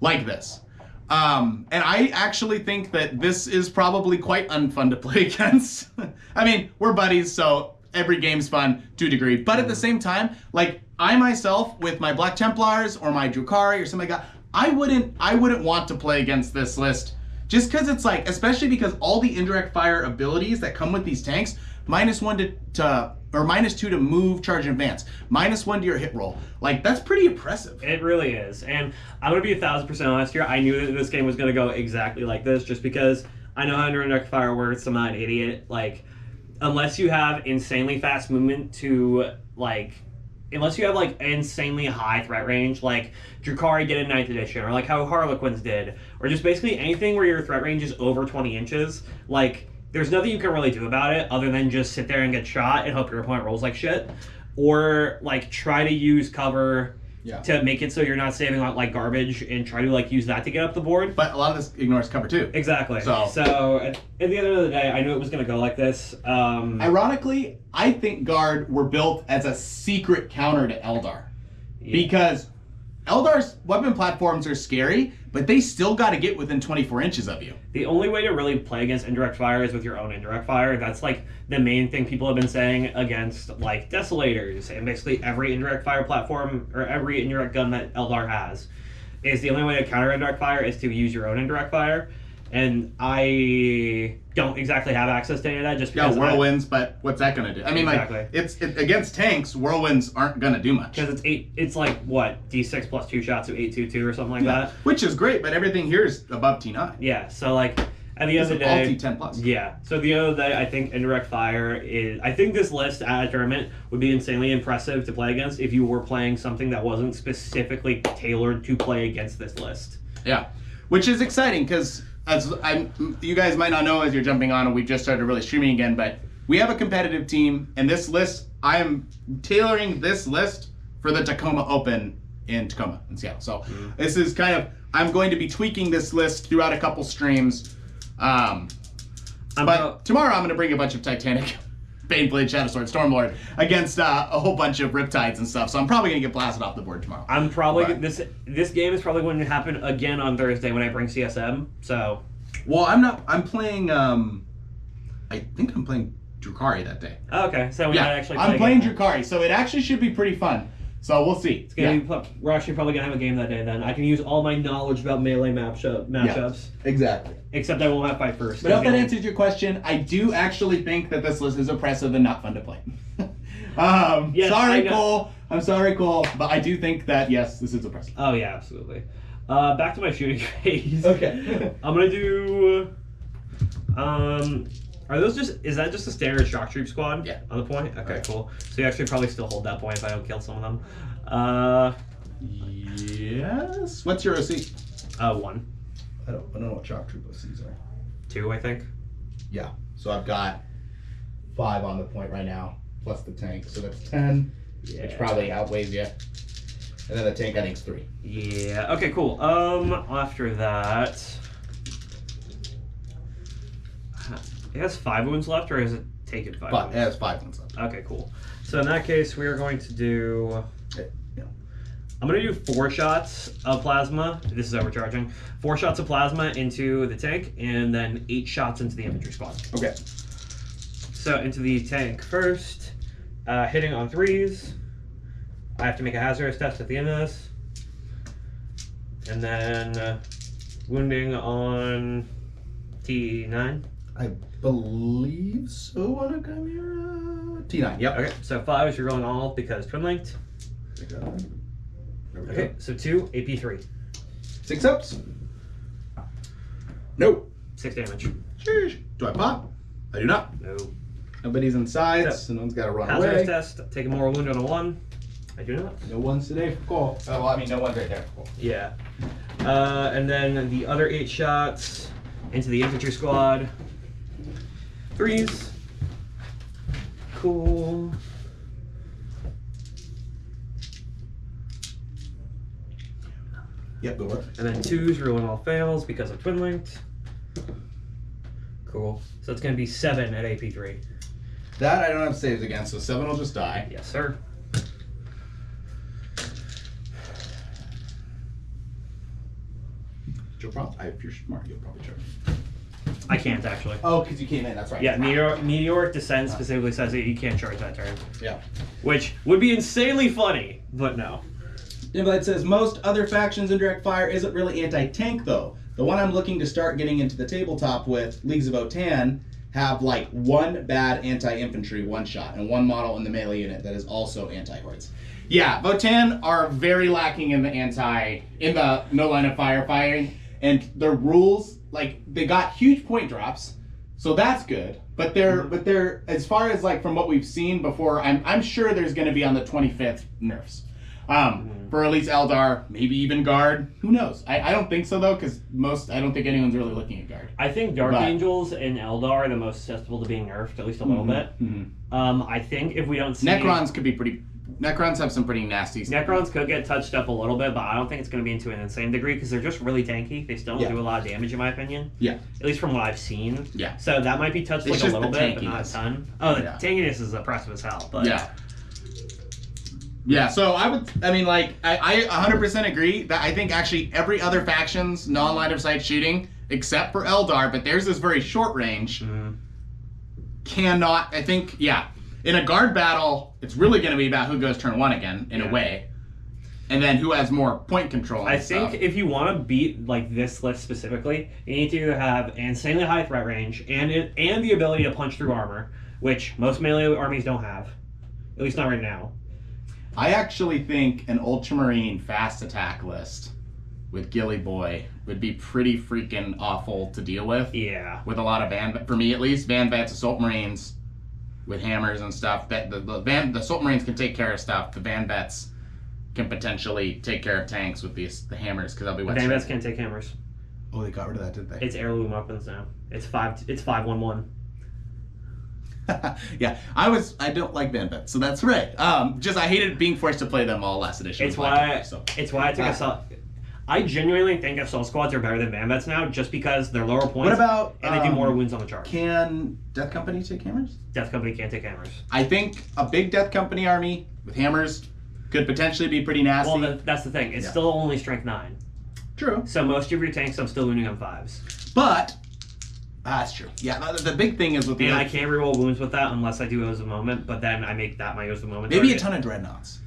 like this. And I actually think that this is probably quite unfun to play against. I mean, we're buddies, so every game's fun to a degree, but at the same time, like I myself with my Black Templars or my Drukhari or something like that, I wouldn't want to play against this list just because it's like, especially because all the indirect fire abilities that come with these tanks, -1 or -2 to move, charge, and advance, -1 to your hit roll. Like that's pretty impressive. It really is, and I'm gonna be 1,000% honest here. I knew that this game was gonna go exactly like this, just because I know how indirect fire works. I'm not an idiot. Like, unless you have insanely fast movement to like, unless you have like insanely high threat range, like Drukhari did in 9th edition, or like how Harlequins did, or just basically anything where your threat range is over 20 inches, like there's nothing you can really do about it other than just sit there and get shot and hope your opponent rolls like shit, or like try to use cover to make it so you're not saving out like garbage and try to like use that to get up the board. But a lot of this ignores cover too. Exactly. So at the end of the day, I knew it was going to go like this. Ironically, I think Guard were built as a secret counter to Eldar. Yeah. Because Eldar's weapon platforms are scary, but they still got to get within 24 inches of you. The only way to really play against indirect fire is with your own indirect fire. That's like the main thing people have been saying against like Desolators and basically every indirect fire platform or every indirect gun that Eldar has. Is the only way to counter indirect fire is to use your own indirect fire. And I don't exactly have access to any of that just because whirlwinds, but what's that going to do? I mean, exactly. Like, it's against tanks, whirlwinds aren't going to do much. Because it's like, what, D6 plus 2 shots of 822 or something like that? Which is great, but everything here is above T9. Yeah, so like, at the end of the day... all T10 plus. Yeah, so at the end of the day, I think indirect fire is... I think this list at a tournament would be insanely impressive to play against if you were playing something that wasn't specifically tailored to play against this list. Yeah, which is exciting, because... you guys might not know as you're jumping on and we've just started really streaming again, but we have a competitive team, and this list, I am tailoring this list for the Tacoma Open in Tacoma, in Seattle. So this is kind of, I'm going to be tweaking this list throughout a couple streams. But tomorrow I'm going to bring a bunch of Titanic, Baneblade, Shadowsword, Stormlord against a whole bunch of Riptides and stuff. So I'm probably going to get blasted off the board tomorrow. I'm probably this game is probably going to happen again on Thursday when I bring CSM. So, well, I'm playing. I think I'm playing Drukhari that day. Oh, okay, so we might actually. I'm playing Drukhari, so it actually should be pretty fun. So we'll see. It's gonna be, we're actually probably gonna have a game that day. Then I can use all my knowledge about melee matchups. Yeah, exactly. Except I won't have fight first. But if that answers your question, I do actually think that this list is oppressive and not fun to play. Yes, sorry, Cole. I'm sorry, Cole, but I do think that yes, this is oppressive. Oh yeah, absolutely. Back to my shooting phase. Okay. I'm gonna do. Are those is that just a standard shock troop squad? Yeah. On the point? Okay, cool. So you actually probably still hold that point if I don't kill some of them. Yes. What's your OC? 1. I don't know what shock troop OCs are. 2, I think. Yeah. So I've got 5 on the point right now, plus the tank. So that's 10, which probably outweighs you. And then the tank, I think, is 3. Yeah. Okay, cool. After that. It has 5 wounds left, or has it taken 5 But wounds? it has 5 ones left. Okay, cool. So in that case, we are going to do... Yeah. I'm going to do 4 shots of plasma. This is overcharging. 4 shots of plasma into the tank, and then 8 shots into the infantry squad. Okay. So into the tank first. Hitting on 3s. I have to make a hazardous test at the end of this. And then wounding on T9. I believe so on a Chimera. T9, yep. Okay, so 5 you're going all because twin linked. Okay, so 2, AP3. 6 ups. Nope. 6 damage. Sheesh. Do I pop? I do not. No. Nobody's inside, So, so no one's got to run Hazardous away. test, take a moral wound on a 1. I do not. No one's today for Cole. Oh, well, I mean, no one's right there for Cole. Yeah. And then the other 8 shots into the infantry squad. 3s. Cool. Yep, go work. And then 2s rolling all fails because of twin linked. Cool. So it's going to be 7 at AP3. That I don't have saves against, so 7 will just die. Yes, sir. You'll probably, if you're smart, you'll probably charge. I can't actually. Oh, because you came in, that's right. Yeah, Meteoric Descent specifically says that you can't charge that turn. Yeah. Which would be insanely funny, but no. Invite says, most other factions in direct fire isn't really anti-tank, though. The one I'm looking to start getting into the tabletop with, Leagues of Otan, have like 1 bad anti-infantry one-shot and 1 model in the melee unit that is also anti-hordes. Yeah, Votan are very lacking in the no line of fire firing, and their rules, like, they got huge point drops, so that's good. But they're as far as like from what we've seen before, I'm sure there's going to be on the 25th nerfs. For at least Eldar, maybe even Guard. Who knows? I don't think so though, because I don't think anyone's really looking at Guard. I think Dark Angels and Eldar are the most susceptible to being nerfed, at least a little bit. I think if we don't see... Necrons could be pretty... Necrons have some pretty nasty stuff. Necrons could get touched up a little bit, but I don't think it's going to be into an insane degree because they're just really tanky. They still don't do a lot of damage, in my opinion. Yeah. At least from what I've seen. Yeah. So that might be touched It's like a just little the bit, but not a ton. Oh, the tankiness is oppressive as hell. But yeah. Yeah, so I 100% agree that I think actually every other faction's non-line of sight shooting, except for Eldar, but theirs is very short range, cannot, I think, in a Guard battle, it's really going to be about who goes turn 1 again, in a way. And then who has more point control and think if you want to beat like this list specifically, you need to either have insanely high threat range and the ability to punch through armor, which most melee armies don't have. At least not right now. I actually think an Ultramarine fast attack list with Gilly Boy would be pretty freaking awful to deal with. Yeah. With a lot of for me at least, Van Vets Assault Marines with hammers and stuff. That the Assault Marines can take care of stuff. The Van Vets can potentially take care of tanks with the hammers because they'll be wet. Van Vets can't take hammers. Oh, they got rid of that, didn't they? It's heirloom weapons now. It's 5-1-1. Yeah, I don't like Van Vets, so that's right. I hated being forced to play them all last edition. It's why I took I genuinely think assault squads are better than van vets now, just because they're lower points. What about and they do more wounds on the charge. Can Death Company take hammers? Death Company can't take hammers. I think a big Death Company army with hammers could potentially be pretty nasty. Well, that's the thing. It's still only strength 9. True. So most of your tanks, I'm still wounding on 5s. But that's true. Yeah, the big thing is with the. And I can't reroll wounds with that unless I do Oaths of Moment. But then I make that my Oaths of Moment. Maybe target. a ton of dreadnoughts.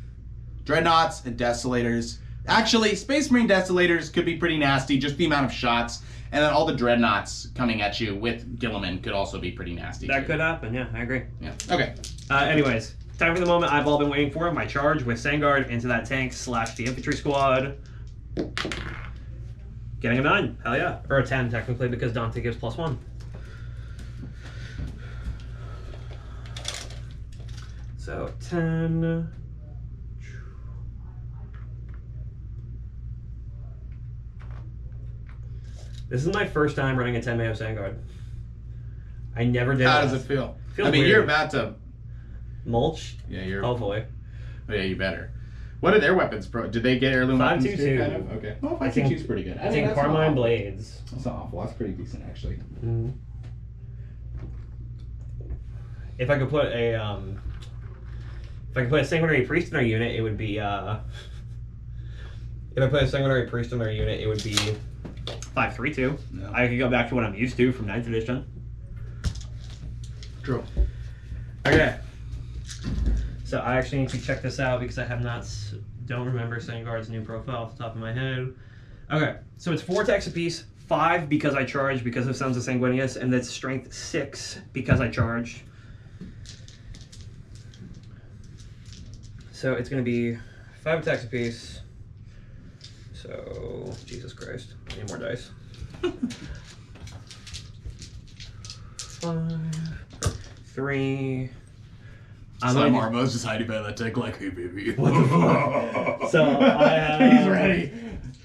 Dreadnoughts and desolators. Actually, Space Marine desolators could be pretty nasty. Just the amount of shots, and then all the dreadnoughts coming at you with Gilliman could also be pretty nasty. That too. could happen. Yeah, I agree. Yeah. Okay. Anyways, time for the moment I've all been waiting for. My charge with Sangard into that tank / the infantry squad. Getting a 9. Hell yeah. Or a 10 technically because Dante gives +1. So 10. This is my first time running a 10 Mayo Sangard. I never did. How does it feel? Feels I mean, weird. you're about to. Mulch? Yeah, you're. Hopefully. Oh, yeah, you better. What are their weapons pro? Did they get heirloom weapons too? 5.22. Kind of? Okay. Well, I think- 5.22 is pretty good. I think that's not Carmine awful. Blades. That's not awful. That's pretty decent, actually. Mm. If I could put a sanguinary priest in our unit, it would be if I put a sanguinary priest in our unit, it would be 5.32. Yeah. I could go back to what I'm used to from 9th edition. True. Okay. So I actually need to check this out because I don't remember Sangard's new profile off the top of my head. Okay, so it's 4 attacks apiece, 5 because I charged because of Sons of Sanguinius, and that's strength 6 because I charged. So it's going to be 5 attacks apiece. So, Jesus Christ, I need more dice. 5, 3. Slime Armo's just hiding behind that tank like, hey, baby. What the fuck? So I have... He's ready.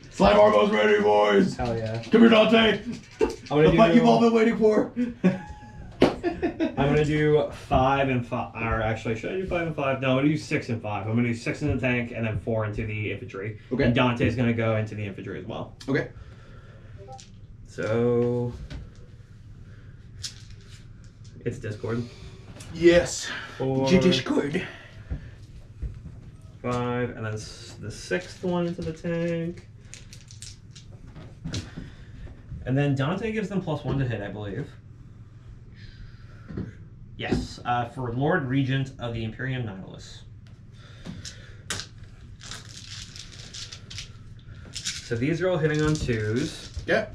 Slime Armo's ready, boys. Hell yeah. Come here, Dante. I'm The fight you've all been waiting for. I'm gonna do 5 and 5. Or actually, should I do 5 and 5? No, I'm gonna do 6 and 5. I'm gonna do 6 in the tank and then 4 into the infantry. Okay. And Dante's gonna go into the infantry as well. Okay. So it's Discord. Yes. 4, Discord. 5, and then the 6th one into the tank. And then Dante gives them +1 to hit, I believe. Yes, for Lord Regent of the Imperium Nautilus. So these are all hitting on 2s. Yeah.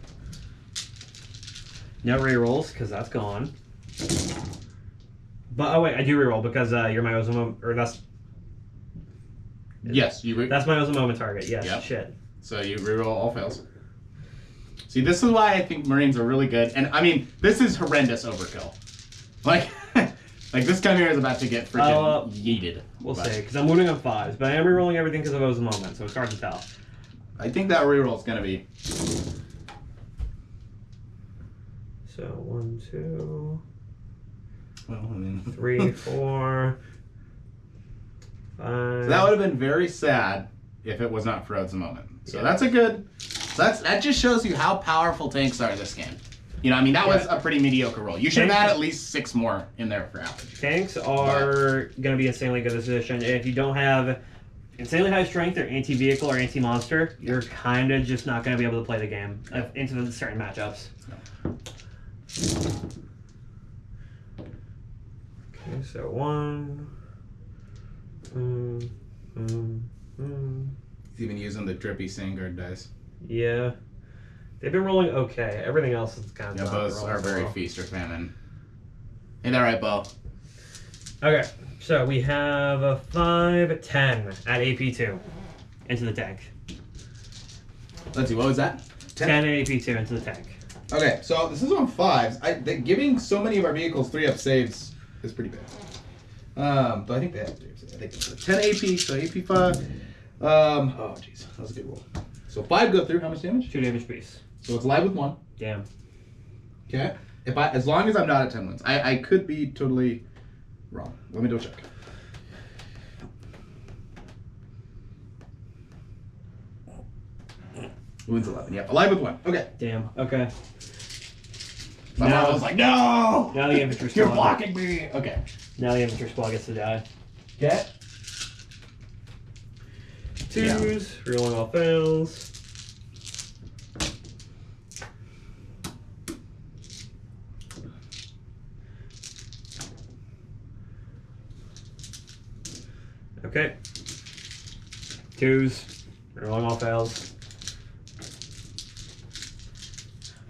No rerolls, because that's gone. But, oh wait, I do reroll because you're my Ozma, or that's Yes, you. my Ozma moment target. Yes, Yep. shit. So you reroll all fails. See, this is why I think Marines are really good. And I mean, this is horrendous overkill. Like, like this guy here is about to get freaking yeeted. We'll But see, because I'm wounding on 5s, but I am rerolling everything because of Ozma moment, so it's hard to tell. I think that reroll is gonna be. So 1, 2, Well, I mean, 3, 4, 5. So that would have been very sad if it was not for Oaths of Moment. So that's a good. That just shows you how powerful tanks are this game. You know, I mean, that was a pretty mediocre roll. You should have had at least 6 more in there for average. Tanks are going to be insanely good this edition. If you don't have insanely high strength or anti-vehicle or anti-monster, you're kind of just not going to be able to play the game into the certain matchups. Okay, so 1. He's even using the drippy Sangard dice. Yeah. They've been rolling okay. Everything else is kind of Yeah, not those rolling are very well. feast or famine. Ain't that right, Bo? Okay, so we have a 5, 10 at AP2 into the tank. Let's see, what was that? 10 at AP2 into the tank. Okay, so this is on 5s. Giving so many of our vehicles 3-up saves is pretty bad. But I think they have 3-up saves. I think it's 10 AP, so AP 5. Oh, jeez, that was a good roll. So 5 go through. How much damage? 2 damage piece. So it's live with 1. Damn. Okay. As long as I'm not at 10 wins. I could be totally wrong. Let me double check. Wounds 11. Yep. Alive with 1. Okay. Damn. Okay. Somehow I was like, no! Now the infantry squad. You're blocking me! Okay. Now the infantry squad gets to die. Get. 2s, rolling all fails. Okay. 2s, rolling all fails.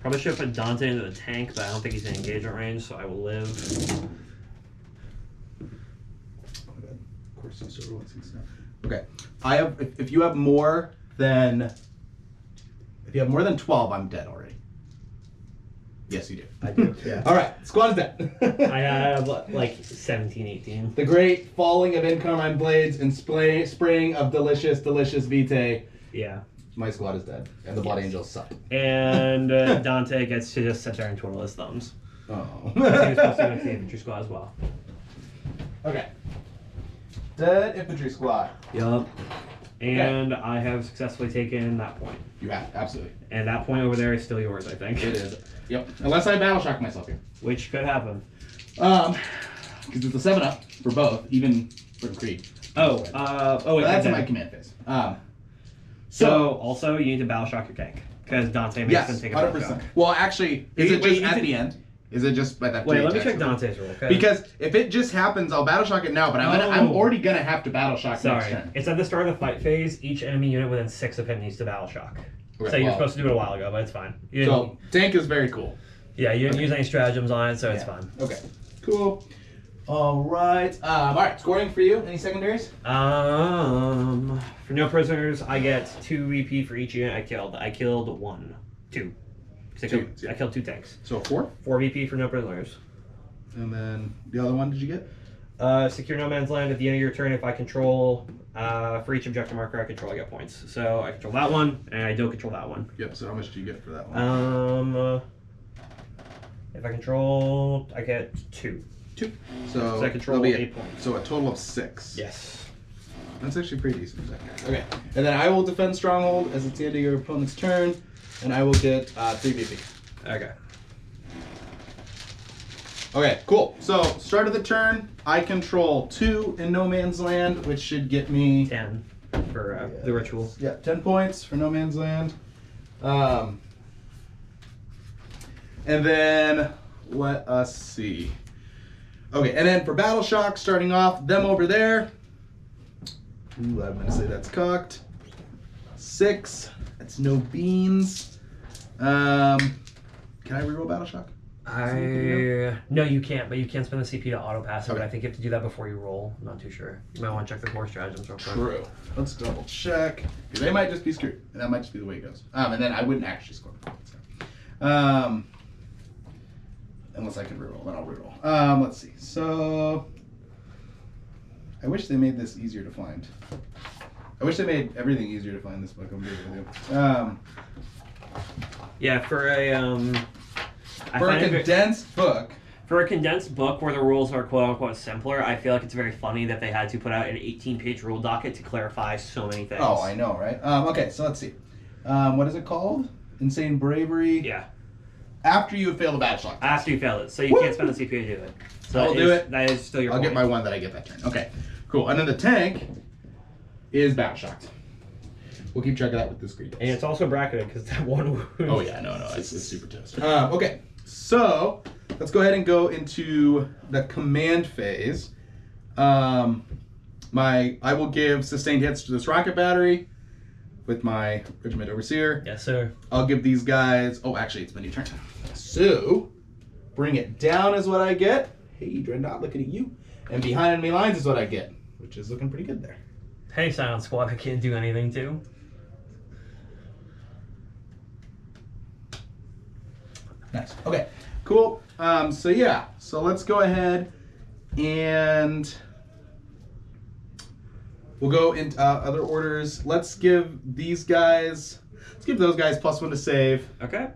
Probably should have put Dante into the tank, but I don't think he's in engagement range, so I will live. Of course, you sort of stuff. Okay. I have. If you have more than 12, I'm dead already. Yes, you do. I do. Yeah. All right. Squad is dead. I have like 17, 18. The great falling of Incarmine Blades and spraying of delicious vitae. Yeah. My squad is dead, and the Blood Angels suck. And Dante gets to just sit there and twiddle his thumbs. Oh. He was supposed to go to the infantry squad as well. Okay. Dead infantry squad. Yup. And I have successfully taken that point. You have, absolutely. And that point over there is still yours, I think. It is. Yep. Unless I battle shock myself here. Which could happen. Because it's a 7-up for both, even for Creed. Oh, wait. That's in my command phase. So also you need to battle shock your tank because Dante makes them take a battle 100%. shock. Well, actually, is it Wait, just at the end? Is it just by that? Wait, let me check Dante's rule. Okay? Because if it just happens, I'll battle shock it now. But I'm already gonna have to battle shock next Sorry, turn. it's at the start of the fight phase. Each enemy unit within 6 of him needs to battle shock. Okay, So you're supposed to do it a while ago, but it's fine. So tank is very cool. Yeah, you didn't use any stratagems on it, so it's fine. Okay. Cool. All right. All right. Scoring for you. Any secondaries? For no prisoners, I get 2 VP for each unit I killed. I killed 2. I killed 2 tanks. So 4. 4 VP for no prisoners. And then the other one, did you get? Secure no man's land at the end of your turn. If I control, for each objective marker I control, I get points. So I control that one, and I don't control that one. Yep. So how much do you get for that one? If I control, I get 2. 2. So I control that'll be 8 points. So a total of 6. Yes. That's actually pretty decent. Okay. And then I will defend Stronghold as it's the end of your opponent's turn, and I will get 3 VP. Okay. Okay, cool. So, start of the turn, I control 2 in No Man's Land, which should get me 10 for the ritual. Yeah, 10 points for No Man's Land. And then, let us see. Okay, and then for Battle Shock, starting off, them over there. Ooh, I'm going to say that's cocked. 6. That's no beans. Can I reroll Battle Shock? No, you can't, but you can spend the CP to auto pass it, Okay. but I think you have to do that before you roll. I'm not too sure. You might want to check the core stratagems real quick. True. Let's double check. Because they might just be screwed. And that might just be the way it goes. And then I wouldn't actually score points. Unless I could reroll, then I'll reroll. Let's see. So I wish they made this easier to find. I wish they made everything easier to find this book. I'm good with you. Yeah, for a condensed book. For a condensed book where the rules are quote unquote simpler, I feel like it's very funny that they had to put out an 18-page rule docket to clarify so many things. Oh, I know, right? Okay, so let's see. What is it called? Insane Bravery. Yeah. After you have failed a battle shock. After you failed it, so you can't spend the CP to do it. So I'll do it. That is still your I'll point. get my 1 that I get that turn. Okay, cool. And then the tank is battle shocked. We'll keep track of that with this green. And it's also bracketed because that 1 wound. Oh yeah, no, it's super toast. Okay, so let's go ahead and go into the command phase. I will give sustained hits to this rocket battery with my regiment overseer. Yes, sir. I'll give these guys. Oh, actually, it's my new turn. So bring it down is what I get. Hey, Dreadnought, looking at you. And behind enemy lines is what I get, which is looking pretty good there. Hey, Silent Squad, I can't do anything too. Nice. Okay, cool. So yeah, so let's go ahead and we'll go into other orders. Let's give these guys, let's give those guys +1 to save. Okay.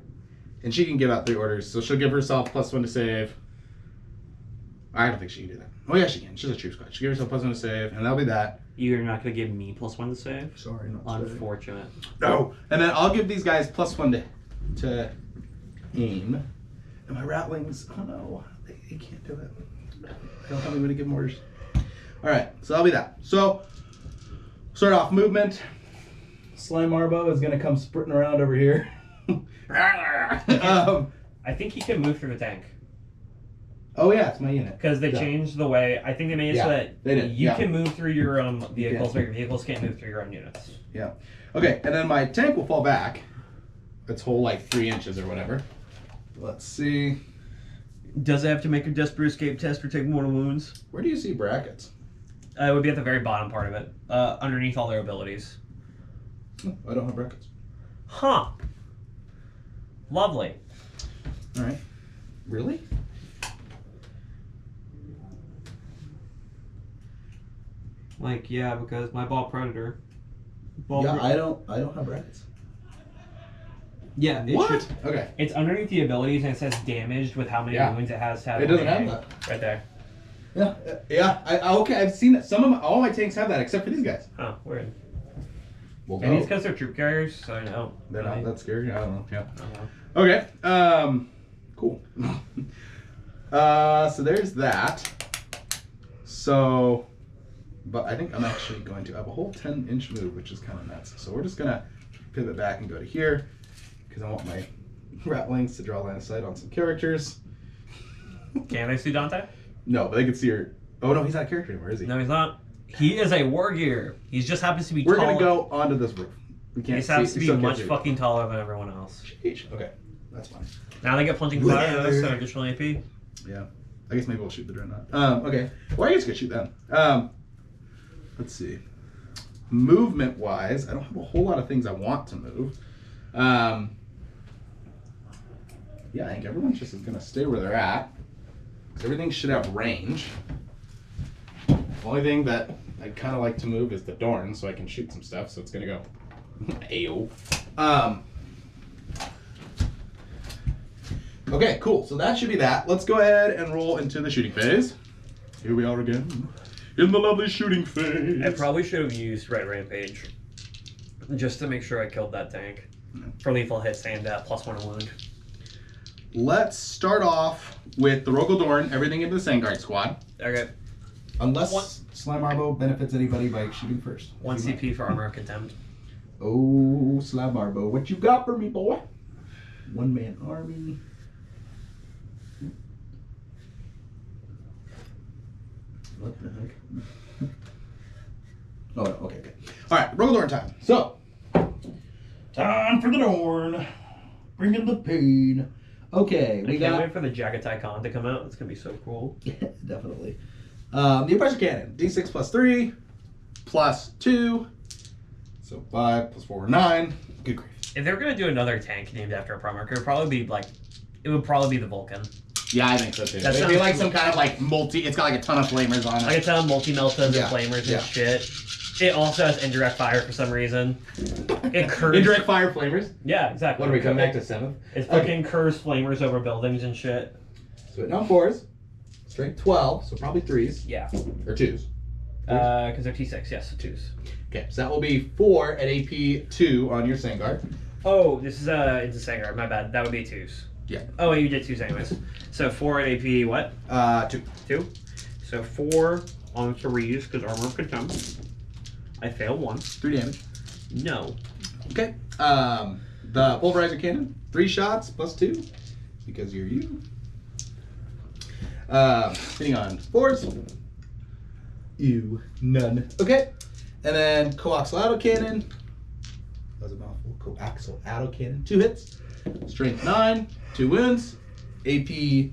And she can give out 3 orders. So she'll give herself +1 to save. I don't think she can do that. Oh yeah, she can. She's a troop squad. She'll give herself +1 to save, and that'll be that. You're not going to give me +1 to save? Sorry, not today. Unfortunate. No. And then I'll give these guys +1 to aim. And my Ratlings, oh no, they can't do it. I don't have anybody to give them orders. All right, so that'll be that. So, start off movement. Slime Marbo is gonna come sprinting around over here. I think he can move through the tank. Oh yeah, it's my unit. Because they Yeah. changed the way, I think they made it so that they did, you yeah. can move through your vehicles, but your vehicles can't move through your own units. Yeah. Okay, and then my tank will fall back. Its whole like 3 inches or whatever. Let's see. Does it have to make a desperate escape test or take mortal wounds? Where do you see brackets? It would be at the very bottom part of it, underneath all their abilities. Oh, I don't have brackets. Huh. Lovely. All right. Really? Like, yeah, because my ball predator. Yeah, I don't have brackets. Yeah, it What? should. Okay. It's underneath the abilities and it says damaged with how many Yeah. wounds it has to have. It doesn't have remaining. Right there. Yeah. Yeah. Okay. I've seen that. All my tanks have that except for these guys. Huh, weird. Well, Maybe it's because they're troop carriers, so I know. They're not that scary. I don't know. Yeah. I don't know. Okay. Cool. So there's that. So, but I think I'm actually going to have a whole 10-inch move, which is kind of nuts. So we're just gonna pivot back and go to here because I want my Ratlings to draw line of sight on some characters. Can they see Dante? No, but they can see her. Oh no, he's not a character anymore, is he? No, he's not. He is a war gear. He just happens to be We're taller. gonna go onto this roof. We He can't just happens see. to be still can't much see. fucking taller than everyone else. Sheesh. Okay, that's fine. Now they get plunging fire, though, so additional AP. Yeah. I guess maybe we'll shoot the dreadnought. Okay. Well, I guess we could shoot them. Let's see. Movement wise, I don't have a whole lot of things I want to move. Yeah, I think everyone's just gonna stay where they're at. 'Cause everything should have range. The only thing that I'd kind of like to move is the Dorn, so I can shoot some stuff. So it's gonna go. Ayo. Okay, cool. So that should be that. Let's go ahead and roll into the shooting phase. Here we are again. In the lovely shooting phase. I probably should have used Red Rampage. Just to make sure I killed that tank. For lethal hits and +1 wound. Let's start off with the Rogodorn, everything into the Sangard squad. Okay. Unless Slime Marbo benefits anybody by shooting first. 1 CP for Armor of Contempt. Oh, Slime Marbo, what you got for me, boy? One-man army. What the heck? Oh, no, okay. All right, Rogodorn time. So, time for the Dorn. Bringing the pain. Okay, I we can't got... wait for the Jagatai Khan to come out. It's going to be so cool. Yeah, definitely. The Oppressor Cannon. D6 +3, +2. So 5 +4, 9. Good grief. If they're going to do another tank named after a Primarch, it would probably be the Vulcan. Yeah, I think so too. That It'd be sounds like cool. some kind of like multi. It's got like a ton of flamers on it. Like a ton of multi-meltas Yeah, and flamers yeah. and shit. It also has indirect fire for some reason. It curves. Indirect fire flamers. Yeah, exactly. What are we coming back to 7th? It fucking curves flamers over buildings and shit. So it now 4s. Strength 12, so probably 3s. Yeah. Or 2s. Because they're T6, yes, so 2s. Okay, so that will be 4 at AP 2 on your Sangard. Oh, this is it's a Sangard, my bad. That would be 2s. Yeah. Oh, wait, you did 2s anyways. So 4 at AP what? 2. 2. So 4 on 3s, because Armor of Contempt. I fail 1. 3 damage. No. Okay. The Pulverizer Cannon, 3 shots +2, because you're you. Hitting on 4s. Ew, none. Okay. And then Coaxial Autocannon. That was a mouthful. Coaxial Autocannon, 2 hits. Strength 9, 2 wounds. AP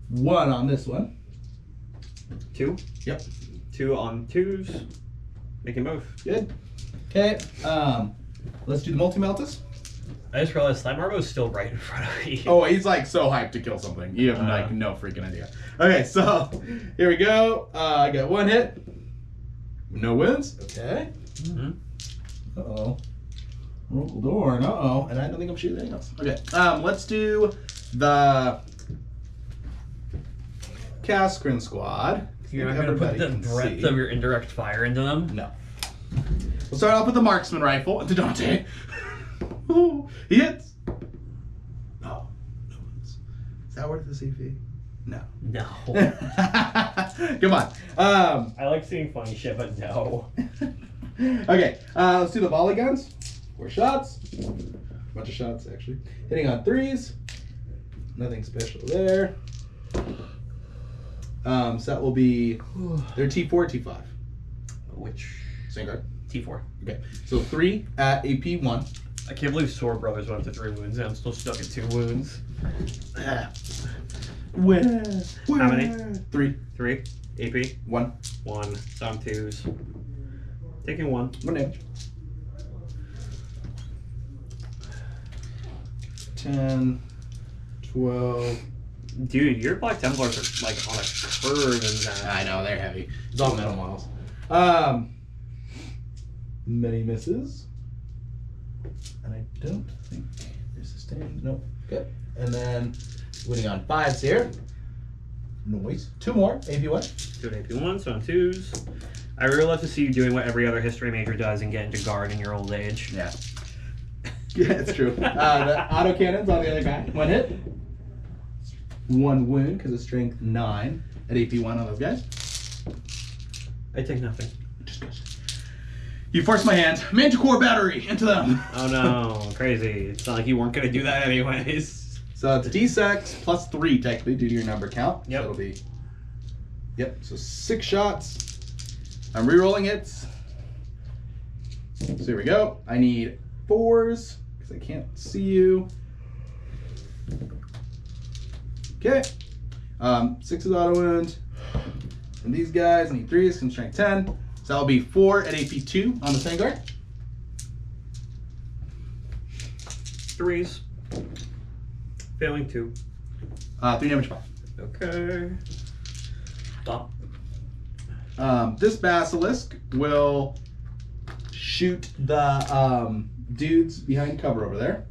1 on this one. 2. Yep. 2 on 2s. Make it move. Good. Okay. Let's do the multi-meltas. I just realized Slime Marbo is still right in front of me. Oh, he's like so hyped to kill something. You have like no freaking idea. Okay, so here we go. I got 1 hit. No wins. Okay. Mm-hmm. Uh-oh. Rogodorn. Uh-oh. And I don't think I'm shooting anything else. Okay. Let's do the Kaskrin squad. You're not gonna put the breadth of your indirect fire into them? No. We'll start off with the marksman rifle into Dante. Ooh, he hits. Oh, no. Is that worth the CV? No. No. Come on. I like seeing funny shit, but no. Okay, let's do the volley guns. 4 shots. Bunch of shots, actually. Hitting on 3s. Nothing special there. So that will be their T4, T5. Which? Same card. T4. Okay, so 3 at AP 1. I can't believe Sword Brothers went up to 3 wounds and I'm still stuck at 2 wounds. Where? How many? 3. 3. AP? 1. 1. So I'm 2s. Taking 1. 1 damage. 10, 12. Dude, your Black Templars are like on a curve in that. I know, they're heavy. It's all metal models. Many misses. And I don't think they're sustained. Nope. Good. And then winning on 5s here. Noise. 2 more. AP1. 2 at AP1, so I'm 2s. I really love to see you doing what every other history major does and get into guard in your old age. Yeah. Yeah, it's true. The auto cannons on the other guy. 1 hit. 1 wound because of strength 9 at AP1 on those guys. I take nothing. Just goes. You forced my hand. Manticore battery into them. Oh no, crazy. It's not like you weren't going to do that anyways. So it's a D6 plus 3 technically due to your number count. Yep. So it'll be. Yep. So 6 shots. I'm re-rolling hits. So here we go. I need 4s because I can't see you. Okay. 6 is auto wound. And these guys need 3s from strength 10. So that'll be 4 at AP2 on the Vanguard. 3s. Failing 2. 3 damage 5. Okay. Stop. This basilisk will shoot the dudes behind cover over there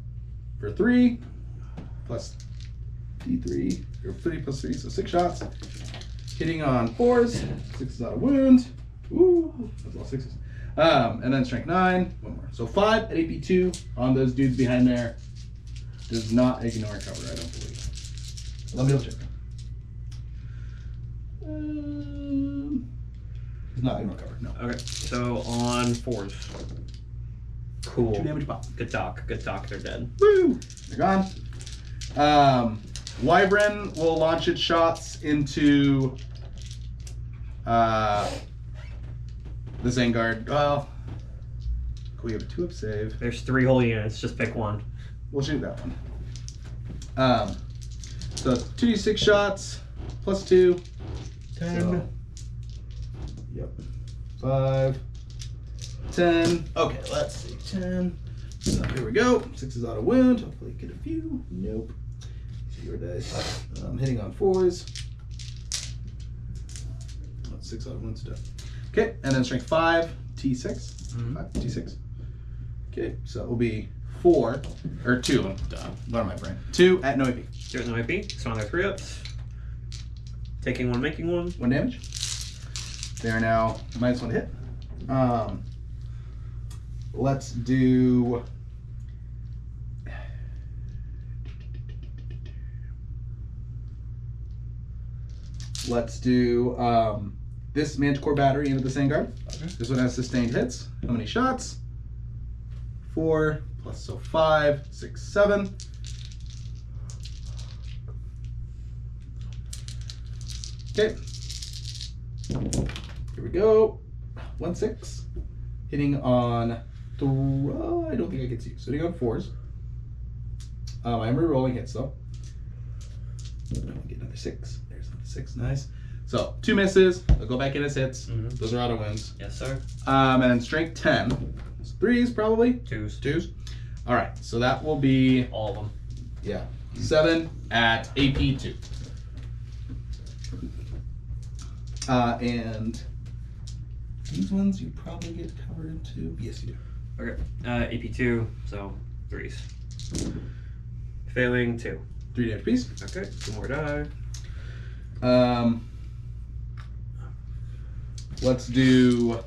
for 3 plus D3 or 3 plus 3, so 6 shots. Hitting on 4s, 6 is out of wound. Ooh, that's all 6s. And then strength 9, 1 more. So 5 at AP2 on those dudes behind there. Does not ignore cover, I don't believe. Let me double check. Does not ignore cover, no. Okay, so on 4s. Cool. 2 damage pop. Good talk, they're dead. Woo! They're gone. Wyvern will launch its shots into the Vanguard. Well, we have a 2-up save. There's 3 whole units, just pick one. We'll shoot that one. So 2d6 shots plus 2. 10. So, yep. 5. 10. Okay, let's see. 10. So here we go. 6 is out of wound. Hopefully get a few. Nope. See your dice. Hitting on 4s. That's 6 out of wound stuff. Okay, and then strength 5, T6. 5, T6. Okay, so it will be 4 or 2. What am I brain? 2 at no AP. 2 at no AP. So on their 3-ups. Taking 1, making 1. 1 damage. They are now -1 hit. Let's do. Let's do this Manticore battery into the Vanguard. Okay. This one has sustained hits. How many shots? 4 plus, so 5, 6, 7. Okay. Here we go. 1, 6. Hitting on I don't think I can see. So hitting on 4s. I'm re-rolling hits though. Get another 6. There's another 6. Nice. So 2 misses. They'll go back in as hits. Those are auto wins. Yes, sir. And then strength 10. So 3s probably. 2s. 2s. All right. So that will be all of them. Yeah. 7 at AP2. And these ones you probably get covered into. Yes, you do. Okay. AP2, so 3s. Failing 2. 3 damage piece. Okay, 2 more die. let's do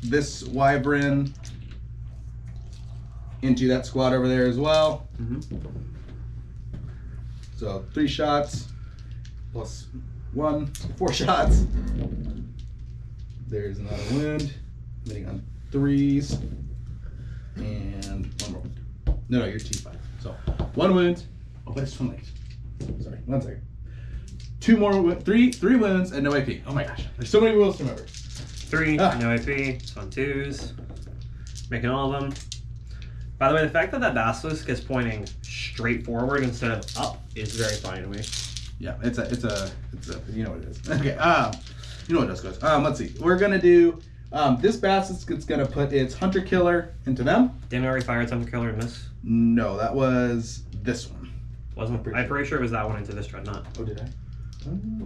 this wyvern into that squad over there as well. So 3 shots plus 1, 4 shots. There's another wound. Hitting on 3s. And 1 more wound. No, you're T5. So 1 wound. Oh, but it's too late. Sorry, 1 second. 2 more, 3 wounds and no AP. Oh my gosh, there's so many rules to remember. 3, no AP, it's on 2s. Making all of them. By the way, the fact that that basilisk is pointing straight forward instead of up is very funny to me. Yeah, it's a, you know what it is. Okay, you know what this goes. Let's see. We're gonna do, this basilisk is gonna put its hunter killer into them. Didn't I already fire its hunter killer and miss? No, that was this one. Wasn't I'm pretty sure it was that one into this dreadnought. Oh, did I?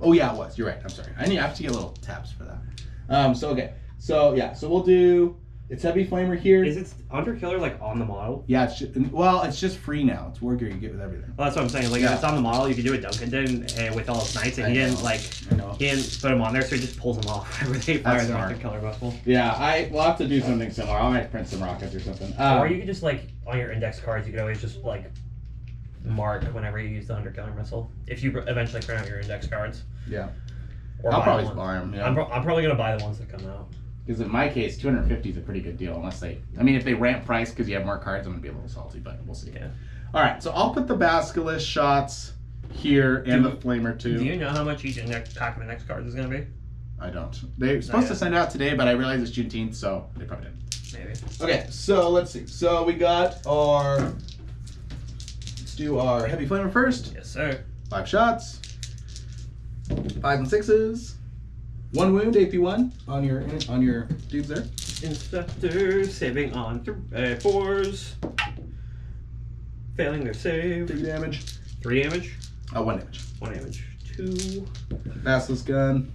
Oh yeah, it was. You're right. I'm sorry. I have to get little tabs for that. So okay. So yeah. So we'll do. It's heavy flamer here. Is it hunter killer like on the model? Yeah. It's just free now. It's war gear you get with everything. Well, that's what I'm saying. Like if it's on the model, you can do what Duncan did with all his knights, and he didn't put them on there, so he just pulls them off whenever they fire their hunter killer rifle. Yeah. We'll have to do something similar. I might print some rockets or something. Or you could just like on your index cards, you could always just like mark whenever you use the hunter killer missile. If you eventually print out your index cards. Yeah. Or I'll probably buy them. Yeah. I'm probably gonna buy the ones that come out. Because in my case, 250 is a pretty good deal, unless they. I mean, if they ramp price because you have more cards, I'm gonna be a little salty, but we'll see. Yeah. All right, so I'll put the basilisk shots here and the flamer too. Do you know how much each pack of index cards is gonna be? I don't. They're supposed to send out today, but I realize it's Juneteenth, so they probably didn't. Maybe. Okay, so let's see. So we got our. Let's do our heavy flamer first. Yes, sir. 5 shots. 5s and 6s. 1 wound, AP1 on your dudes there. Inspector saving on 4s. Failing their save. 3 damage. 3 damage. 1 damage. 1 damage. 2. Basilisk gun.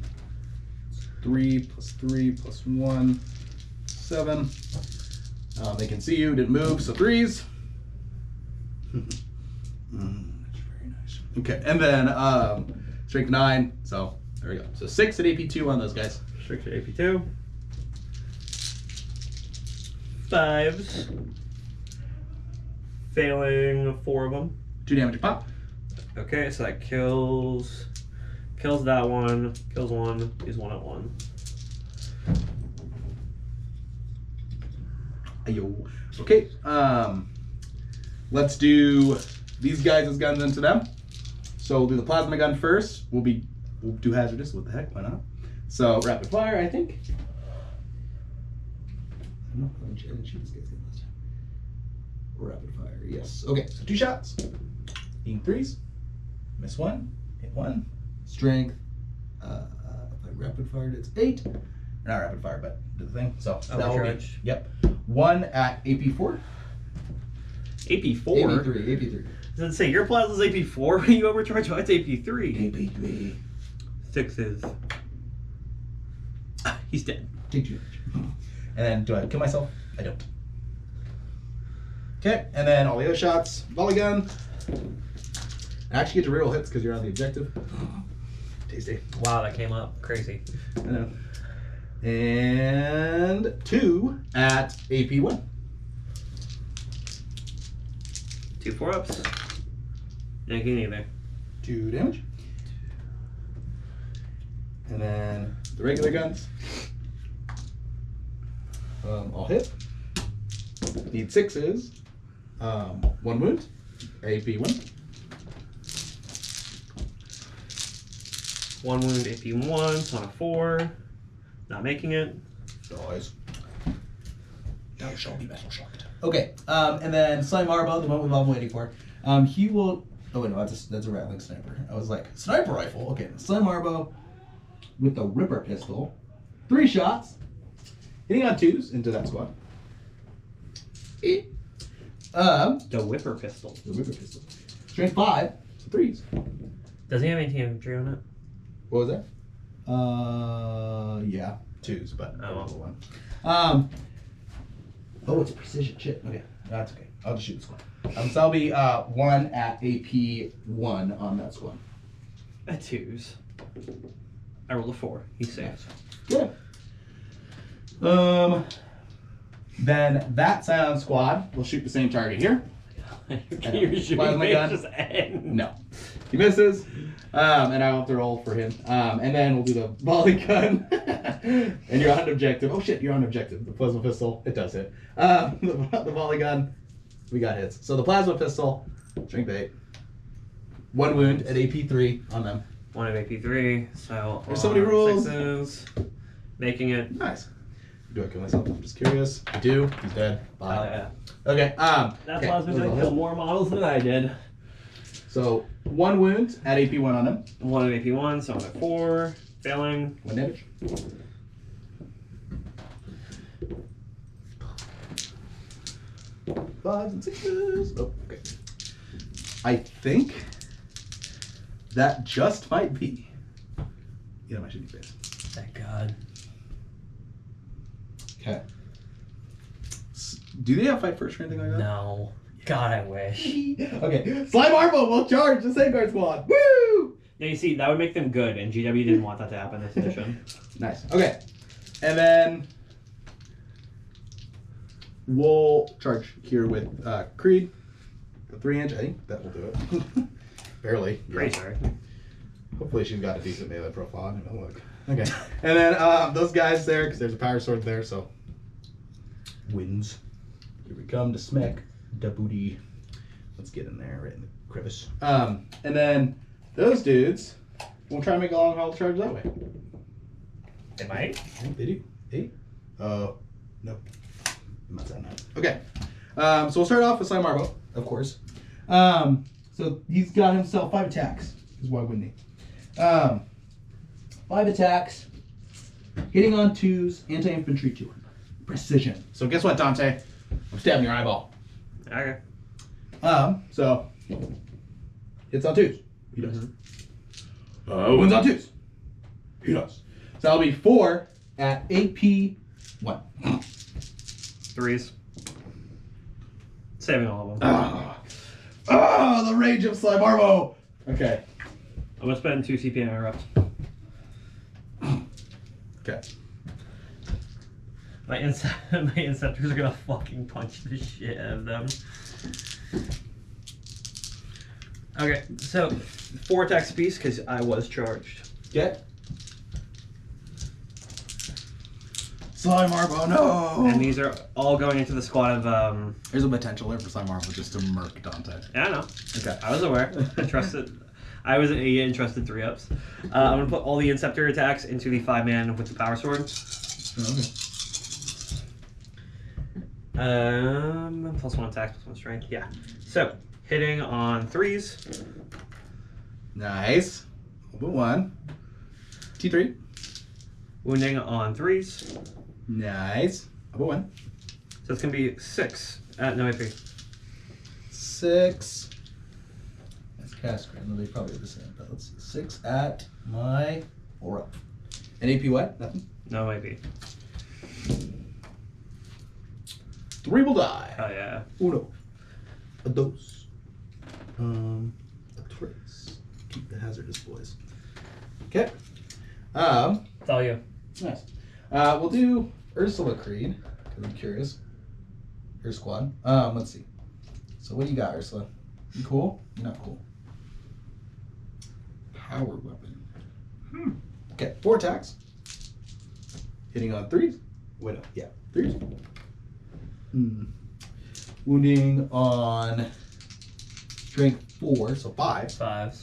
3 plus 3 plus 1. 7. They can see you. Didn't move, so 3s. That's very nice. Okay, and then strength 9. So. There we go. So 6 at AP2 on those guys. Strict to AP2. 5s. Failing 4 of them. 2 damage a pop. Okay, so that kills that one. Kills 1. He's 1 at 1. Ayo. Okay. Let's do these guys as guns into them. So we'll do the plasma gun first. We'll do hazardous. What the heck? Why not? So rapid fire, I think. No, I didn't shoot this guy's gun last time. Rapid fire, yes. Okay, so 2 shots. Eating 3s. Miss 1. Hit 1. Strength. If I rapid fired, it's 8. Not rapid fire, but do the thing. So that will be. Yep. 1 at AP4. AP4? AP3. Does it say your plasma's AP4 when you overcharge? Oh, it's AP3. AP3. 6s. He's dead. Take 2 damage. And then do I kill myself? I don't. Okay, and then all the other shots. Volley gun. I actually get to reroll hits because you're on the objective. Tasty. Wow, that came up crazy. I know. And 2 at AP1. 2 4-ups. Yanking neither. 2 damage. And then the regular guns. All hit. Need 6s. 1 wound. AP1. 1 wound, AP1. It's on a 4. Not making it. Dies. Thou shalt be battle shocked. Okay, and then Sly Marbo, the one we've all been waiting for. He will. Oh wait, no, that's a rattling sniper. I was like, sniper rifle. Okay, Sly Marbo with the Ripper pistol. 3 shots, hitting on 2s into that squad. The Whipper pistol. Ripper pistol. Strength 5, so 3s. Does he have any infantry on it? What was that? Yeah, 2s, but Oh. 1. Oh, it's a precision. Shit. Okay, that's okay. I'll just shoot the squad. So that'll be 1 at AP1 on that squad. At 2s. I rolled a 4. He's safe. Good. Then that Scion squad will shoot the same target here. Your shooting Plasma phase gun. just ends. No. He misses. And I'll have to roll for him. And then we'll do the volley gun. And you're on objective. Oh shit, you're on objective. The plasma pistol, it does hit. The volley gun, we got hits. So the plasma pistol, strength 8. 1 wound at AP 3 on them. 1 of AP3, so There's so many rules. 6s, making it. Nice. Do I kill myself? I'm just curious. I do. He's dead. Bye. Oh yeah. Okay. That okay. plasma did kill more models than I did. So 1 wound at AP 1 on him. 1 of AP1, so I'm at 4, failing. 1 damage. Fives and sixes. Oh, okay. I think that just might be. Get on my shitty face. Thank God. Okay. Do they have fight first or anything like that? No. God, I wish. Okay. Slime Arbo will charge the Safeguard Squad. Woo! Now you see, that would make them good, and GW didn't want that to happen this edition. Nice. Okay. And then we'll charge here with Creed. The 3-inch. I think that will do it. Barely. Pretty sure. Hopefully she's got a decent melee profile. Let me look. Okay. And then those guys there, because there's a power sword there, so wins. Here we come to smack the booty. Let's get in there, right in the crevice. And then those dudes, we'll try and make a long haul charge that way. They might. I think they do. 8? No. I'm not saying that. Okay. So we'll start off with Slime Marbo, of course. So he's got himself 5 attacks. Because why wouldn't he? 5 attacks. Hitting on 2s, anti-infantry 2. Precision. So guess what, Dante? I'm stabbing your eyeball. Okay. So hits on 2s. He does. Wins on 2s. He does. So that'll be 4 at AP 1. 3s. Saving all of them. The rage of Slime Arbo. Okay. I'm gonna spend 2 CP on interrupts. Okay. My Inceptors are gonna fucking punch the shit out of them. Okay, so 4 attacks apiece because I was charged. Get. Slime Arbo, no! And these are all going into the squad of There's a potential there for Slime Arbo just to murk Dante. Yeah, I know. Okay. I was aware. I trusted. I was an idiot and trusted 3-ups. I'm gonna put all the Inceptor attacks into the 5-man with the power sword. Okay. +1 attack, +1 strength. Yeah. So hitting on 3s. Nice. But 1. T3. Wounding on 3s. Nice. But 1. So it's gonna be 6 at no AP. 6. That's cast crit. They probably are the same. But let's see. 6 at my 4 up. And AP what? Nothing. No AP. 3 will die. Oh yeah. Uno. A dos. A tres. Keep the hazardous boys. Okay. It's all you. Nice. We'll do Ursula Creed, because I'm curious. Her squad. Let's see. So what do you got, Ursula? You cool? You're not cool. Power weapon. Okay, 4 attacks. Hitting on 3s. Wait, no. Yeah, 3s. Wounding on strength 4, so 5. 5s.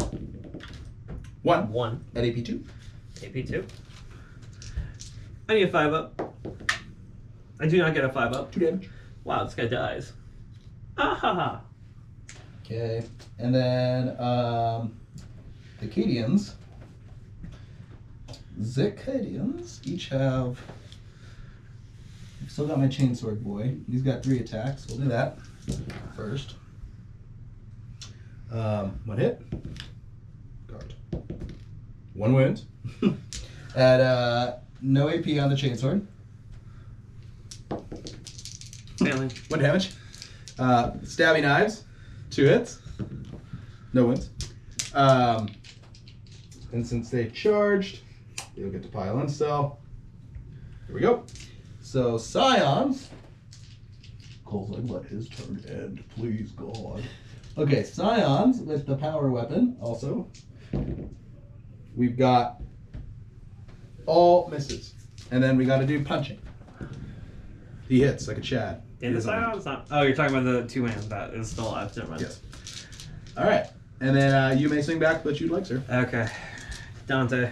1. 1. At AP 2. AP 2. I need a 5-up. I do not get a 5-up. 2 damage. Wow, this guy dies. Ah ha ha. Okay, and then the Cadians. Zicadians each have. I've still got my chainsword boy. He's got 3 attacks. We'll do that first. 1 hit. Guard. 1 wound. At no AP on the chainsword. Failing. 1 damage. Stabby knives. 2 hits. No wounds. And since they charged, You'll get to pile in still. Here we go. So Scions. Cole's like, let his turn end, please God. Okay, Scions with the power weapon also. We've got all misses. And then we got to do punching. He hits like a Chad. In the Scions? Oh, you're talking about the 2-man that is still alive. Never mind. Yes. All right. And then you may swing back what you'd like, sir. Okay. Dante.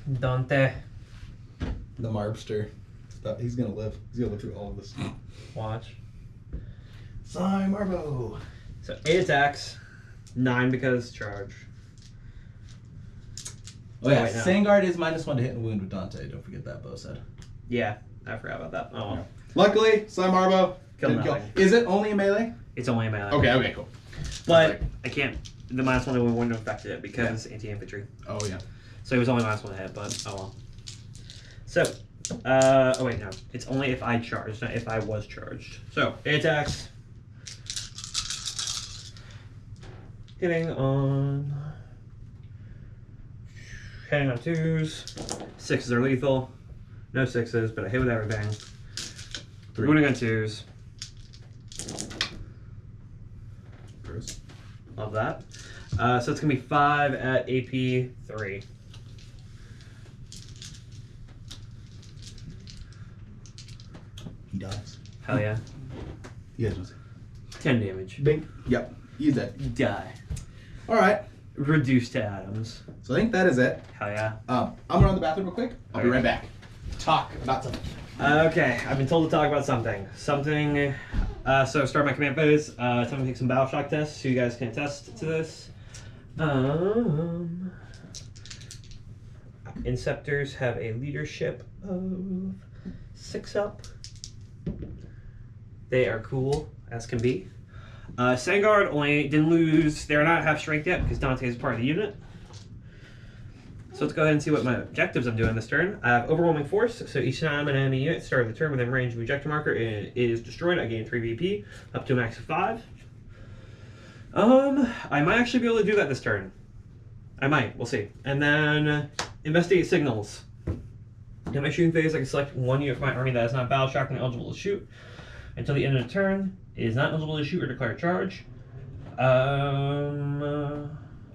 The Marbster. He's going to live. He's going to live through all of this. Watch. Sai Marbo. So 8 attacks, 9 because charge. Oh yeah, wait, no. Sangard is -1 to hit and wound with Dante. Don't forget that, Bo said. Yeah, I forgot about that. Oh well. Luckily, Sai Marbo Kill didn't nothing. Is it only a melee? It's only a melee. Okay, cool. But I can't. The -1 wouldn't have affected it because anti-infantry. Oh yeah. So it was only -1 to hit, but oh well. So, oh wait, no. It's only if I charged, not if I was charged. So, 8 attacks. Hitting on 2s. 6s are lethal. No 6s, but I hit with everything. 3. Wounding on 2s. Bruce. Love that. So it's gonna be 5 at AP 3. He dies. Hell yeah. You guys want to 10 damage. Bing. Yep. He's dead. Die. All right. Reduced to atoms. So I think that is it. Hell yeah. I'm gonna run to the bathroom real quick. I'll be Okay. right back. Talk about something. Okay, I've been told to talk about something. So start my command phase. Time to take some battle shock tests so you guys can attest to this. Inceptors have a leadership of 6 up. They are cool as can be. Sangard only didn't lose. They're not half strength yet because Dante is part of the unit. So let's go ahead and see what my objectives I'm doing this turn. I have overwhelming force, so each time an enemy unit starting the turn within range of objective marker is destroyed, I gain 3 VP, up to a max of 5. I might actually be able to do that this turn. I might, we'll see. And then investigate signals. In my shooting phase, I can select one unit from my army that is not battle shocked and eligible to shoot. Until the end of the turn, it is not eligible to shoot or declare charge.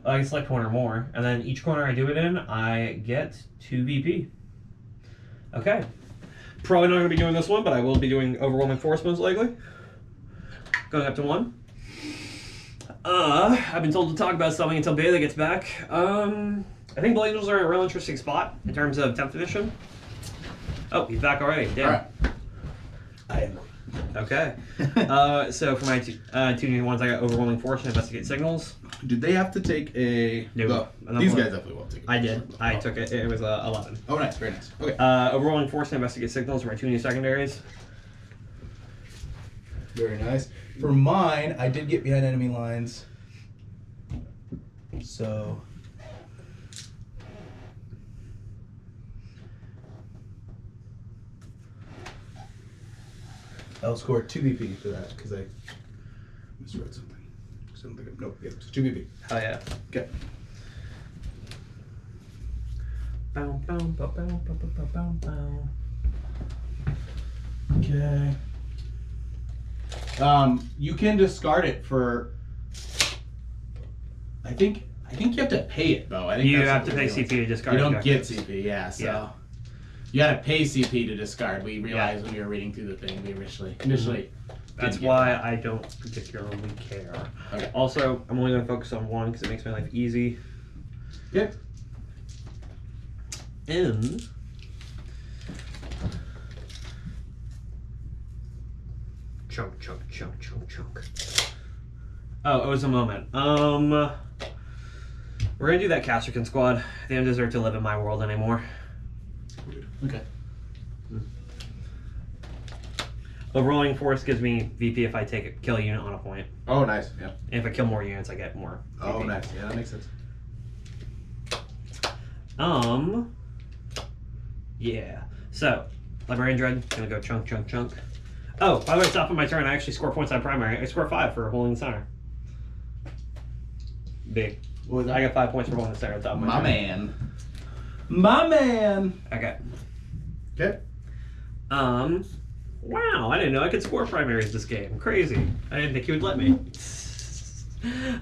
I can select one or more, and then each corner I do it in, I get 2 VP. Okay. Probably not going to be doing this one, but I will be doing overwhelming force most likely. Going up to 1. I've been told to talk about something until Bailey gets back. I think Blade Angels are in a real interesting spot in terms of 10th edition. Oh, he's back already. Damn. All right. I am. Okay. So for my two new ones, I got overwhelming force and investigate signals. Did they have to take a? No. These guys definitely won't take it. I did. I took it. It was 11. Oh, nice. Very nice. Okay. Overwhelming force and investigate signals are my 2 new secondaries. Very nice. For mine, I did get behind enemy lines. So. I'll score 2 BP for that because I misread something. Nope, yeah, it's 2 BP. Hell yeah. Okay. Bow, bow, bow, bow, bow, bow, bow, bow. Okay. You can discard it for. I think you have to pay it though. I think You that's have what to we pay realized. CP to discard. You don't objectives. get CP, yeah. So Yeah. you gotta pay CP to discard. We realized when we were reading through the thing, we initially. That's didn't get why that. I don't particularly care. Okay. Also, I'm only going to focus on one because it makes my life easy. Yep. And chunk. Oh, it was a moment. We're gonna do that Casterkin squad. They don't deserve to live in my world anymore. Okay. Overwhelming force gives me VP if I kill a unit on a point. Oh, nice. Yeah. And if I kill more units, I get more VP. Oh, nice. Yeah, that makes sense. Yeah. So, Librarian Dread, gonna go chunk. Oh, by the way, top of my turn, I actually score points on primary. I score 5 for holding the center. Big. What was I got 5 points for one that's there at the top of My turn. man. My man. Okay. Okay. Wow, I didn't know I could score primaries this game. Crazy. I didn't think he would let me.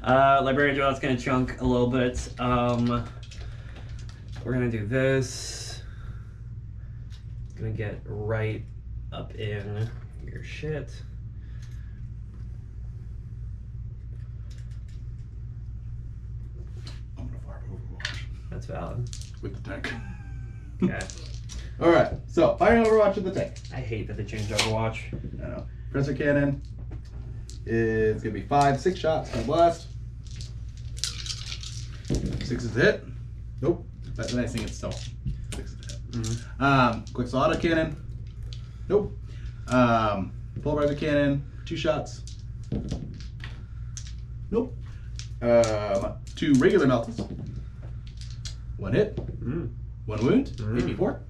Librarian Duel's gonna chunk a little bit. We're gonna do this. Gonna get right up in your shit. I'm gonna fire Overwatch That's valid. with the tank. Okay. All right. So firing Overwatch with the tank. I hate that they changed Overwatch. I know. Pressure cannon is gonna be 6 shots. Gonna blast. 6 is a hit. Nope. That's the nice thing. It's still 6 is a hit. Mm-hmm. Quick auto cannon. Nope. Pulverizer cannon. 2 shots. Nope. 2 regular meltas. 1 hit. 1 wound. Mm. AP4.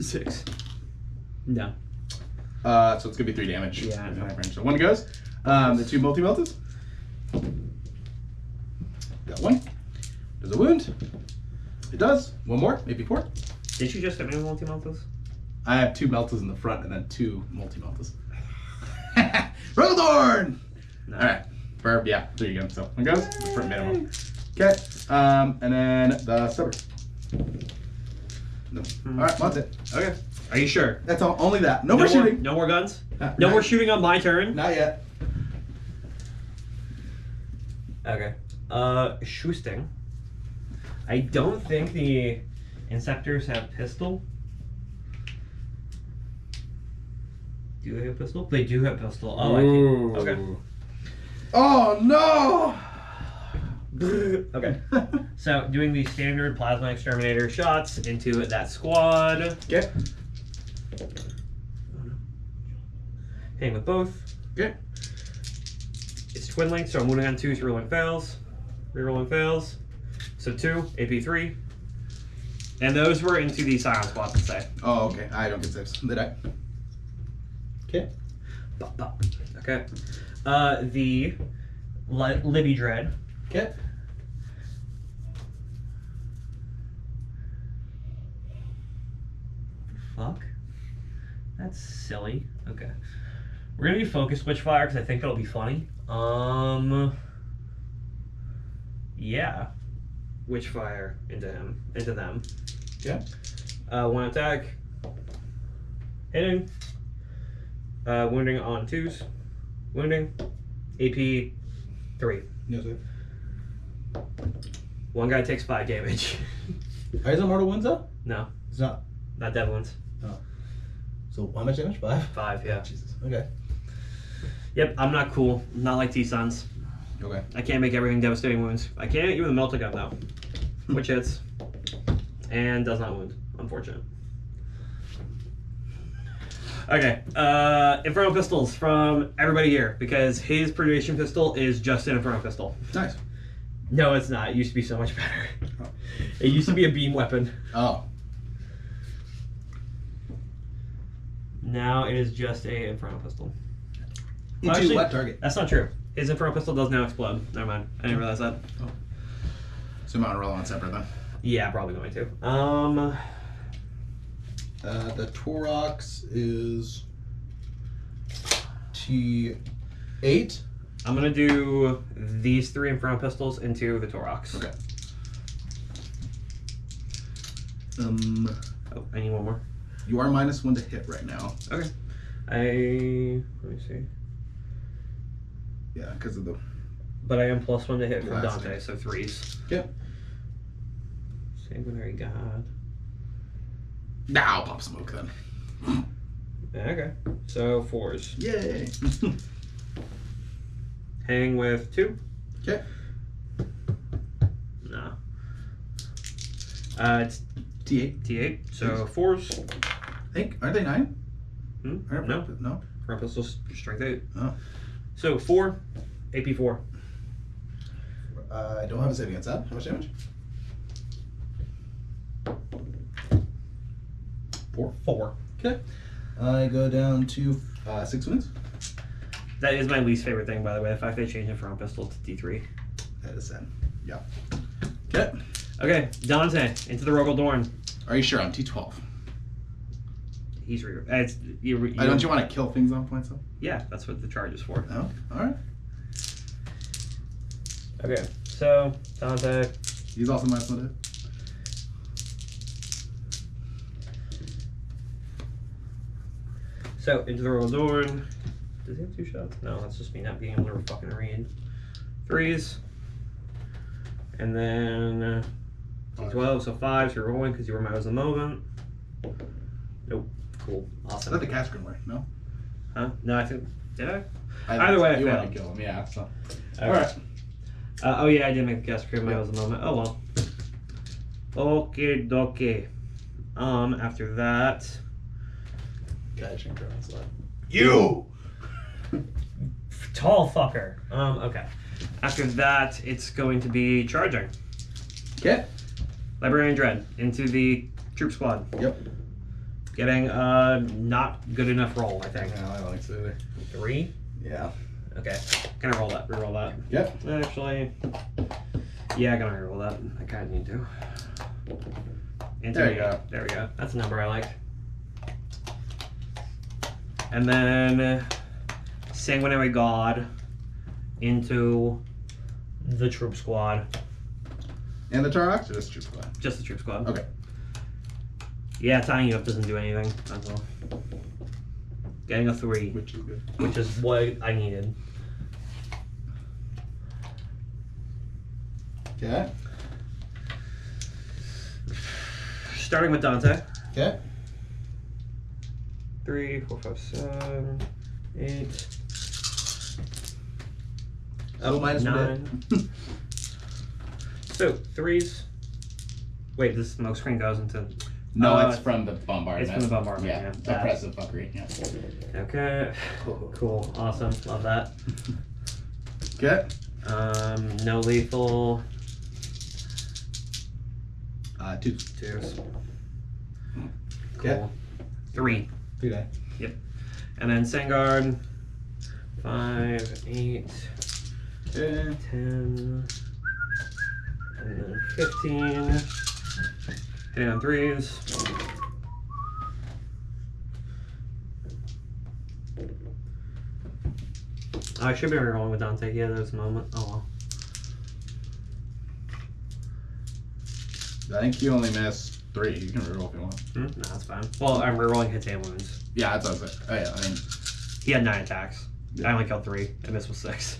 6. No. So it's gonna be 3 damage. Yeah, I know. So 1 goes. The 2 multi meltas. Got 1. Does a wound. It does. 1 more. AP4. Did you just hit me with multi-meltas? I have 2 meltas in the front and then 2 multi meltas. Rogodorn! No. Alright. Yeah, there you go. So one goes. The front minimum. Okay. And then the stubber. No. Alright, that's it. Okay. Are you sure? That's all, only that. No more shooting. No more guns? Not No more shooting on my turn? Not yet. Okay. Shoosting. I don't think the Inceptors have pistol. Do they have pistol? They do have pistol. Oh, I can't. Okay. Oh no! Okay. So, doing the standard plasma exterminator shots into that squad. Okay. Hitting with both. Okay. It's twin link, so I'm moving on 2, rerolling fails. Rerolling fails. So 2, AP3. And those were into the silent squad, let's say. Oh, okay. I don't get saves. They die. Okay. Bop, bop. Okay. The Libby Dread. Okay. Fuck. That's silly. Okay. We're gonna do focus switchfire because I think it'll be funny. Yeah. Witchfire into them. Okay. 1 attack. Hitting. Wounding on 2s. Wounding. AP 3. No save. 1 guy takes 5 damage. Is it mortal wounds though? No, It's not. not dead ones. So how much damage? 5? 5, yeah. Jesus. Okay. Yep, I'm not cool. I'm not like T-Sons. Okay. I can't make everything devastating wounds. I can hit you with a melta gun though, which hits and does not wound. Unfortunate. Okay, Inferno Pistols from everybody here because his Predation Pistol is just an Inferno Pistol. Nice. No, it's not. It used to be so much better. Oh. It used to be a beam weapon. Oh. Now it is just a Inferno Pistol. Into Actually, what target? That's not true. His Inferno Pistol does now explode. Never mind. I didn't realize that. So I'm gonna roll on separate then. Yeah, probably going to. The Torox is T8. I'm gonna do these 3 Inferno Pistols into the Torox. Okay. Oh, I need 1 more. You are -1 to hit right now. Okay. Let me see. Yeah, because of the. But I am +1 to hit from Classic. Dante, so 3s. Yep. Sanguinary God. Now pop smoke then. Okay. So 4s. Yay. Hang with 2. Okay. No. It's T8. T8. So 4s. I think aren't they 9? Aren't No. No. Front pistol's strength 8. Oh. So 4. AP 4. I don't have a save against that. How much damage? 4. 4. Okay. I go down to 6 wounds. That is my least favorite thing, by the way. The fact they changed it from a pistol to D3. That is sad. Yeah. Okay. Okay, Dante into the Rogel Dorn. Are you sure on T12? He's Don't you want to kill things on points though? Yeah, that's what the charge is for. Oh, all right. Okay, so Dante. He's also minus one hit. So into the Rogel Dorn. Does he have 2 shots? No, that's just me not being able to fucking read. 3s. And then 12, so 5, so you're rolling because you were my was the moment. Nope. Cool. Awesome. Is that the cast way? No? Huh? No, I think. Did I? I Either way, I you want failed. to kill him, yeah. So. Okay. Alright. Oh, yeah, I did make the cast cream. My was the moment. Oh, well. Okay, dokie. After that. Gotcha. You! Tall fucker. Okay. After that, it's going to be charging. Okay. Librarian Dread into the troop squad. Yep. Getting not good enough roll, I think. No, I don't think so either. 3? Yeah. Okay. Gonna roll that. Reroll that. Yep. Actually, yeah, gonna reroll that. I kind of need to. There you go. There we go. That's a number I like. And then Sanguinary God into the troop squad. And the Tarok or just troop squad? Just the troop squad. Okay. Yeah, tying you up doesn't do anything. That's all. Getting a 3, Which is good. which is what I needed. Okay. Starting with Dante. Okay. 3, 4, 5, 7, 8. Oh, minus 9. So 3s. Wait, this smoke screen goes into. No, it's from the bombardment. It's from the bombardment. Yeah. That. Oppressive fuckery. Yeah. Okay. Cool. Awesome. Love that. Okay. No lethal. 2. 2s. Okay. Cool. 3. 3 die. Yep. And then Sangard. 5, 8, Okay. 10, and then 15. Hitting on 3s. I should be rolling with Dante. Yeah, there's a moment. Oh well. I think you only missed 3. You can reroll if you want. No, that's fine. Well, I'm rerolling hits and wounds. Yeah, that's what I was saying. Oh, yeah, I mean, He had 9 attacks. Yeah. I only killed 3. I missed with 6.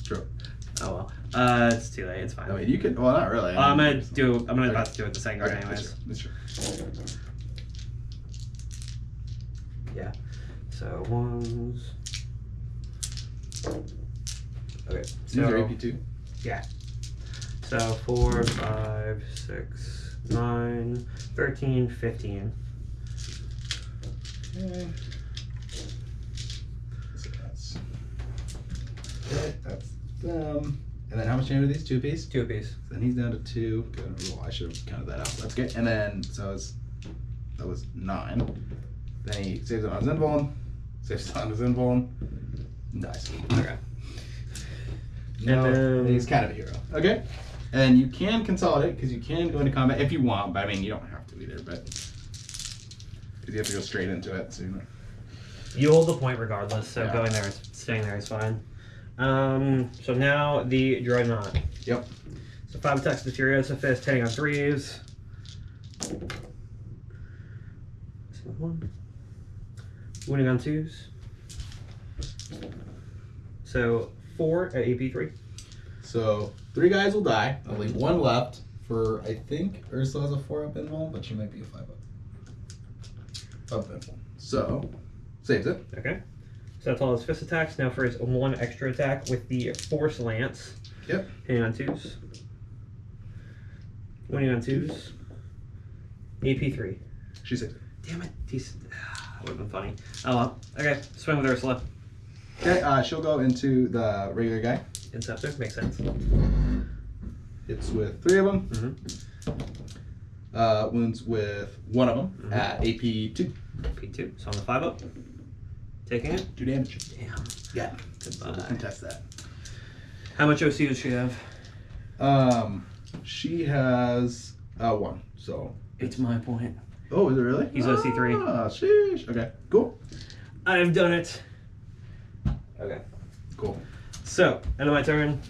true. Oh well. It's too late. It's fine. I mean, you could, well, not really. I'm gonna okay. about to do it the second guard anyways. That's true. Yeah. So 1s. Okay. These are So AP2. yeah. So 4, 5, 6, 9, 13, 15. Okay. So that's them. And then how much damage are these? 2 apiece? 2 apiece. Then he's down to 2. Good. Roll. I should have counted that out. That's good. And then that was 9. Then he saves it on his invuln. Saves it on his invuln. And dies. Okay. No, And then- he's kind of a hero. Okay. And then you can consolidate because you can go into combat if you want, but I mean you don't have to either. But because you have to go straight into it, so You hold the point regardless, so Yeah. going there, staying there is fine. So now the Dreadnought. Yep. So 5 attacks with the Furiosa Fist, hitting on 3s. 1. Winning on 2s. So 4 at AP3. So 3 guys will die. I'll leave 1 left for I think Ursula has a 4-up invuln, but she might be a 5-up. Up invuln. So saves it. Okay. So that's all his fist attacks. Now for his 1 extra attack with the Force Lance. Yep. Hitting on 2s. Winning on 2s. AP3. She saves it. Damn it. That would have been funny. Oh well. Okay. Swing with Ursula. Okay. She'll go into the regular guy. Inceptor. Makes sense. It's with 3 of them. Mm-hmm. Wounds with 1 of them at AP2. P2. So on the 5-up. Taking it? 2 damage. Damn. Yeah. So we'll contest that. How much OC does she have? She has 1. So It's my point. oh, is it really? He's OC3. Ah, sheesh. Okay, cool. I've done it. Okay. Cool. So, end of my turn.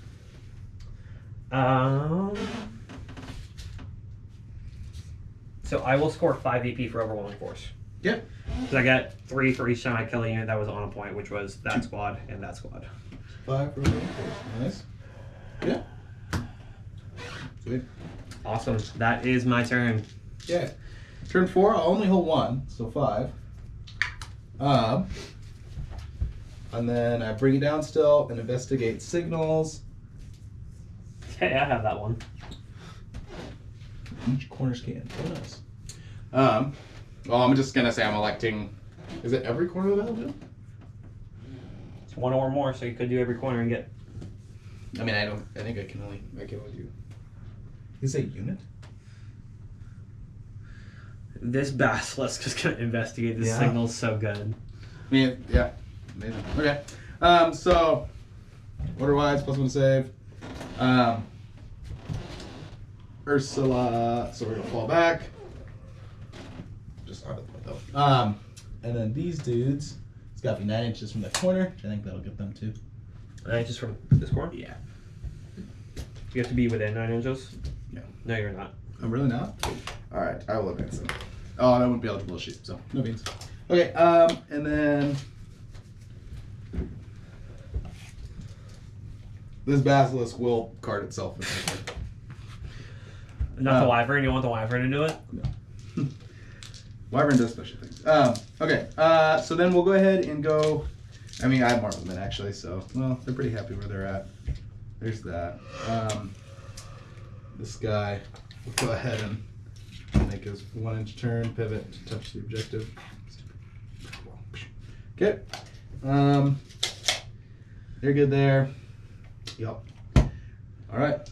So I will score 5 EP for overwhelming force. Yep. Because I got 3 for each time I kill a unit that was on a point, which was that squad and that squad. 5 for me. Nice. Yeah. Sweet. Awesome. That is my turn. Yeah. Turn 4, I'll only hold 1, so 5. And then I bring it down still and investigate signals. Hey, I have that one. Each corner scan. Oh, nice. Well, I'm just gonna say I'm electing. Is it every corner of the battlefield? It's 1 or more, so you could do every corner and get. I mean, I think I can only do. Is it unit? This basilisk is gonna investigate. This signal's so good. I mean, yeah, amazing. Okay. So order-wise, +1 save. Ursula. So we're gonna fall back. Just on the point though. And then these dudes. It's got to be 9 inches from the corner. I think that'll get them too. 9 inches from this corner? Yeah. You have to be within 9 inches? Yeah. No, you're not. I'm really not. All right, I will advance them. Oh, I wouldn't be eligible to shoot, so no beans. Okay, and then this basilisk will card itself. Not the wyvern. You want the wyvern to do it? No. Wyvern does special things. Okay, so then we'll go ahead and go. I mean, I have more of them in actually, so well, they're pretty happy where they're at. There's that. This guy will go ahead and make his 1-inch turn, pivot to touch the objective. Okay. They're good there. Yep. All right.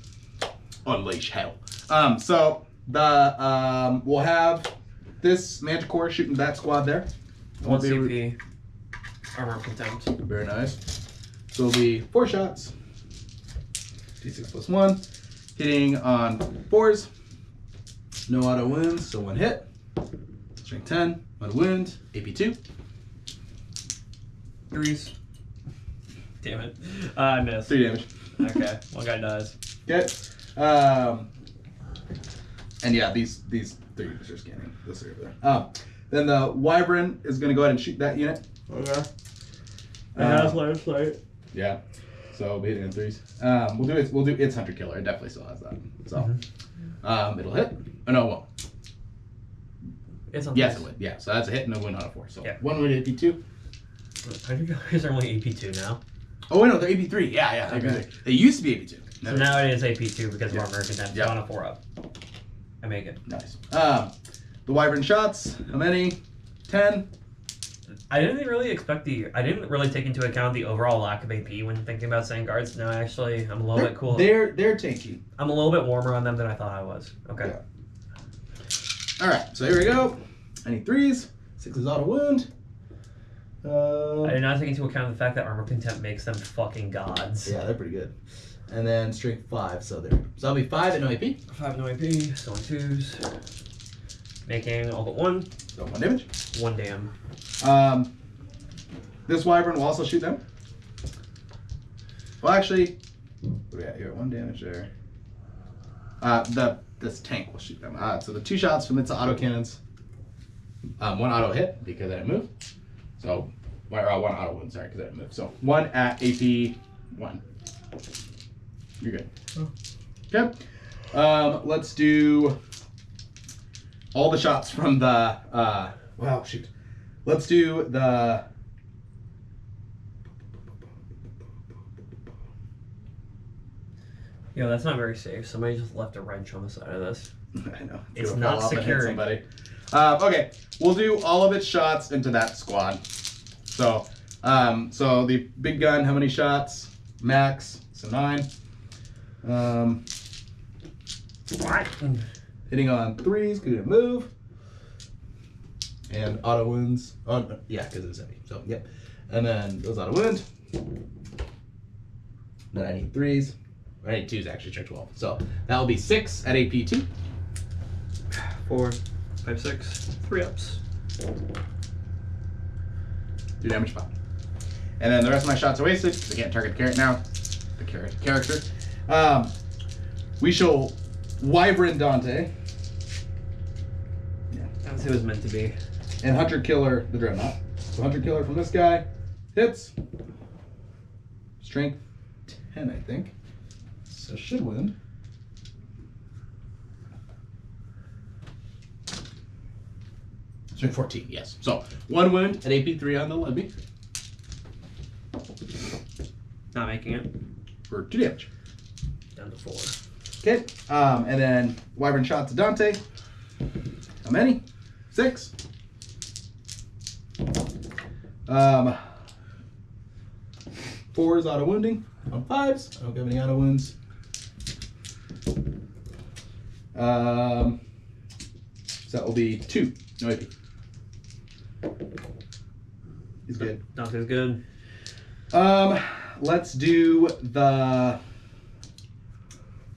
Unleash hell. So the we'll have this Manticore shooting that squad there. 1 CP. Armor of Contempt. Very nice. So it'll be 4 shots. D6 plus 1. Hitting on 4s. No auto wounds, so 1 hit. Strength 10. 1 wound. AP 2. 3s. Damn it. I missed. 3 damage. Okay. One guy dies. Okay. And yeah, these 3 units are scanning. Those 3 over there. Then the Wyvern is going to go ahead and shoot that unit. Okay. That's right. Yeah. So we'll be hitting in 3s. We'll do its Hunter Killer. It definitely still has that. So it'll hit. Oh no, it won't. It's on Yes, it would. Yeah. So that's a hit and a win on a 4. So yeah. 1 win AP 2. Hunter Killers are only AP2 now. Oh wait, no, they're AP 3. Yeah. Okay. They used to be AP 2. So now it is AP2 because of Armor of Contempt. Yeah. So on a 4-up. I make it. Nice. The Wyvern shots. How many? 10. I didn't really I didn't really take into account the overall lack of AP when thinking about saying guards. No, actually, I'm a little bit cool. They're tanky. I'm a little bit warmer on them than I thought I was. Okay. Yeah. All right, so here we go. I need 3s. 6 is auto wound. I did not take into account the fact that Armor Contempt makes them fucking gods. Yeah, they're pretty good. And then strength 5, so there. So I'll be 5 and no AP. 5 no AP, so on 2s. Making all but 1. So 1 damage. 1 dam. This Wyvern will also shoot them. Well, actually, what do we got here? 1 damage there. This tank will shoot them. So the 2 shots from its auto cannons. 1 auto hit because I didn't move. So, or 1 auto wound, sorry, because I didn't move. So 1 at AP 1. You're good. Okay. Let's do all the shots from the. Wow, shoot. Let's do the. Yo, that's not very safe. Somebody just left a wrench on the side of this. I know. It's Gonna not fall off and hit secured. somebody. Okay, we'll do all of its shots into that squad. So, so the big gun, how many shots? Max, so 9. What? Hitting on 3s, good move. And auto wounds. Oh, no, yeah, because it's heavy. So, yep. And then goes out of wound. Then I need 3s. I need 2s actually, check 12. So that will be 6 at AP 2. 4, 5, 6, 3 ups. 2 damage pop. And then the rest of my shots are wasted because I can't target the character now. The character. We shall Wyvern Dante. Yeah. That's who it was meant to be. And Hunter Killer the Dreadnought. So Hunter Killer from this guy hits. Strength 10, I think. So should win. Strength 14, yes. So 1 wound at AP 3 on the Lebby. Not making it. For 2 damage. Down to 4. Okay. And then Wyvern shot to Dante. How many? 6. 4s auto wounding on 5s. I don't have any auto wounds. So that will be 2. No AP. He's good. Dante's good. Let's do the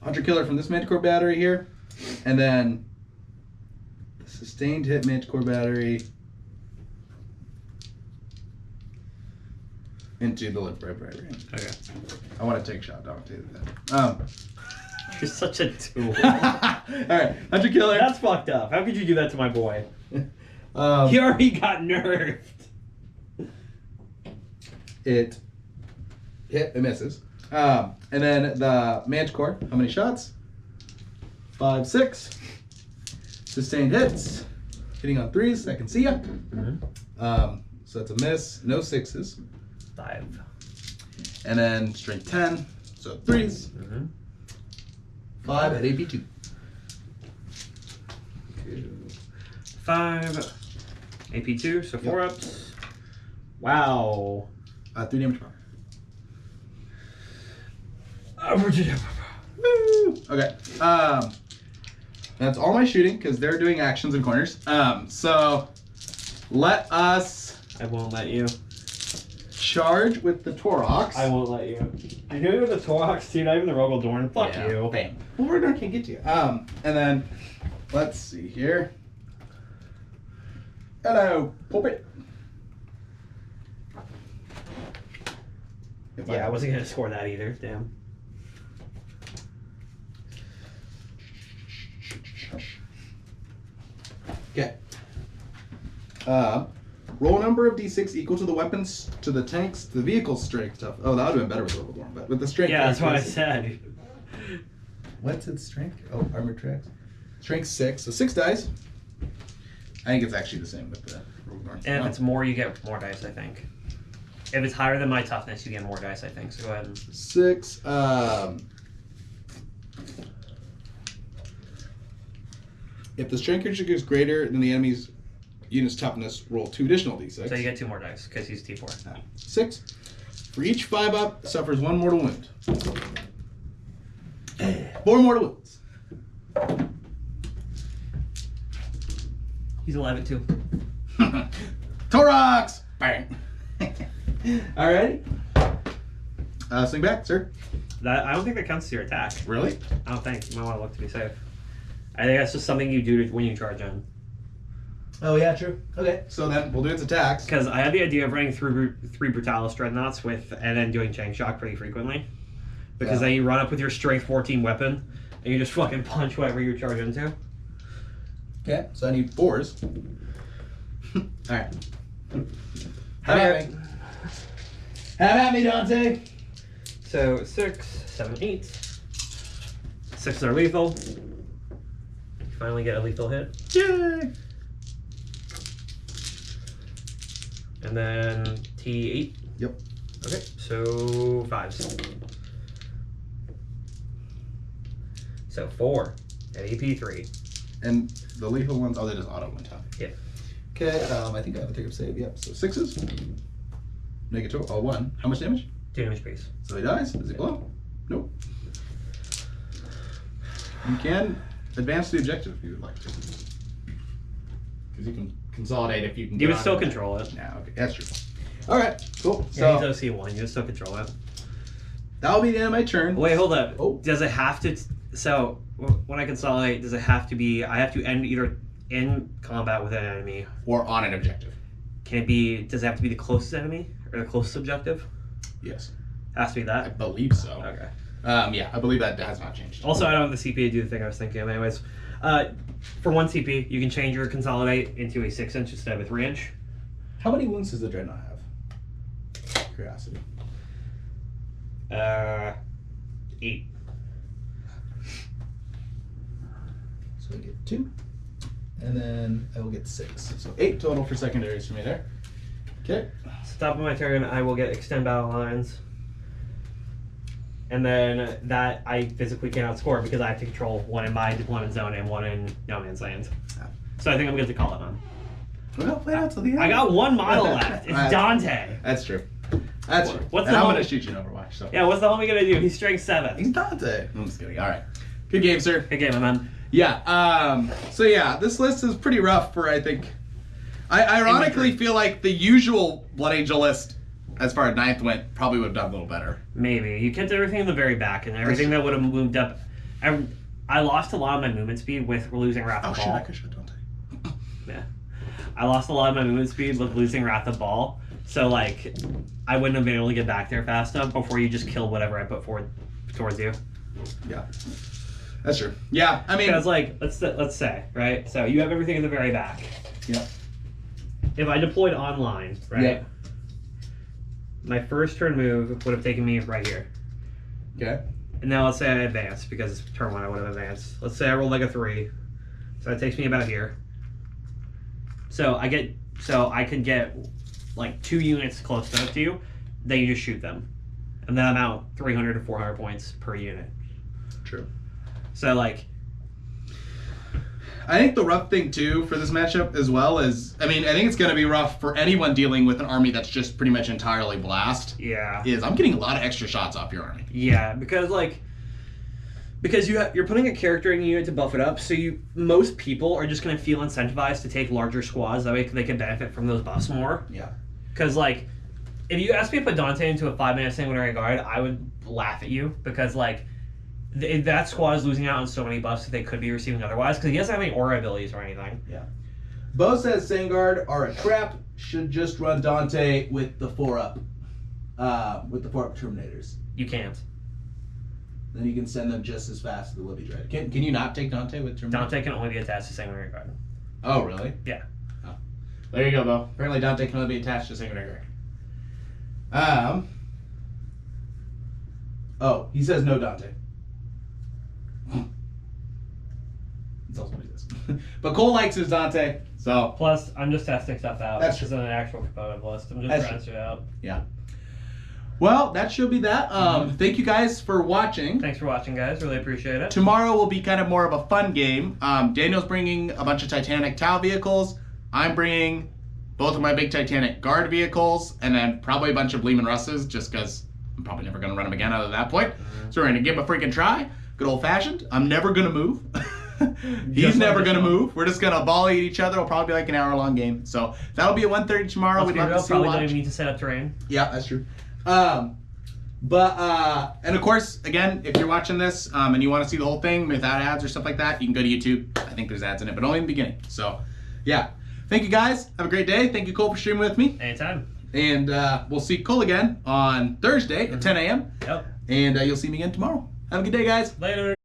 Hunter Killer from this Manticore battery here, and then the sustained hit Manticore battery into the lip right. Okay. I want to take a shot. Don't do that. You're such a tool. All right, Hunter Killer. That's fucked up. How could you do that to my boy? He already got nerfed. It hit, it misses. And then the Manticore, how many shots? 5, 6. Sustained hits. Hitting on 3s, I can see ya. So that's a miss, no 6s. 5. And then strength 10, so 3s. 5 at AP 2. 2, 5. AP 2, so 4 ups. Wow. 3 damage per. Woo! Okay. That's all my shooting because they're doing actions in corners. So let us I won't let you. charge with the Torox. I won't let you. You're doing it with the Torox too, not even the Rogaldorn. Fuck Yeah, you. Bam. Well, we're not gonna get to you. And then let's see here. Hello, puppet. Yeah, I wasn't gonna score that either. Damn. Okay. Roll number of d6 equal to the weapons, to the tanks, to the vehicle's strength stuff. Oh, that would have been better with Rogaldorn, but with the strength. Yeah, that's what I said. What's its strength? Oh, armor tracks. Strength 6, so 6 dice. I think it's actually the same with the Rogaldorn. And if it's more, you get more dice, I think. If it's higher than my toughness, you get more dice, I think. So go ahead and... 6. If the strength creature is greater than the enemy's unit's toughness, roll 2 additional d6. So you get 2 more dice, because he's T4. 6. For each 5 up, suffers 1 mortal wound. 4 mortal wounds. He's 11 too. Torox! Bang! Alright. Swing back, sir. That I don't think that counts as your attack. Really? I don't think. You might want to look to be safe. I think that's just something you do when you charge in. Oh, yeah, true. Okay. So then we'll do its attacks. Because I had the idea of running through 3 Brutalis Dreadnoughts and then doing Chain Shock pretty frequently. Because then you run up with your Strength 14 weapon and you just fucking punch whatever you charge into. Okay, so I need 4s. Alright. Have at me. Have at me, Dante. So 6, 7, 8. 6 are lethal. You finally get a lethal hit. Yay! And then T8. Yep. Okay, so 5s. So 4 at AP 3. And the lethal ones, oh, they just auto went up. Yeah. Okay, I think I have a take up save. Yep, so 6s. Negative, 1. How much damage? 2 damage base. So he dies. Does he blow? Nope. You can advance the objective if you would like to. Because you can consolidate if you can. You get would still on it. control it. Yeah, okay, that's true. All right, cool. Yeah, So he's OC1. You still control it. that'll be the end of my turn. Wait, hold up. Oh. Does it have to? So when I consolidate, does it have to be? I have to end either in combat with an enemy. Or on an objective. Can it be? Does it have to be the closest enemy or the closest objective? Yes. Has to be I that. believe so. Okay. Yeah, I believe that has not changed. Also, I don't have the CP to do the thing I was thinking of. Anyways, for 1 CP, you can change your consolidate into a 6-inch instead of a 3-inch. How many wounds does the Dreadnought have? Curiosity. 8. So I get 2. And then I will get 6. So 8 total for secondaries for me there. Okay. So top of my turn, I will get extend battle lines. And then that I physically cannot score because I have to control 1 in my deployment zone and 1 in no man's land. Yeah. So I think I'm good to call it on. Well, play it out till the end. I got 1 model left. It's Dante. That's true. That's true. What's and the I'm homie- going to shoot you in Overwatch. So. Yeah, what's the homie gonna do? He's strength 7. He's Dante. I'm just kidding. All right. Good game, sir. Good game, my man. Yeah. So yeah, this list is pretty rough for, I think. I ironically feel like the usual Blood Angel list, as far as 9th went, probably would have done a little better. Maybe. You kept everything in the very back and everything that would have moved up. I lost a lot of my movement speed with losing Wrath of Oh shit! Ball. I could shot Dante. Yeah. I lost a lot of my movement speed with losing Wrath of Ball. So, like, I wouldn't have been able to get back there fast enough before you just killed whatever I put forward towards you. Yeah. That's true. Yeah. I mean. Because, like, let's say, right? So you have everything in the very back. Yeah. If I deployed online, right? Yeah. My first turn move would have taken me right here. Okay. And now let's say I advance because turn 1 I would have advanced. Let's say I rolled like a 3. So that takes me about here. So I could get like 2 units close enough to you, then you just shoot them. And then I'm out 300 to 400 points per unit. True. So like, I think the rough thing too for this matchup as well is, I mean, I think it's going to be rough for anyone dealing with an army that's just pretty much entirely blast. yeah. Is I'm getting a lot of extra shots off your army. Yeah, because you're putting a character in a unit to buff it up, so most people are just going to feel incentivized to take larger squads, that way they can benefit from those buffs more. Yeah. Because, like, if you asked me to put Dante into a 5-man sanguinary guard, I would laugh at you, because, like, that squad is losing out on so many buffs that they could be receiving otherwise, because he doesn't have any aura abilities or anything. Yeah. Bo says Sangard are a crap. Should just run Dante with the 4-up. With the 4-up Terminators. You can't. Then you can send them just as fast as the Libby Dread. Can you not take Dante with Terminators? Dante can only be attached to sanguinary guard. Oh, really? Yeah. Oh. There you go, Bo. Apparently Dante can only be attached to Sanguinary Guard. Oh, he says no Dante. That's also what he says. But Cole likes his Dante, so. Plus, I'm just testing stuff out. That's This isn't an actual component list. I'm just That's trying it out. Yeah. Well, that should be that. Thank you guys for watching. Thanks for watching, guys. Really appreciate it. Tomorrow will be kind of more of a fun game. Daniel's bringing a bunch of Titanic Tau vehicles. I'm bringing both of my big Titanic Guard vehicles, and then probably a bunch of Lehman Russes, just because I'm probably never going to run them again out of that point. So we're going to give them a freaking try. Good old-fashioned. I'm never going to move. He's Just never like going to this one. move. We're just going to volley at each other. It'll probably be like an hour-long game. So that'll be at 1:30 tomorrow. We'd love to see you probably don't watch. even need to set up terrain. Yeah, that's true. And of course, again, if you're watching this and you want to see the whole thing without ads or stuff like that, you can go to YouTube. I think there's ads in it, but only in the beginning. So, yeah. Thank you, guys. Have a great day. Thank you, Cole, for streaming with me. Anytime. And we'll see Cole again on Thursday at 10 a.m. Yep. And you'll see me again tomorrow. Have a good day, guys. Later.